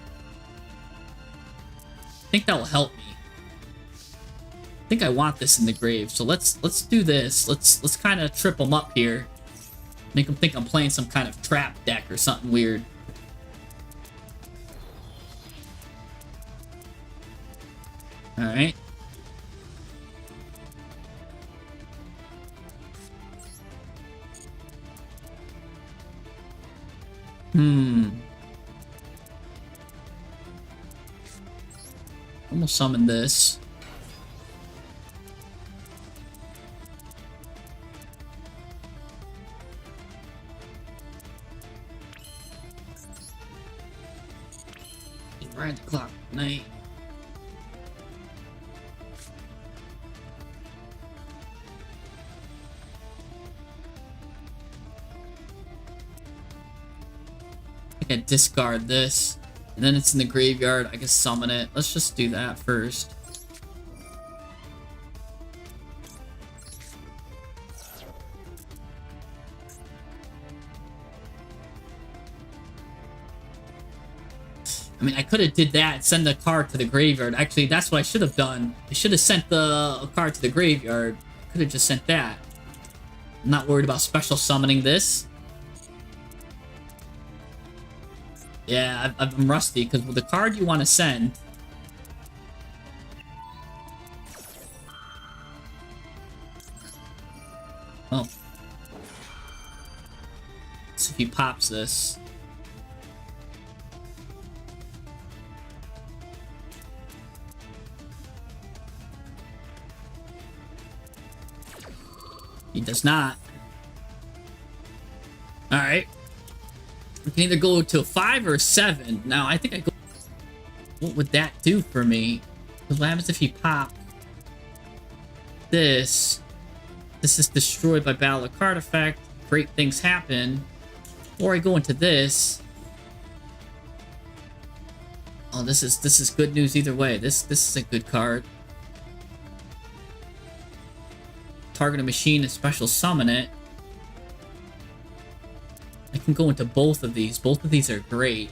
I think that will help me. I think I want this in the grave, so let's do this. Let's kind of trip him up here. Make him think I'm playing some kind of trap deck or something weird. All right. I'm gonna summon this. Right the clock, night. I can discard this, and then it's in the graveyard. I can summon it. Let's just do that first. I mean, I could have did that, send the card to the graveyard. Actually, that's what I should have done. I should have sent the card to the graveyard. I could have just sent that. I'm not worried about special summoning this. Yeah, I'm rusty, because with the card you want to send... Oh. So if he pops this... He does not. Alright. We can either go to a 5 or a 7. Now, I think I go... What would that do for me? Because what happens if he popped this? This is destroyed by Battle of Card effect. Great things happen. Or I go into this. Oh, this is good news either way. This is a good card. Target a machine and special summon it. I can go into both of these. Both of these are great.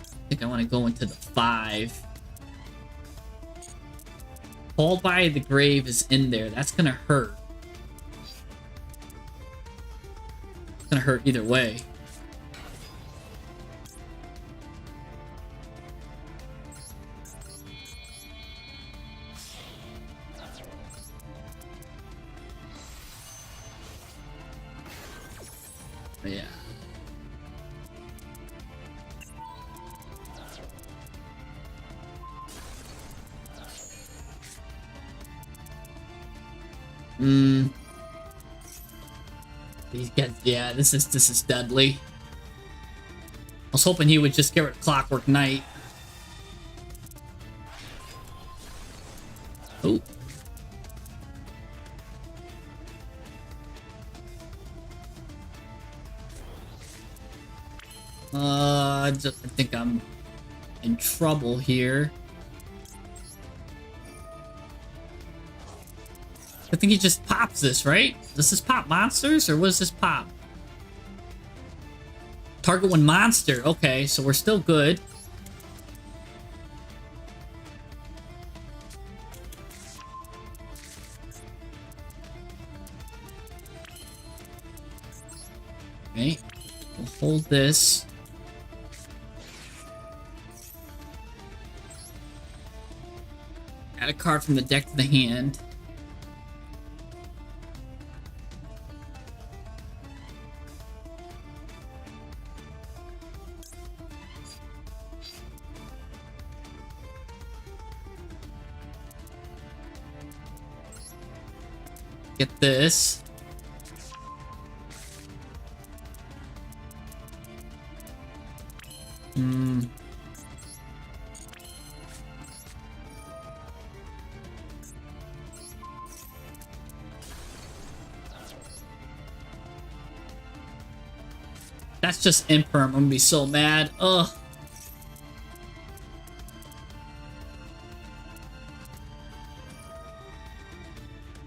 I think I want to go into the 5. Called by the Grave is in there. That's gonna hurt. It's gonna hurt either way. Yeah. These guys, yeah, this is deadly. I was hoping he would just get rid of Clockwork Knight. Oh. I think I'm in trouble here. I think he just pops this, right? Does this pop monsters, or what does this pop? Target one monster. Okay, so we're still good. Okay, we'll hold this. Add a card from the deck to the hand. Get this. That's just imperm. I'm gonna be so mad. Ugh.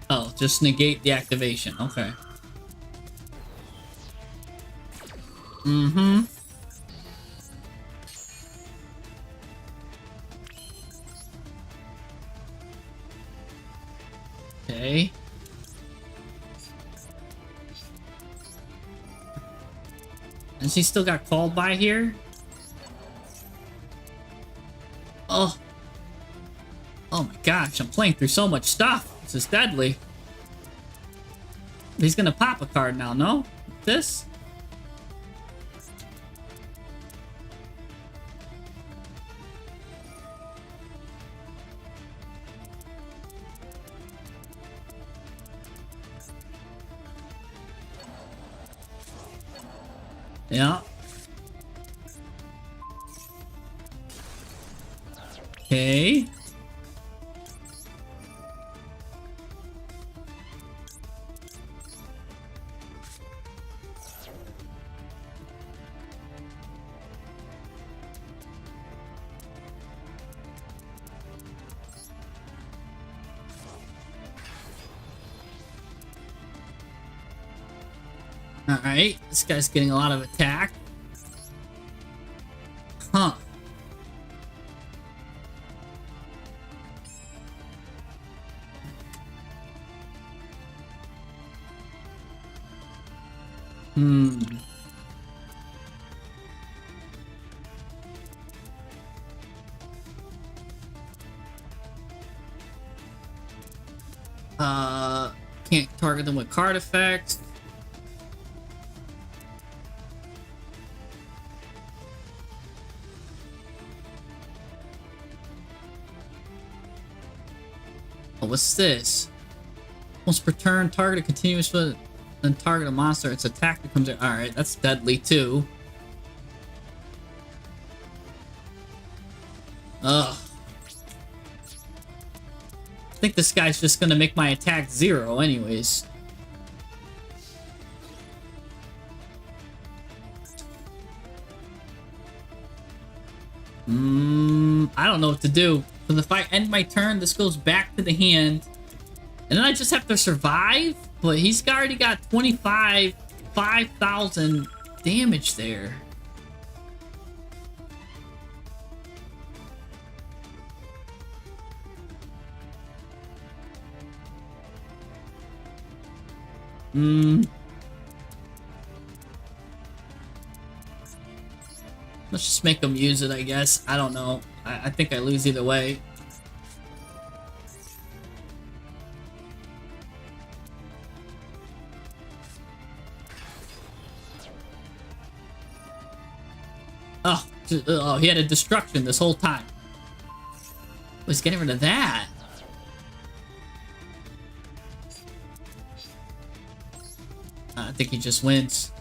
Oh, just negate the activation. Okay. Mm-hmm. Okay. And she still got called by here? Oh. Oh my gosh, I'm playing through so much stuff. This is deadly. He's gonna pop a card now, no? This? Yeah. Okay. Alright, this guy's getting a lot of attack. Huh. Hmm. Can't target them with card effects. Oh, what's this? Once per turn, target a continuous foot, then target a monster. Its attack becomes... Alright, that's deadly too. Ugh. I think this guy's just gonna make my attack 0 anyways. I don't know what to do. Because if I end my turn, this goes back to the hand. And then I just have to survive? But he's already got 5,000 damage there. Let's just make him use it, I guess. I don't know. I think I lose either way. Oh, he had a destruction this whole time. He's getting rid of that. I think he just wins.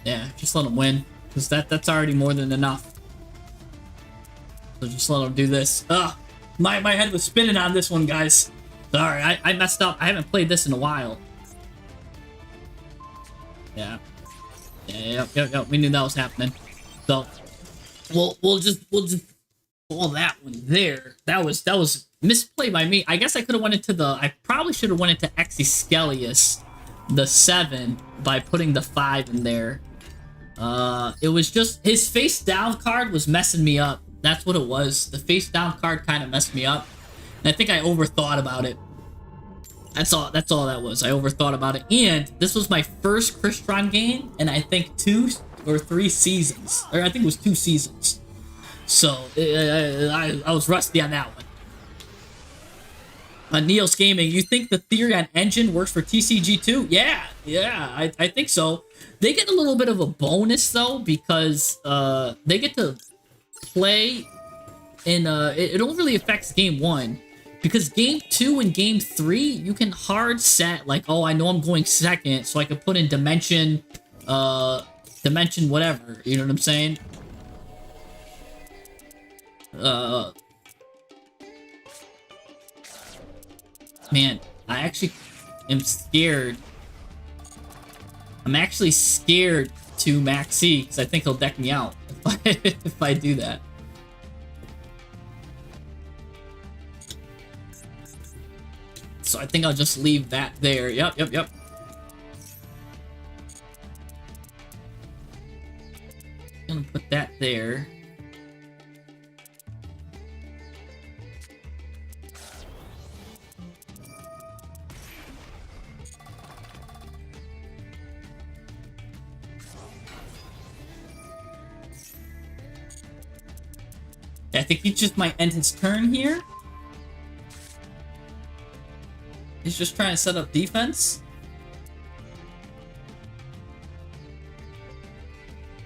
Yeah, just let him win. Because that's already more than enough. So just let him do this. Ugh! My head was spinning on this one, guys. Sorry, I messed up. I haven't played this in a while. Yeah. Yep. We knew that was happening. So we'll just pull that one there. That was misplay by me. I guess I could have went into the... I probably should have went into Exiscelius, the 7, by putting the 5 in there. It was just... His face down card was messing me up. That's what it was. The face down card kind of messed me up. And I think I overthought about it. That's all that was. I overthought about it. And this was my first Crystron game, and I think 2 or 3 seasons. Or I think it was 2 seasons. So, I was rusty on that one. Neos Gaming, you think the theory on engine works for TCG2? Yeah, I think so. They get a little bit of a bonus, though, because they get to play in... it only really affects Game 1. Because Game 2 and Game 3, you can hard set, like, oh, I know I'm going second, so I can put in Dimension whatever, you know what I'm saying? Man, I actually am scared. I'm actually scared to Maxi, because I think he'll deck me out if I do that. So I think I'll just leave that there. Yep. I'm gonna put that there. I think he just might end his turn here. He's just trying to set up defense.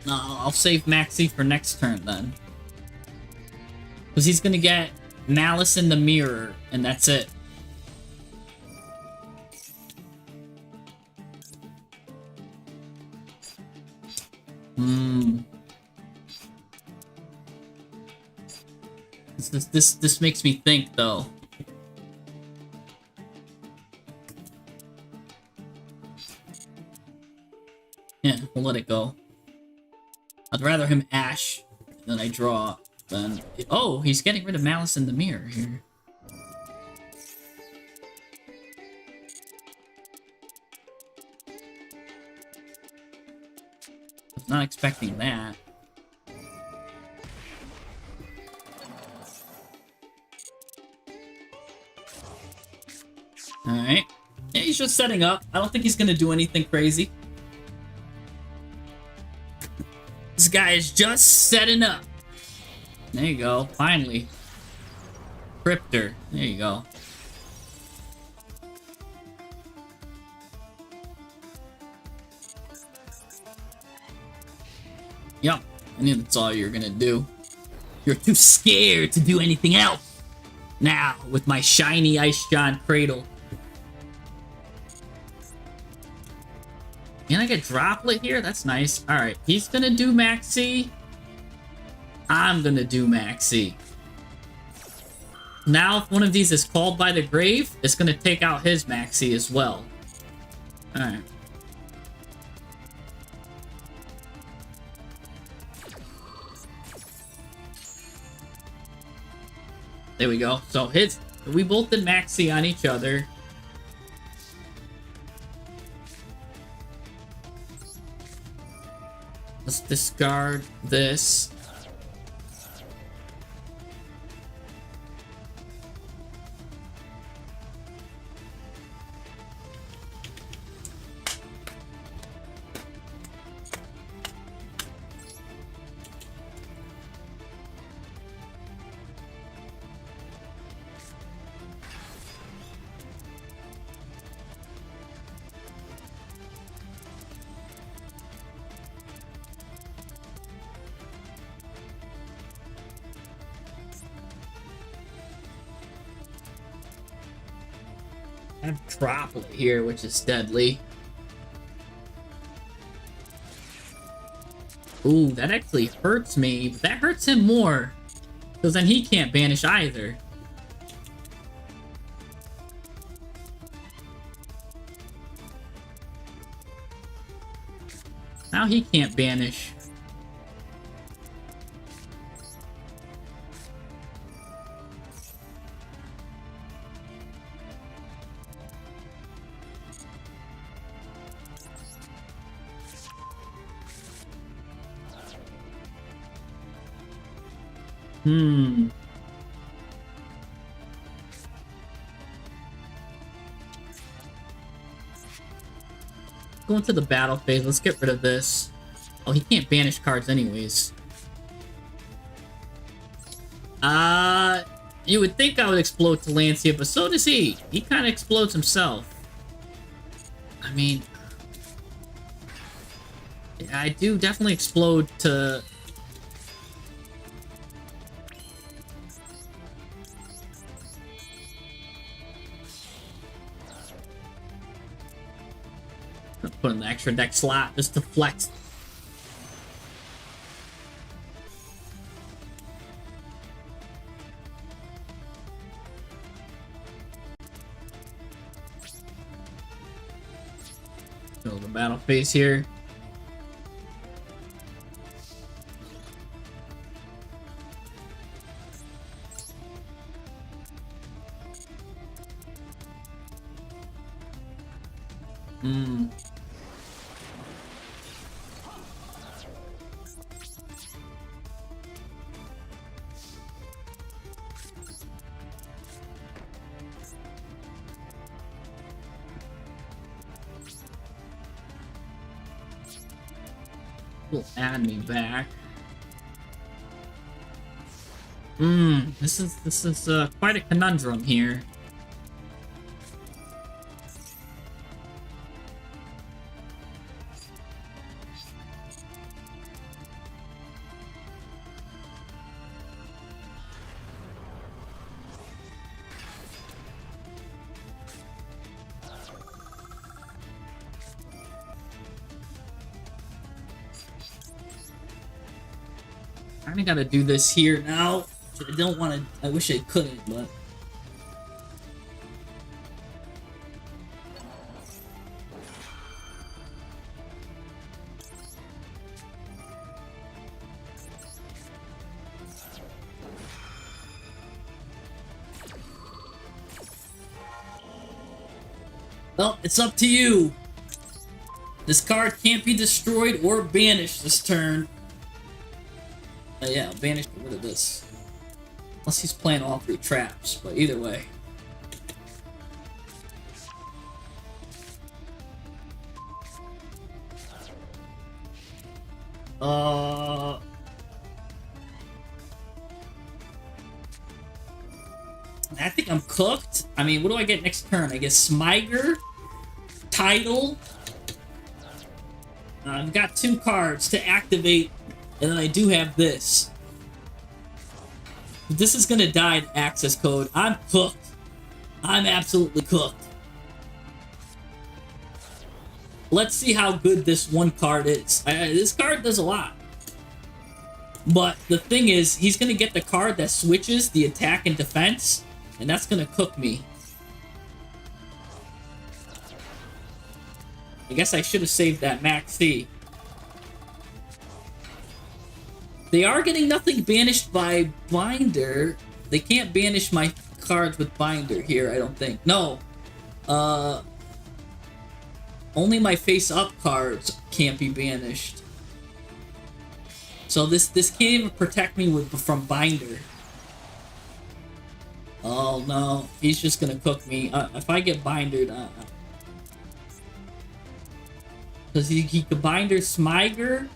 No, I'll save Maxi for next turn then. Because he's going to get Malice in the Mirror, and that's it. This makes me think, though. Yeah, we'll let it go. I'd rather him Ash than I draw than... Oh, he's getting rid of Malice in the Mirror here. I was not expecting that. Alright. Yeah, he's just setting up. I don't think he's gonna do anything crazy. This guy is just setting up. There you go. Finally. Cryptor. There you go. Yup. I knew that's all you were gonna do. You're too scared to do anything else. Now, with my shiny Ice John Cradle. Can I get Droplet here? That's nice. Alright, he's gonna do Maxi. I'm gonna do Maxi. Now, if one of these is called by the grave, it's gonna take out his Maxi as well. Alright. There we go. So we both did Maxi on each other. Let's discard this. I have Droplet here, which is deadly. Ooh, that actually hurts me, but that hurts him more. Because then he can't banish either. Now he can't banish. Go into the battle phase. Let's get rid of this. Oh, he can't banish cards anyways. You would think I would explode Talancia, but so does he. He kind of explodes himself. I mean... yeah, I do definitely explode to... put in the extra deck slot just to flex. Go to the battle phase here. Will add me back. This is quite a conundrum here. I kinda gotta do this here now. I don't want to. I wish I couldn't, but. Well, it's up to you. This card can't be destroyed or banished this turn. Yeah, I'll banish, get rid of this. Unless he's playing all three traps, but either way. I think I'm cooked. I mean, what do I get next turn? I get Smyger, Tidal. I've got 2 cards to activate, and then I do have this. This is gonna die in access code. I'm cooked. I'm absolutely cooked. Let's see how good this one card is. This card does a lot. But the thing is, he's gonna get the card that switches the attack and defense, and that's gonna cook me. I guess I should have saved that Max C. They are getting nothing banished by Binder. They can't banish my cards with Binder here, I don't think. No. Only my face-up cards can't be banished. So this can't even protect me from Binder. Oh no, he's just gonna cook me. If I get Bindered, because he could Binder Smyger,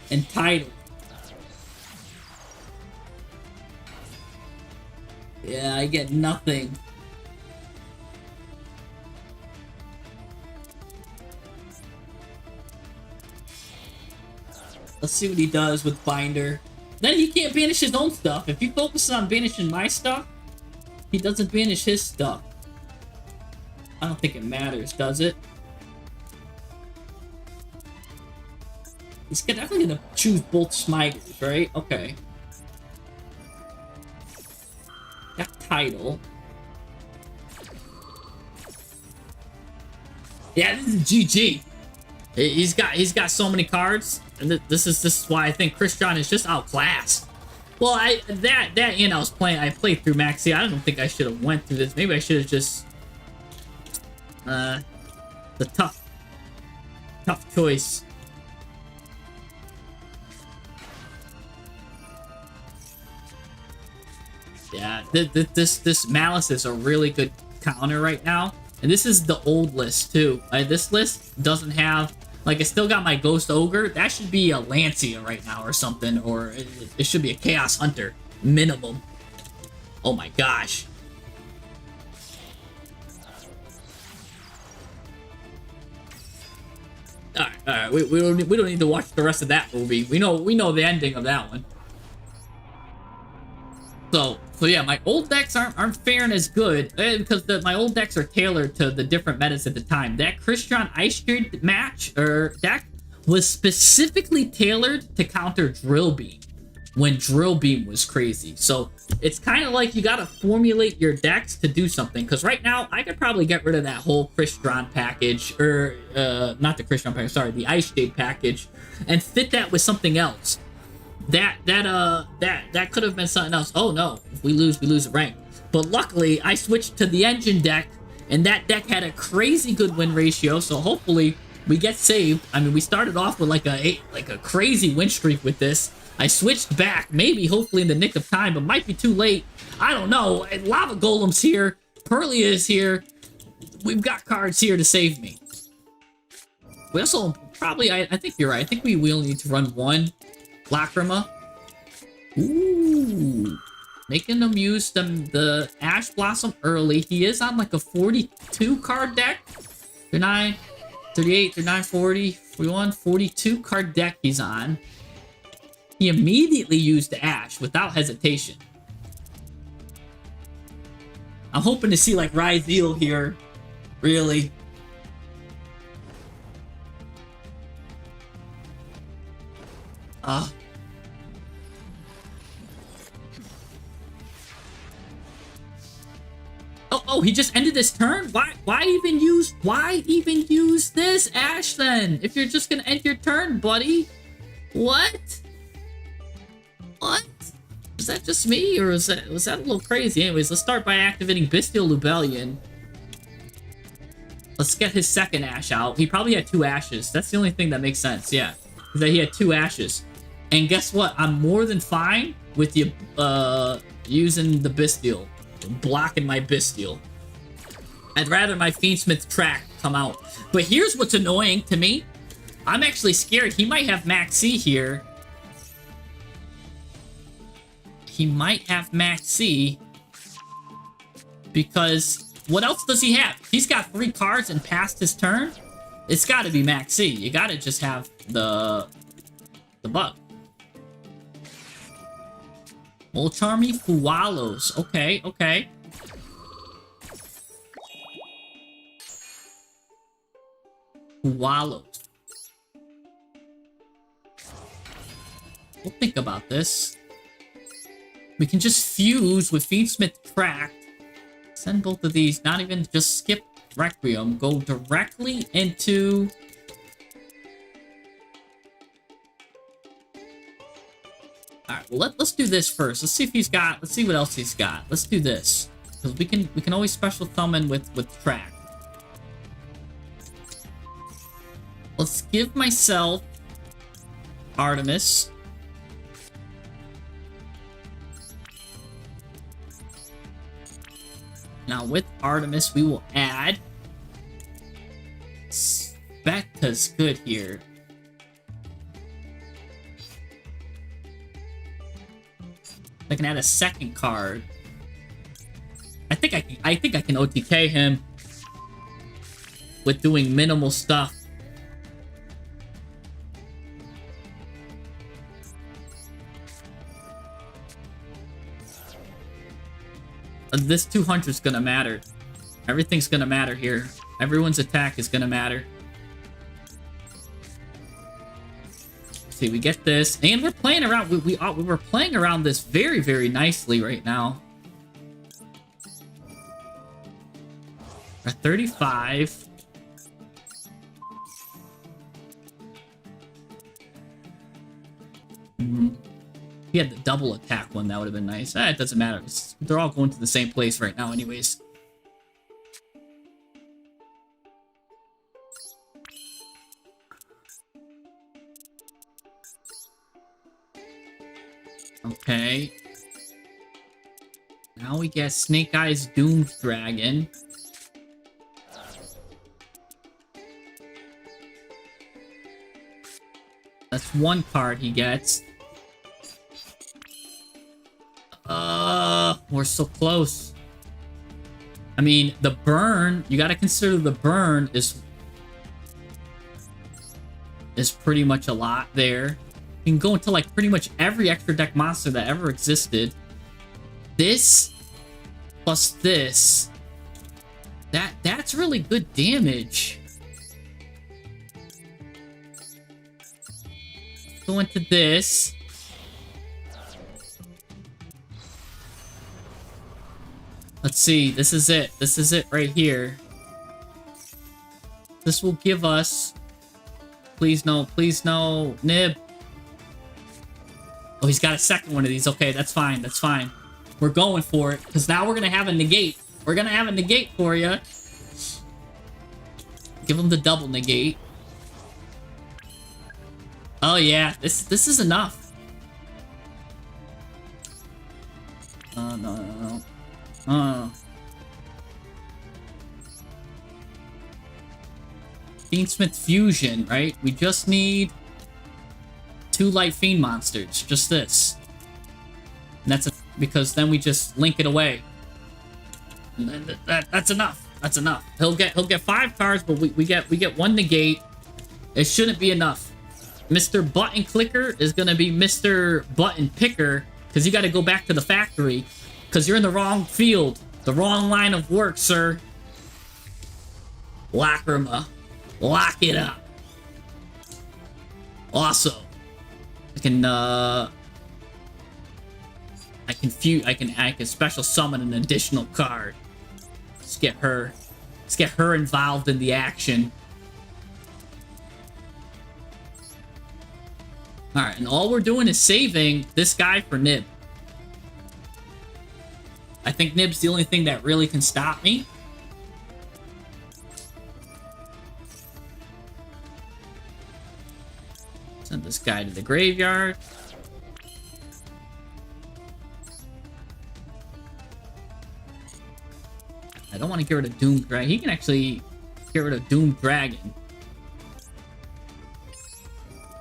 and Tidal. Yeah, I get nothing. Let's see what he does with Binder. Then he can't banish his own stuff. If he focuses on banishing my stuff, he doesn't banish his stuff. I don't think it matters, does it? He's definitely gonna choose both Smygers, right? Okay. Got Tidal. Yeah, this is GG. He's got so many cards, and this is why I think Christian is just outclassed. Well, I played through Maxi. I don't think I should have went through this. Maybe I should have just the tough choice. Yeah, this Malice is a really good counter right now. And this is the old list, too. This list doesn't have... Like, I still got my Ghost Ogre. That should be a Lancia right now or something. Or it should be a Chaos Hunter. Minimum. Oh my gosh. Alright. We don't need to watch the rest of that movie. We know the ending of that one. So yeah, my old decks aren't faring as good because my old decks are tailored to the different metas at the time. That Christian Ice Trade match or deck was specifically tailored to counter Drill Beam when Drill Beam was crazy. So it's kind of like you gotta formulate your decks to do something. Because right now I could probably get rid of that whole Christian package or not the Christian package, sorry, the Ice Shade package, and fit that with something else. That could have been something else. Oh no, if we lose a rank. But luckily, I switched to the engine deck, and that deck had a crazy good win ratio. So hopefully, we get saved. I mean, we started off with like a crazy win streak with this. I switched back, maybe hopefully in the nick of time, but might be too late. I don't know. Lava Golem's here. Pearly is here. We've got cards here to save me. We also probably, I think you're right. I think we will need to run one Lacrima. Ooh. Making him use the Ash Blossom early. He is on like a 42 card deck. 39, 38, 39, 40, 41, 42 card deck he's on. He immediately used the Ash without hesitation. I'm hoping to see like Ryzeal here. Really. Oh, he just ended his turn? Why even use this Ash then? If you're just gonna end your turn, buddy. What? What? Was that just me, or was that a little crazy? Anyways, let's start by activating Bestial Lubellion. Let's get his second Ash out. He probably had 2 Ashes. That's the only thing that makes sense, yeah. Is that he had 2 Ashes. And guess what? I'm more than fine with you using the Bestial. Blocking my Bestial. I'd rather my Fiendsmith track come out. But here's what's annoying to me. I'm actually scared. He might have Max C here. He might have Max C. Because what else does he have? He's got 3 cards and passed his turn. It's got to be Max C. You got to just have the bug. Molcharmy Fualos. Okay, okay. Fualos. We'll think about this. We can just fuse with Fiendsmith Tract. Send both of these. Not even just skip Requiem. Go directly into... Alright, well let's do this first. Let's see if he's got... Let's see what else he's got. Let's do this. Because we can always special summon with Track. Let's give myself Artemis. Now with Artemis we will add Specta's good here. I can add a second card. I think I can OTK him with doing minimal stuff. This 200 is gonna matter. Everything's gonna matter here. Everyone's attack is gonna matter. See, we get this, and we're playing around. We were playing around this very, very nicely right now. We're at 35. He had the double attack one. That would have been nice. It doesn't matter. They're all going to the same place right now, anyways. Okay. Now we get Snake Eyes Doomed Dragon. That's 1 card he gets. We're so close. I mean, the burn, you gotta consider the burn is pretty much a lot there. You can go into like pretty much every extra deck monster that ever existed. This plus this, that's really good damage. Go into this. Let's see, this is it. This is it right here. This will give us... Please no, Nib. Oh, he's got a second one of these. Okay, that's fine, that's fine. We're going for it, because now we're going to have a negate. We're going to have a negate for you. Give him the double negate. Oh yeah, this is enough. No. Fiendsmith Fusion, right? We just need 2 Light Fiend monsters. Just this. And that's because then we just link it away. And that's enough. That's enough. He'll get 5 cards, but we get 1 negate. It shouldn't be enough. Mr. Button Clicker is gonna be Mr. Button Picker, because you got to go back to the factory, because you're in the wrong field, the wrong line of work, sir. Lacrima, lock it up. Also, I can special summon an additional card. Let's get her involved in the action. Alright, and all we're doing is saving this guy for Nib. I think Nib's the only thing that really can stop me. Send this guy to the graveyard. I don't want to get rid of Doom Dragon. He can actually get rid of Doom Dragon.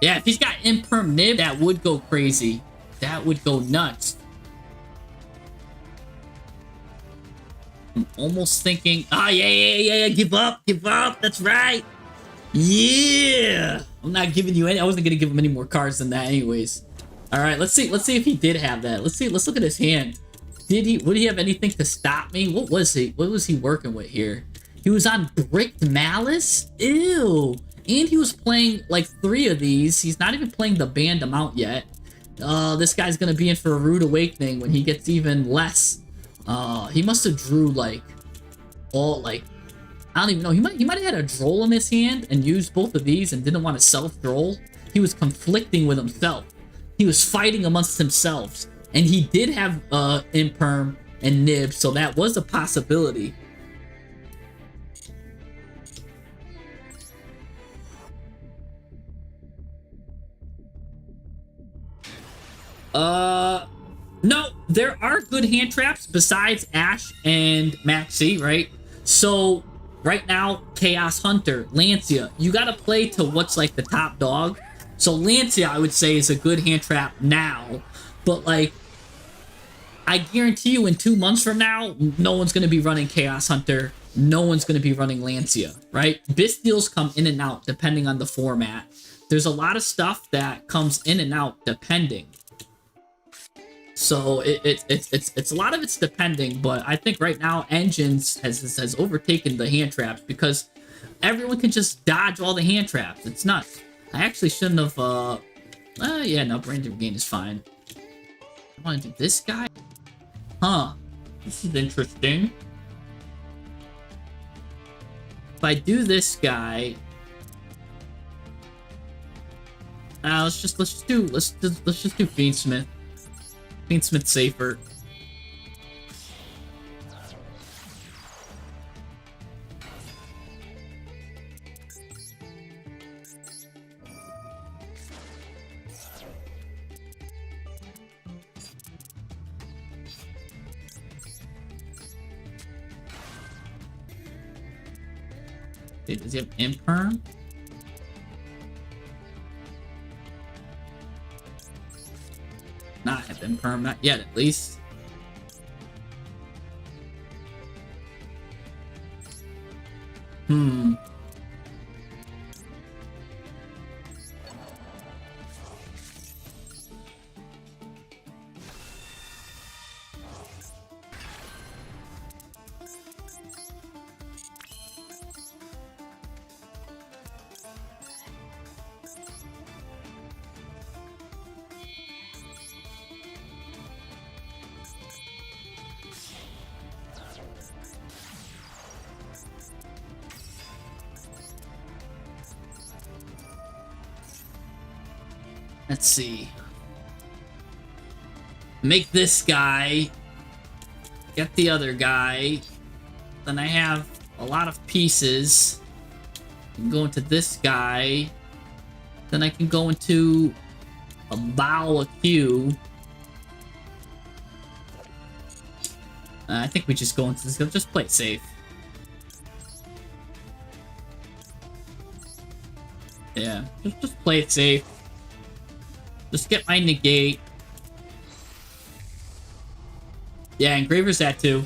Yeah, if he's got Imperm Nib, that would go crazy. That would go nuts. I'm almost thinking, oh, yeah, give up, that's right. Yeah! I'm not giving you any, I wasn't gonna give him any more cards than that anyways. Alright, let's see if he did have that. Let's look at his hand. Would he have anything to stop me? What was he working with here? He was on Bricked Malice? Ew! And he was playing like 3 of these. He's not even playing the banned amount yet. This guy's gonna be in for a rude awakening when he gets even less. He must have drew like all like, I don't even know. He might have had a droll in his hand and used both of these and didn't want to self-droll. He was conflicting with himself. He was fighting amongst himself. And he did have Imperm and Nib, so that was a possibility. No, there are good hand traps besides Ash and Maxi, right? So right now, Chaos Hunter, Lancia, you gotta play to what's like the top dog. So Lancia, I would say, is a good hand trap now, but like, I guarantee you in 2 months from now, no one's gonna be running Chaos Hunter, no one's gonna be running Lancia, right? Bestials come in and out depending on the format. There's a lot of stuff that comes in and out depending. So it's a lot of it's depending, but I think right now Engines has overtaken the hand traps because everyone can just dodge all the hand traps. It's nuts. I actually shouldn't have yeah, no, Brain Gain is fine. I want to do this guy? Huh. This is interesting. If I do this guy, let's just do Fiendsmith. Fiendsmith safer. Dude, does he have Imperm? Not have Imperm, not yet at least. Let's see. Make this guy. Get the other guy. Then I have a lot of pieces. I can go into this guy. Then I can go into a bow, a queue. I think we just go into this. Just play it safe. Yeah, just play it safe. Just get my negate. Yeah, Engraver's at 2.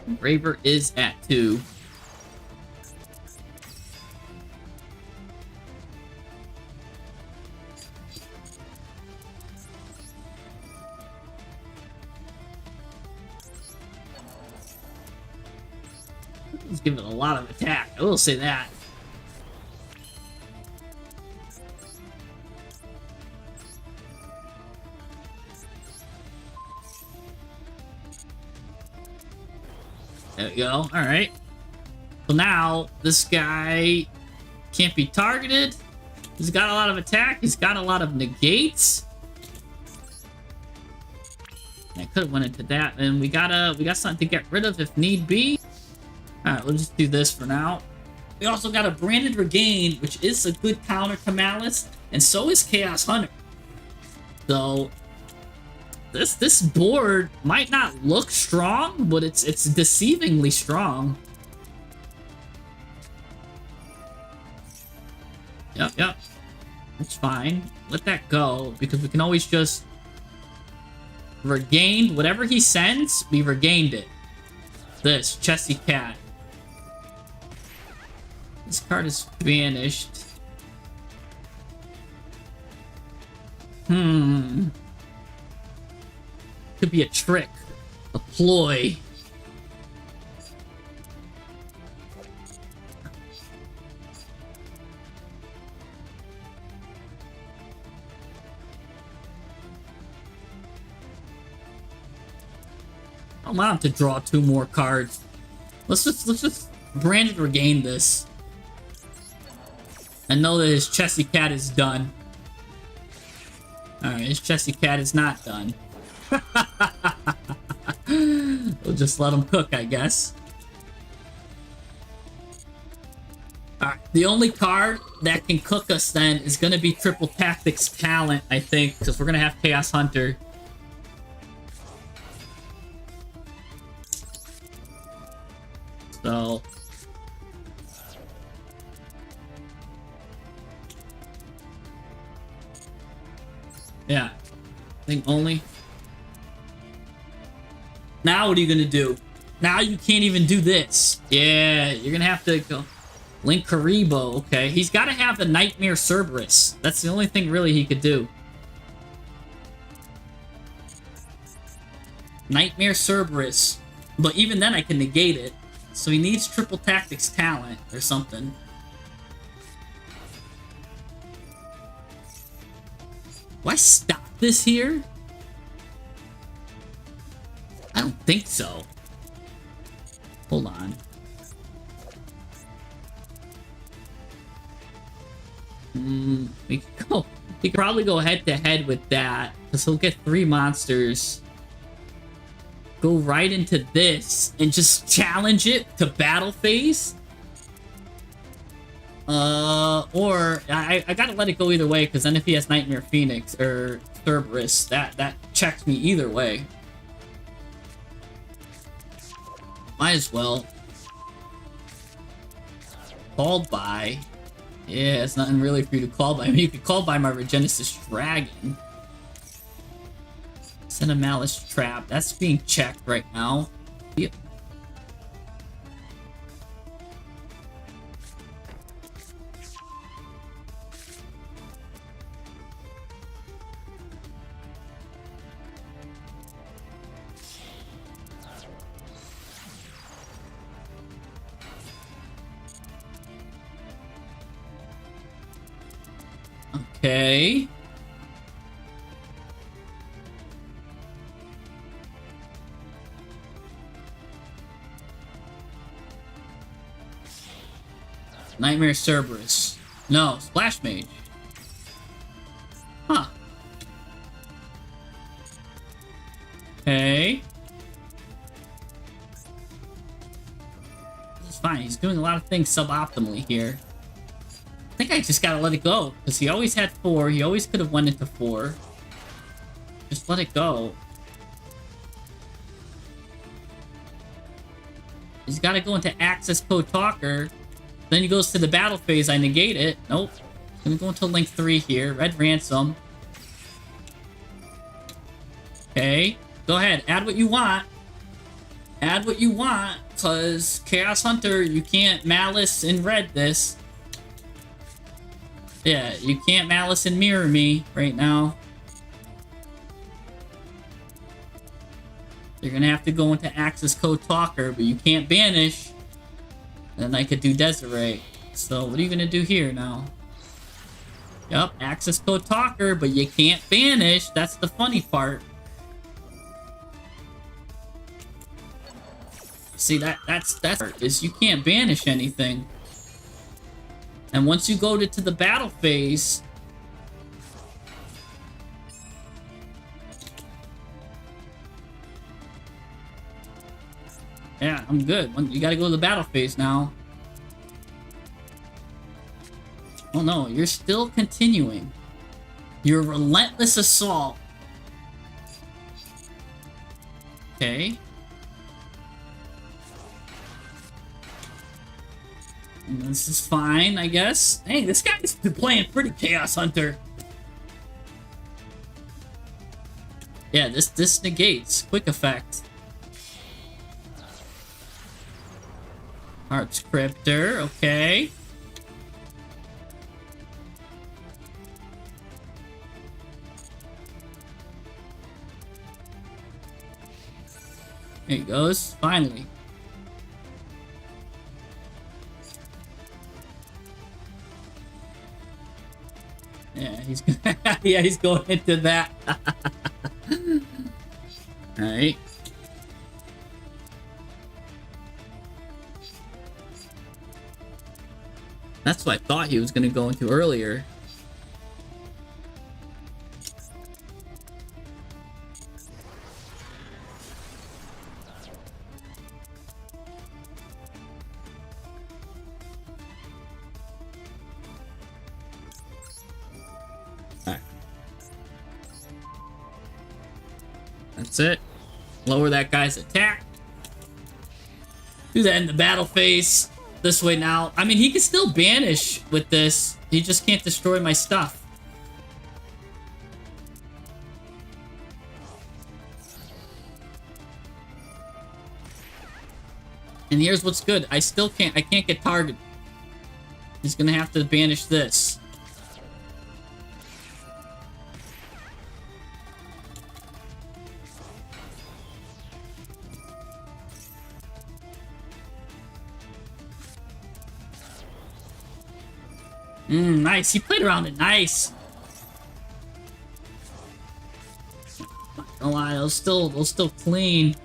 Engraver is at 2. He's giving a lot of attack. I will say that. There we go. All right. So now this guy can't be targeted. He's got a lot of attack. He's got a lot of negates. I could have went into that, and we got something to get rid of if need be. All right, we'll just do this for now. We also got a Branded Regain, which is a good counter to Malice, and so is Chaos Hunter. So this board might not look strong, but it's deceivingly strong. Yep. That's fine. Let that go, because we can always just regain whatever he sends. We regained it. This Chessy Cat. This card is vanished. Could be a trick. A ploy. I don't want him to draw 2 more cards. Let's just Branded Regain this. And know that his Chessy Cat is done. Alright, his Chessy Cat is not done. We'll just let him cook, I guess. Alright, the only card that can cook us then is going to be Triple Tactics Talent, I think, because we're going to have Chaos Hunter. So yeah, I think only. Now what are you gonna do? Now you can't even do this. Yeah, you're gonna have to go Link Karibo. Okay, he's got to have the Nightmare Cerberus. That's the only thing really he could do. Nightmare Cerberus, but even then I can negate it. So he needs Triple Tactics Talent or something. Do I stop this here? I don't think so. Hold on. We could go. He could probably go head to head with that, because he'll get 3 monsters. Go right into this and just challenge it to battle phase. Or I gotta let it go either way, because then if he has Nightmare Phoenix or Cerberus, that checks me either way. Might as well. Called by. Yeah, it's nothing really for you to call by. I mean, you could call by my Regenesis Dragon. Send a Malice Trap. That's being checked right now. Yep. Okay. Nightmare Cerberus. No, Splash Mage. Huh. Okay. This is fine. He's doing a lot of things suboptimally here. I think I just gotta let it go, because he always had 4. He always could have went into 4. Just let it go. He's gotta go into Access Code Talker. Then he goes to the battle phase. I negate it. Nope. Gonna go into link 3 here. Red Ransom. Okay. Go ahead. Add what you want. Add what you want. Because Chaos Hunter, you can't Malice and Red this. Yeah, you can't Malice and Mirror me right now. You're gonna have to go into Access Code Talker, but you can't banish. Then I could do Desiree. So what are you gonna do here now? Yup, Access Code Talker, but you can't banish. That's the funny part. See, that's is you can't banish anything. And once you go to the battle phase, yeah, I'm good. You gotta go to the battle phase now. Oh no, you're still continuing. Your relentless assault. Okay. And this is fine, I guess. Hey, this guy's been playing pretty Chaos Hunter. Yeah, this negates. Quick effect. Heart Scripter, okay. There he goes, finally. Yeah, he's yeah, he's going into that. All right. That's what I thought he was going to go into earlier. That's it. Lower that guy's attack. Do that in the battle phase. This way now. I mean, he can still banish with this. He just can't destroy my stuff. And here's what's good. I can't get targeted. He's gonna have to banish this. Nice. He played around it nice. Not gonna lie, those still clean.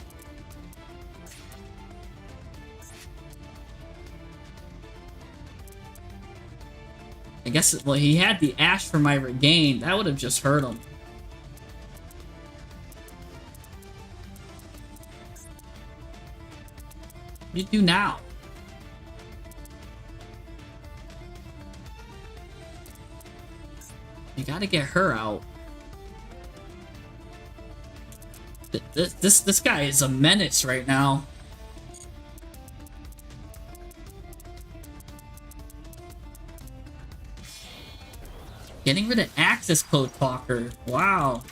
I guess, well, he had the Ash for my regain. That would have just hurt him. What do you do now? You gotta get her out. This guy is a menace right now. Getting rid of Access Code Talker. Wow.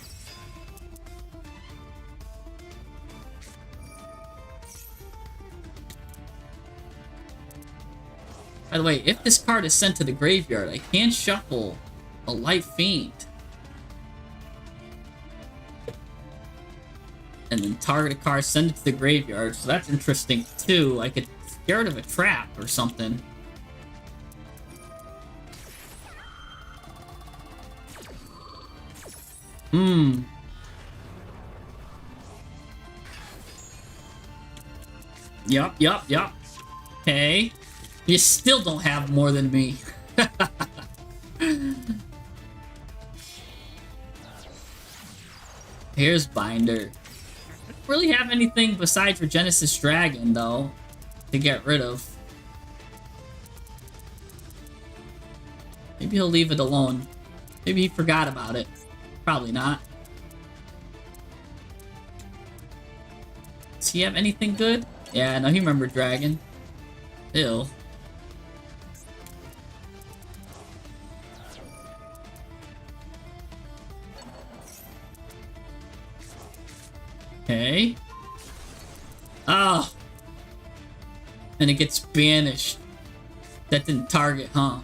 By the way, if this card is sent to the graveyard, I can shuffle a Light Fiend. And then target a card, send it to the graveyard. So that's interesting too. I could get rid of a trap or something. Yup. Okay. You still don't have more than me. Here's Binder. I don't really have anything besides Regenesis Dragon, though, to get rid of. Maybe he'll leave it alone. Maybe he forgot about it. Probably not. Does he have anything good? Yeah, no, he remembered Dragon. Ew. Okay. Oh. And it gets banished. That didn't target, huh?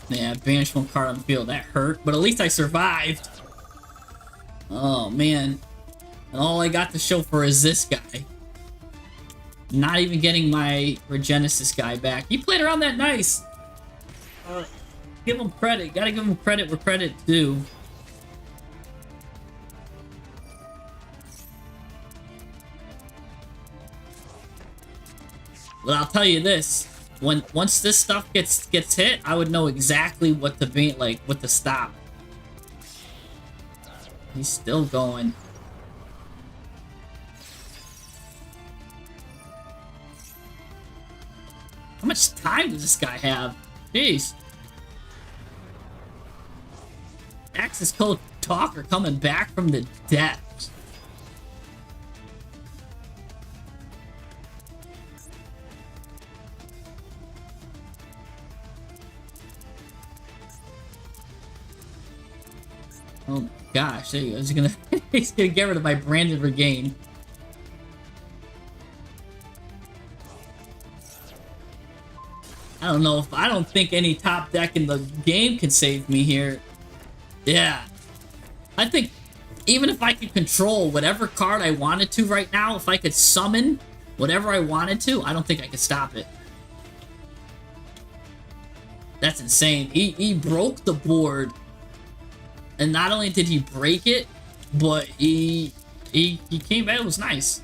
Yeah, banished one card on the field. That hurt, but at least I survived. Oh, man. And all I got to show for is this guy. Not even getting my Regenesis guy back. He played around that nice. Give him credit. Gotta give him credit where credit's due. But I'll tell you this. Once this stuff gets hit, I would know exactly what to be, like, what to stop. He's still going. How much time does this guy have? Jeez. Access code talker coming back from the depths. Oh my gosh, there you go. He's gonna get rid of my branded regain. I don't think any top deck in the game can save me here. Yeah. I think even if I could control whatever card I wanted to right now, if I could summon whatever I wanted to, I don't think I could stop it. That's insane. He broke the board. And not only did he break it, but he came back. It was nice.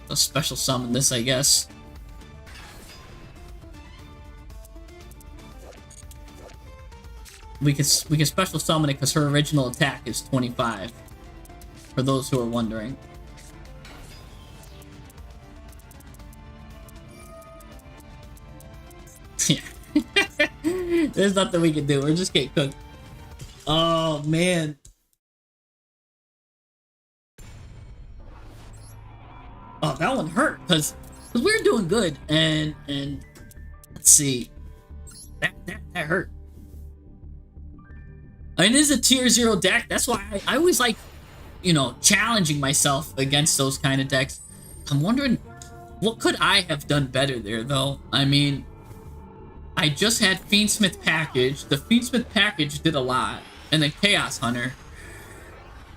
A special summon this, I guess. We can special summon it because her original attack is 25. For those who are wondering. Yeah. There's nothing we can do. We're just getting cooked. Oh man. Oh, that one hurt because we were doing good, and let's see, that hurt. I mean, it is a tier 0 deck. That's why I always like, you know, challenging myself against those kind of decks. I'm wondering, what could I have done better there, though? I mean, I just had Fiendsmith package. The Fiendsmith package did a lot, and then Chaos Hunter.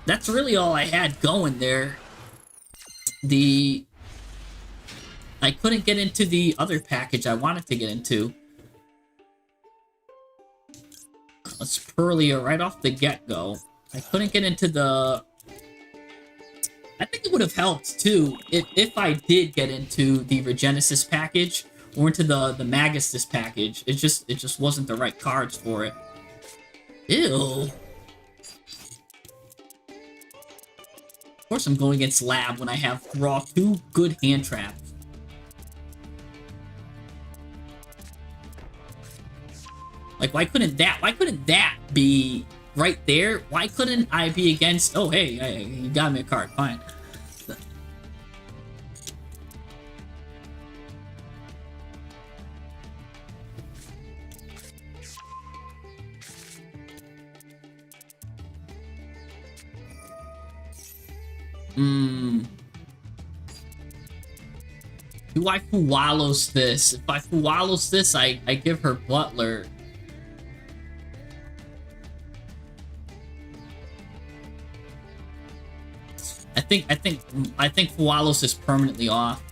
That's really all I had going there. I couldn't get into the other package I wanted to get into. Let's Purlia right off the get-go. I couldn't get into the... I think it would have helped, too, if I did get into the Regenesis package, or into the Magistus package. It just wasn't the right cards for it. Ew. Of course I'm going against Lab when I have draw 2 good hand traps. Like, why couldn't that be right there? Why couldn't I be against... Oh, hey, you got me a card. Fine. Do I Fuwalos this? If I Fuwalos this, I give her Butler. I think Fuwalos is permanently off.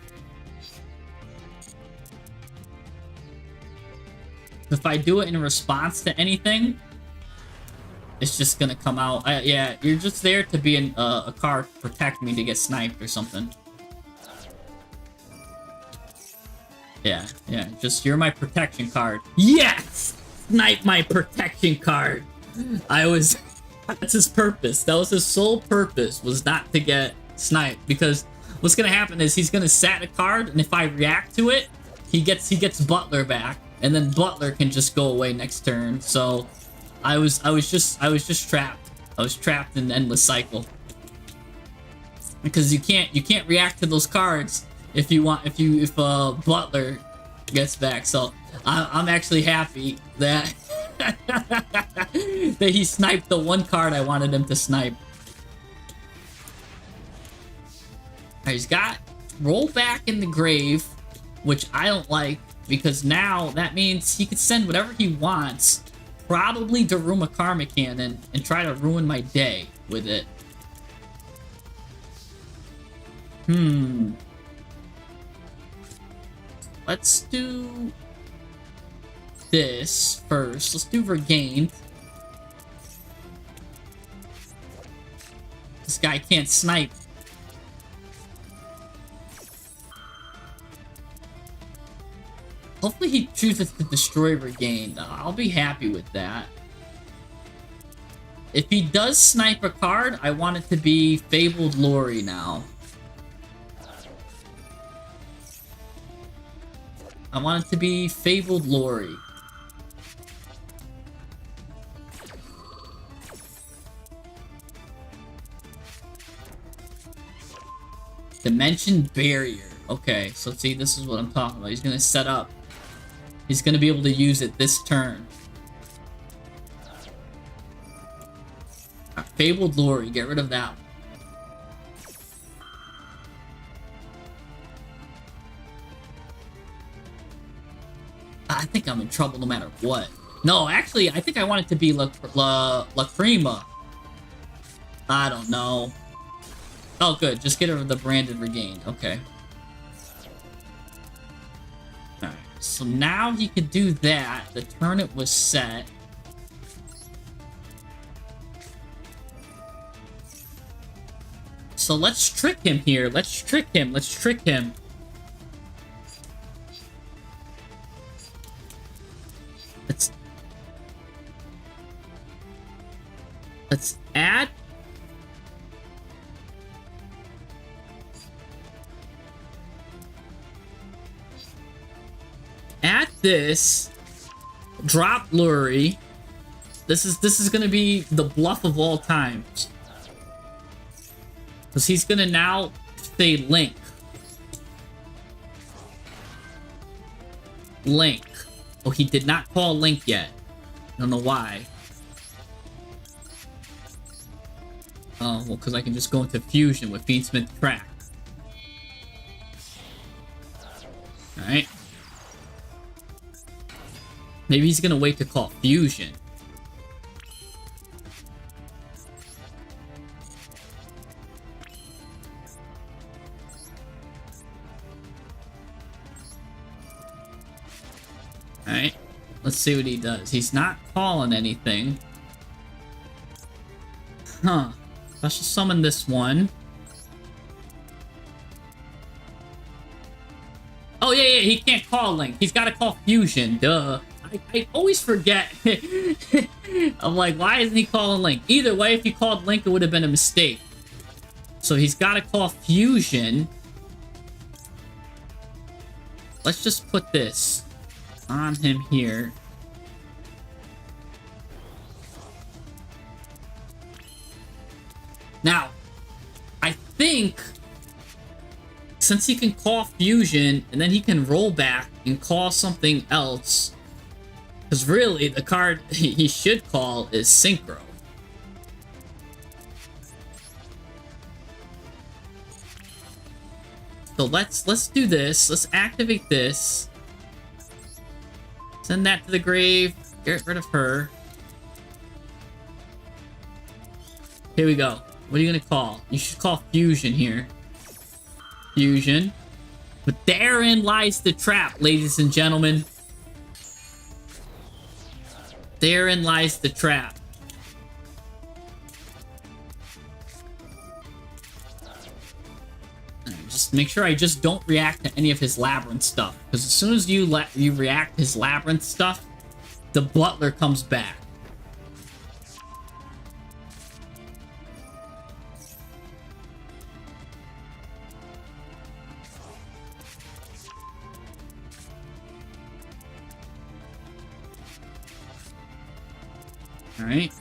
If I do it in response to anything, it's just gonna come out. Yeah, you're just there to be a card to protect me to get sniped or something. Yeah, just you're my protection card. Yes! Snipe my protection card! That's his purpose. That was his sole purpose, was not to get sniped. Because what's gonna happen is he's gonna sat a card, and if I react to it, he gets Butler back, and then Butler can just go away next turn. So I was just trapped. I was trapped in the endless cycle. Because you can't react to those cards if Butler gets back. So I'm actually happy that that he sniped the one card I wanted him to snipe. Alright, he's got roll back in the grave, which I don't like, because now that means he could send whatever he wants, probably Daruma Karma Cannon, and try to ruin my day with it. Let's do this first. Let's do Regained. This guy can't snipe. Hopefully he chooses to destroy Regained. I'll be happy with that. If he does snipe a card, I want it to be Fabled Lori now. I want it to be Fabled Lori. Dimension Barrier. Okay, so see, this is what I'm talking about. He's gonna set up. He's gonna be able to use it this turn. Fabled Lori, get rid of that one. I think I'm in trouble no matter what. No, actually, I think I want it to be La Crema. I don't know. Oh, good. Just get rid of the branded Regained. Okay. Alright. So now he could do that. The turn it was set. So let's trick him here. Let's trick him. Let's trick him. Let's add this. Drop Luri. This is gonna be the bluff of all times. Because he's gonna now say Link. Link. Oh, he did not call Link yet. I don't know why. Oh, well, because I can just go into fusion with Fiendsmith Track. Alright. Maybe he's gonna wait to call fusion. Alright. Let's see what he does. He's not calling anything. Huh. Special summon this one. Oh, yeah, he can't call Link. He's got to call Fusion. Duh. I always forget. I'm like, why isn't he calling Link? Either way, if he called Link, it would have been a mistake. So he's got to call Fusion. Let's just put this on him here. Now, I think since he can call Fusion and then he can roll back and call something else, because really the card he should call is Synchro. So let's do this. Let's activate this. Send that to the grave. Get rid of her. Here we go. What are you gonna call? You should call Fusion here. Fusion. But therein lies the trap, ladies and gentlemen. Therein lies the trap. Just make sure I just don't react to any of his Labyrinth stuff. Because as soon as you react his Labyrinth stuff, the Butler comes back. Alright.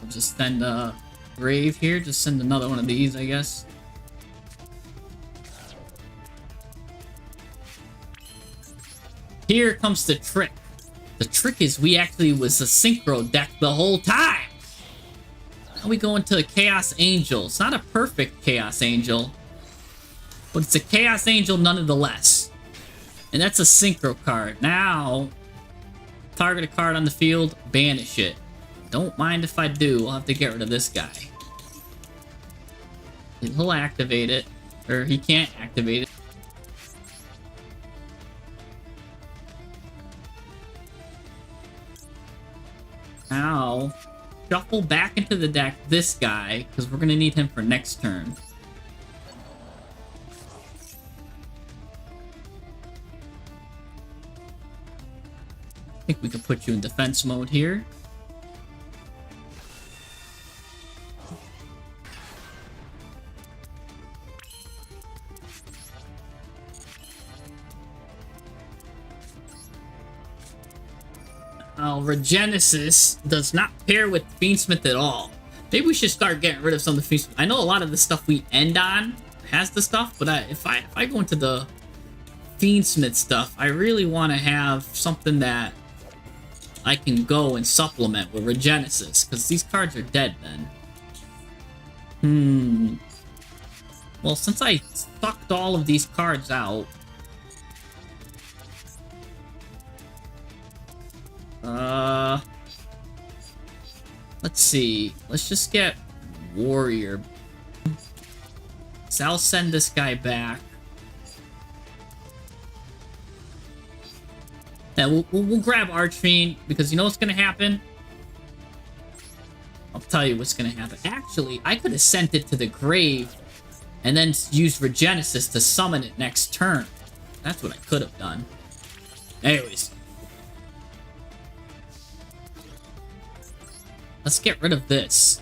We'll just send grave here. Just send another one of these, I guess. Here comes the trick. The trick is we actually was a synchro deck the whole time. Now we go into a Chaos Angel. It's not a perfect Chaos Angel, but it's a Chaos Angel nonetheless. And that's a synchro card. Now, target a card on the field, banish it. Don't mind if I do. I'll have to get rid of this guy. He'll activate it. Or he can't activate it. Now, shuffle back into the deck this guy, because we're going to need him for next turn. I think we can put you in defense mode here. Regenesis does not pair with Fiendsmith at all. Maybe we should start getting rid of some of the Fiendsmith. I know a lot of the stuff we end on has the stuff, but if I go into the Fiendsmith stuff, I really want to have something that I can go and supplement with Regenesis, because these cards are dead then. Well, since I sucked all of these cards out, let's see. Let's just get Warrior. So I'll send this guy back. Yeah, we'll grab Archfiend, because you know what's gonna happen? I'll tell you what's gonna happen. Actually, I could have sent it to the grave and then used Regenesis to summon it next turn. That's what I could have done. Anyways. Let's get rid of this.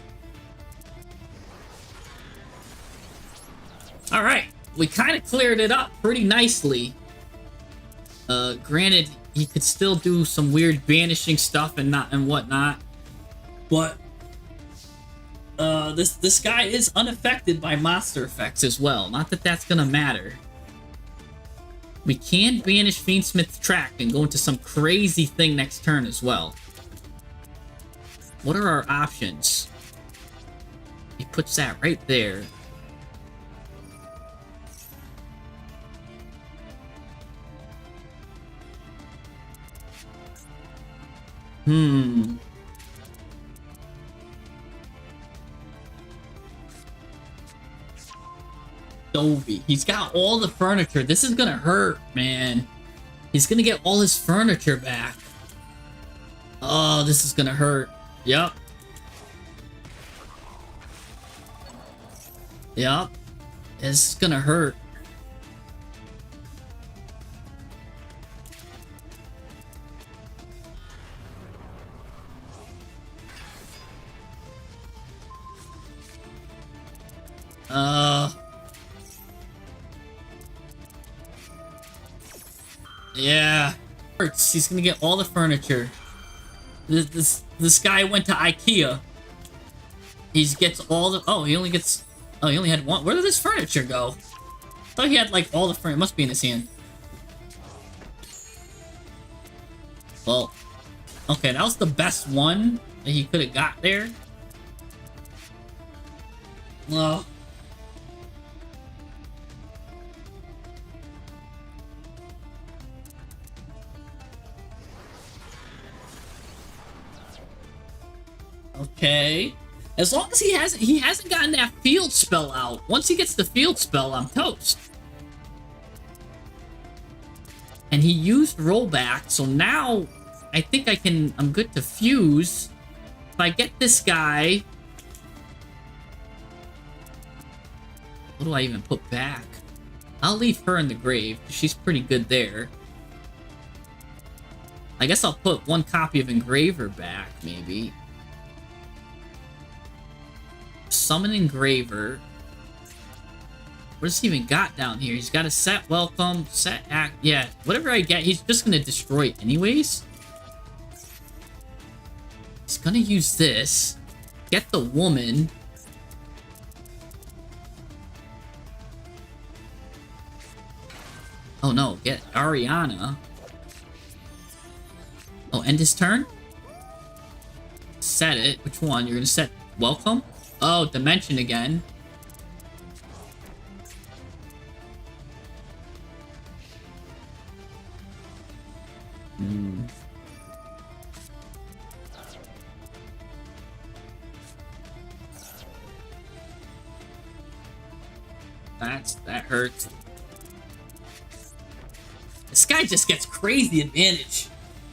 Alright, we kind of cleared it up pretty nicely. Granted, he could still do some weird banishing stuff and whatnot. But this guy is unaffected by monster effects as well. Not that that's gonna matter. We can banish Fiendsmith's Track and go into some crazy thing next turn as well. What are our options? He puts that right there. Dovey. He's got all the furniture. This is gonna hurt, man. He's gonna get all his furniture back. Oh, this is gonna hurt. Yep. Yep. It's gonna hurt. Yeah. Hurts. He's gonna get all the furniture. This guy went to IKEA. He gets all the... Oh, he only gets... Oh, he only had one. Where did this furniture go? I thought he had, like, all the furniture. It must be in his hand. Well, okay, that was the best one that he could have got there. Well... Okay. As long as he hasn't gotten that field spell out. Once he gets the field spell, I'm toast. And he used rollback, so now I think I'm good to fuse. If I get this guy... What do I even put back? I'll leave her in the grave, because she's pretty good there. I guess I'll put one copy of Engraver back, maybe. Summon Engraver. What has he even got down here? He's got a set welcome, set act. Yeah, whatever I get, he's just gonna destroy it anyways. He's gonna use this. Get the woman. Oh no, get Ariana. Oh, end his turn? Set it. Which one? You're gonna set welcome? Oh, dimension again. Hmm. That hurts. This guy just gets crazy advantage.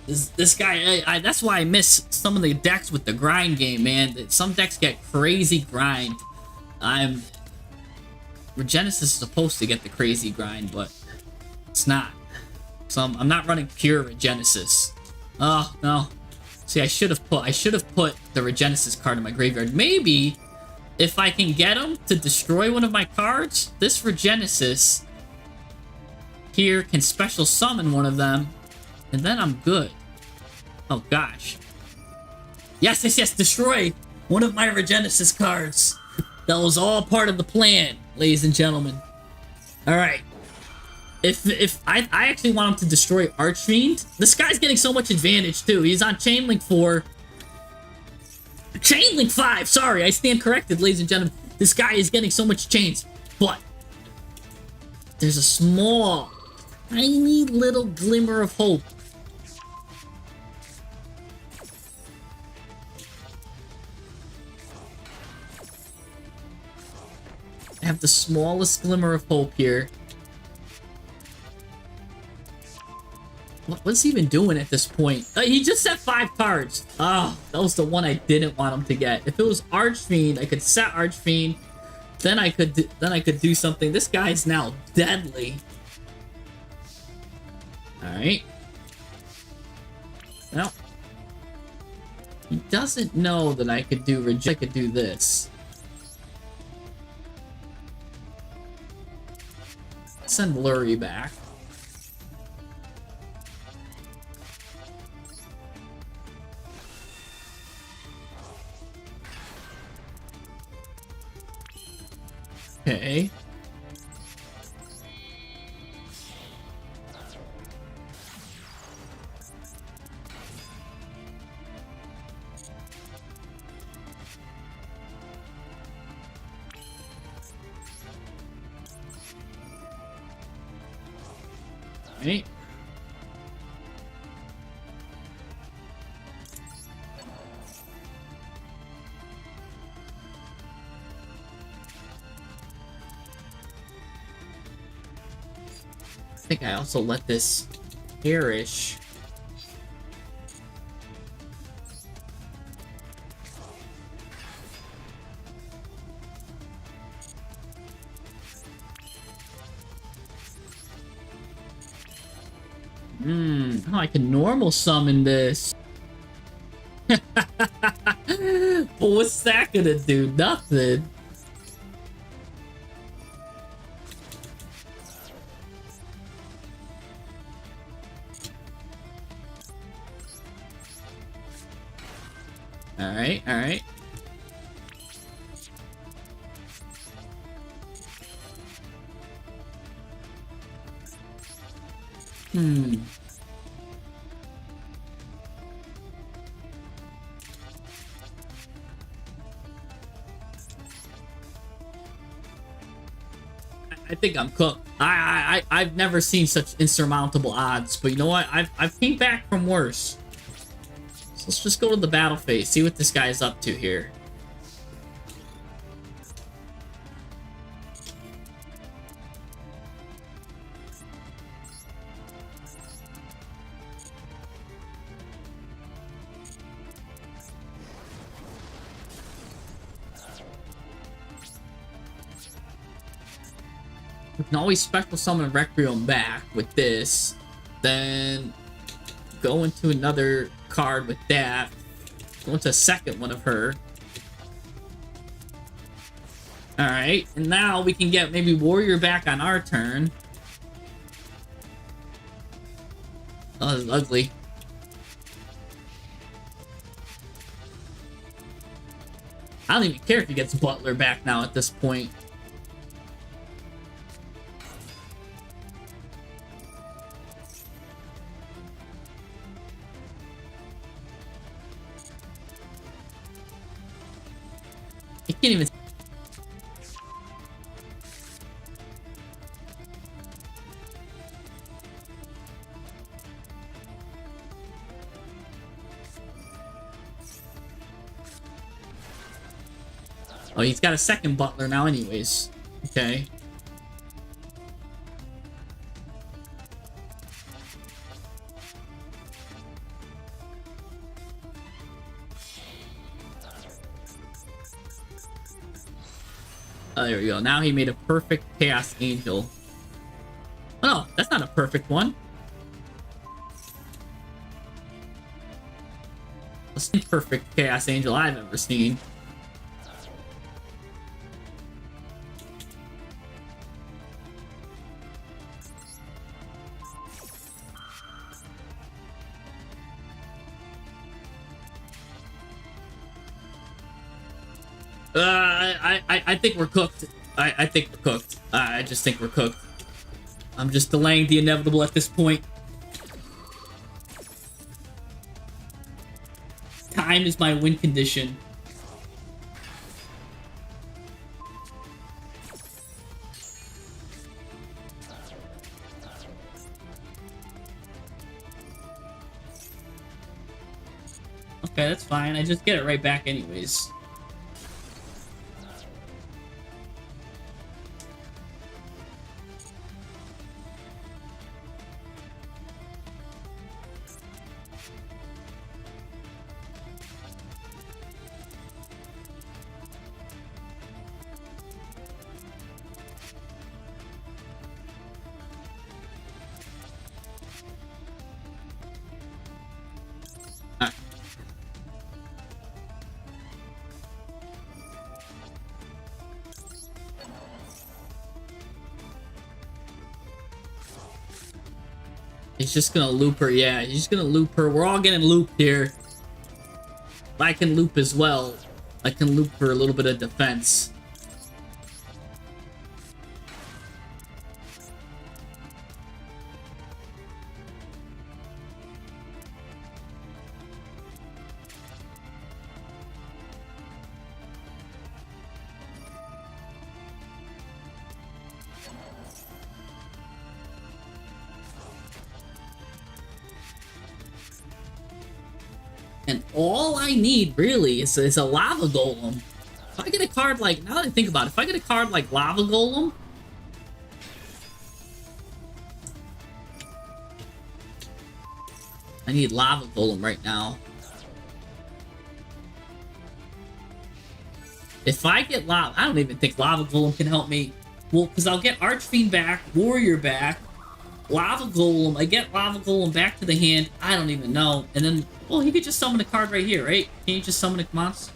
This guy, that's why I miss some of the decks with the grind game, man. Some decks get crazy grind. Regenesis is supposed to get the crazy grind, but it's not. So I'm not running pure Regenesis. Oh no. See, I should have put the Regenesis card in my graveyard. Maybe if I can get him to destroy one of my cards, this Regenesis here can special summon one of them, and then I'm good. Oh gosh. Yes, destroy one of my Regenesis cards. That was all part of the plan, ladies and gentlemen. Alright. If I actually want him to destroy Archfiend, this guy's getting so much advantage too. He's on Chainlink 4. Chainlink 5, sorry, I stand corrected, ladies and gentlemen. This guy is getting so much chains, but there's a small, tiny little glimmer of hope. I have the smallest glimmer of hope here. What's he even doing at this point? He just set 5 cards. Oh, that was the one I didn't want him to get. If it was Archfiend, I could set Archfiend. Then I could do something. This guy's now deadly. All right. Well, he doesn't know that I could do this. Send Blurry back. Okay. Right. I think I also let this perish. Oh, I can normal summon this. But what's that gonna do? Nothing. Alright, alright. I think I'm cooked. I've never seen such insurmountable odds, but you know what? I've came back from worse. So let's just go to the battle phase, see what this guy is up to here. We can always special summon Requiem back with this, then go into another card with that, go into a second one of her. Alright, and now we can get maybe Warrior back on our turn. Oh, this is ugly. I don't even care if he gets Butler back now at this point. I can't even... Oh, he's got a second butler now anyways. Okay. Oh, there we go. Now he made a perfect Chaos Angel. Oh, no, that's not a perfect one. That's the perfect Chaos Angel I've ever seen. I think we're cooked. I think we're cooked. I just think we're cooked. I'm just delaying the inevitable at this point. Time is my win condition. Okay, that's fine. I just get it right back anyways. He's just gonna loop her, yeah. He's just gonna loop her. We're all getting looped here. I can loop as well. I can loop for a little bit of defense. And all I need, really, is a Lava Golem. If I get a card like... Now that I think about it, if I get a card like Lava Golem... I need Lava Golem right now. If I get Lava... I don't even think Lava Golem can help me. Well, because I'll get Archfiend back, Warrior back, Lava Golem. I get Lava Golem back to the hand. I don't even know. And then... Well, he could just summon a card right here, right? Can you just summon a monster?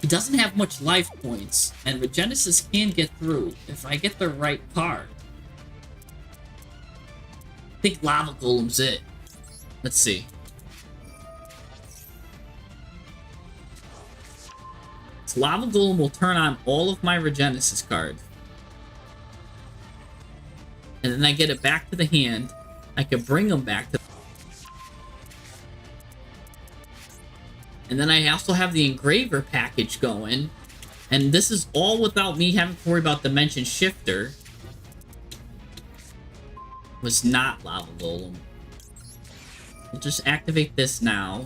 He doesn't have much life points, and Regenesis can get through if I get the right card. I think Lava Golem's it. Let's see. So Lava Golem will turn on all of my Regenesis cards. And then I get it back to the hand. I could bring them back to... And then I also have the Engraver package going. And this is all without me having to worry about Dimension Shifter. Was not Lava Golem. We'll just activate this now.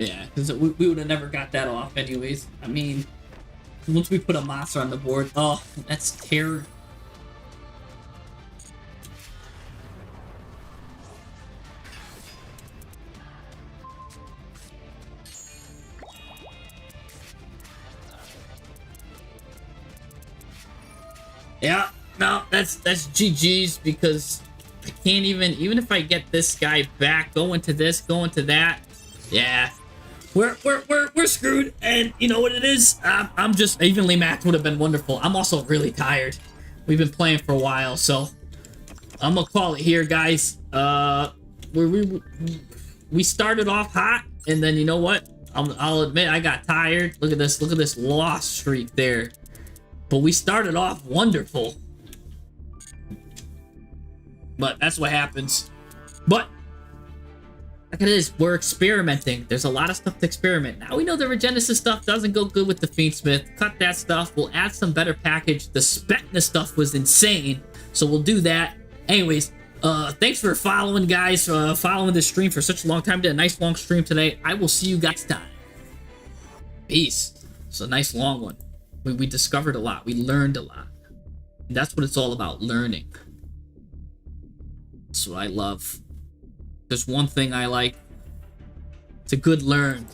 Yeah, because we would have never got that off anyways. I mean, once we put a monster on the board, oh, that's terror. Yeah, no, that's GG's because I can't even if I get this guy back, go into this, go into that. Yeah. We're screwed, and you know what it is? I'm just evenly matched would have been wonderful. I'm also really tired. We've been playing for a while, so I'm gonna call it here, guys. We started off hot, and then you know what? I'll admit I got tired. Look at this loss streak there. But we started off wonderful. But that's what happens. But look at this, we're experimenting. There's a lot of stuff to experiment. Now we know the Regenesis stuff doesn't go good with the Fiendsmith. Cut that stuff. We'll add some better package. The Specna stuff was insane, so we'll do that. Anyways, thanks for following, guys. Following this stream for such a long time. Did a nice long stream today. I will see you guys next time. Peace. It's a nice long one. We discovered a lot. We learned a lot. And that's what it's all about, learning. That's what I love. There's one thing I like. It's a good learn.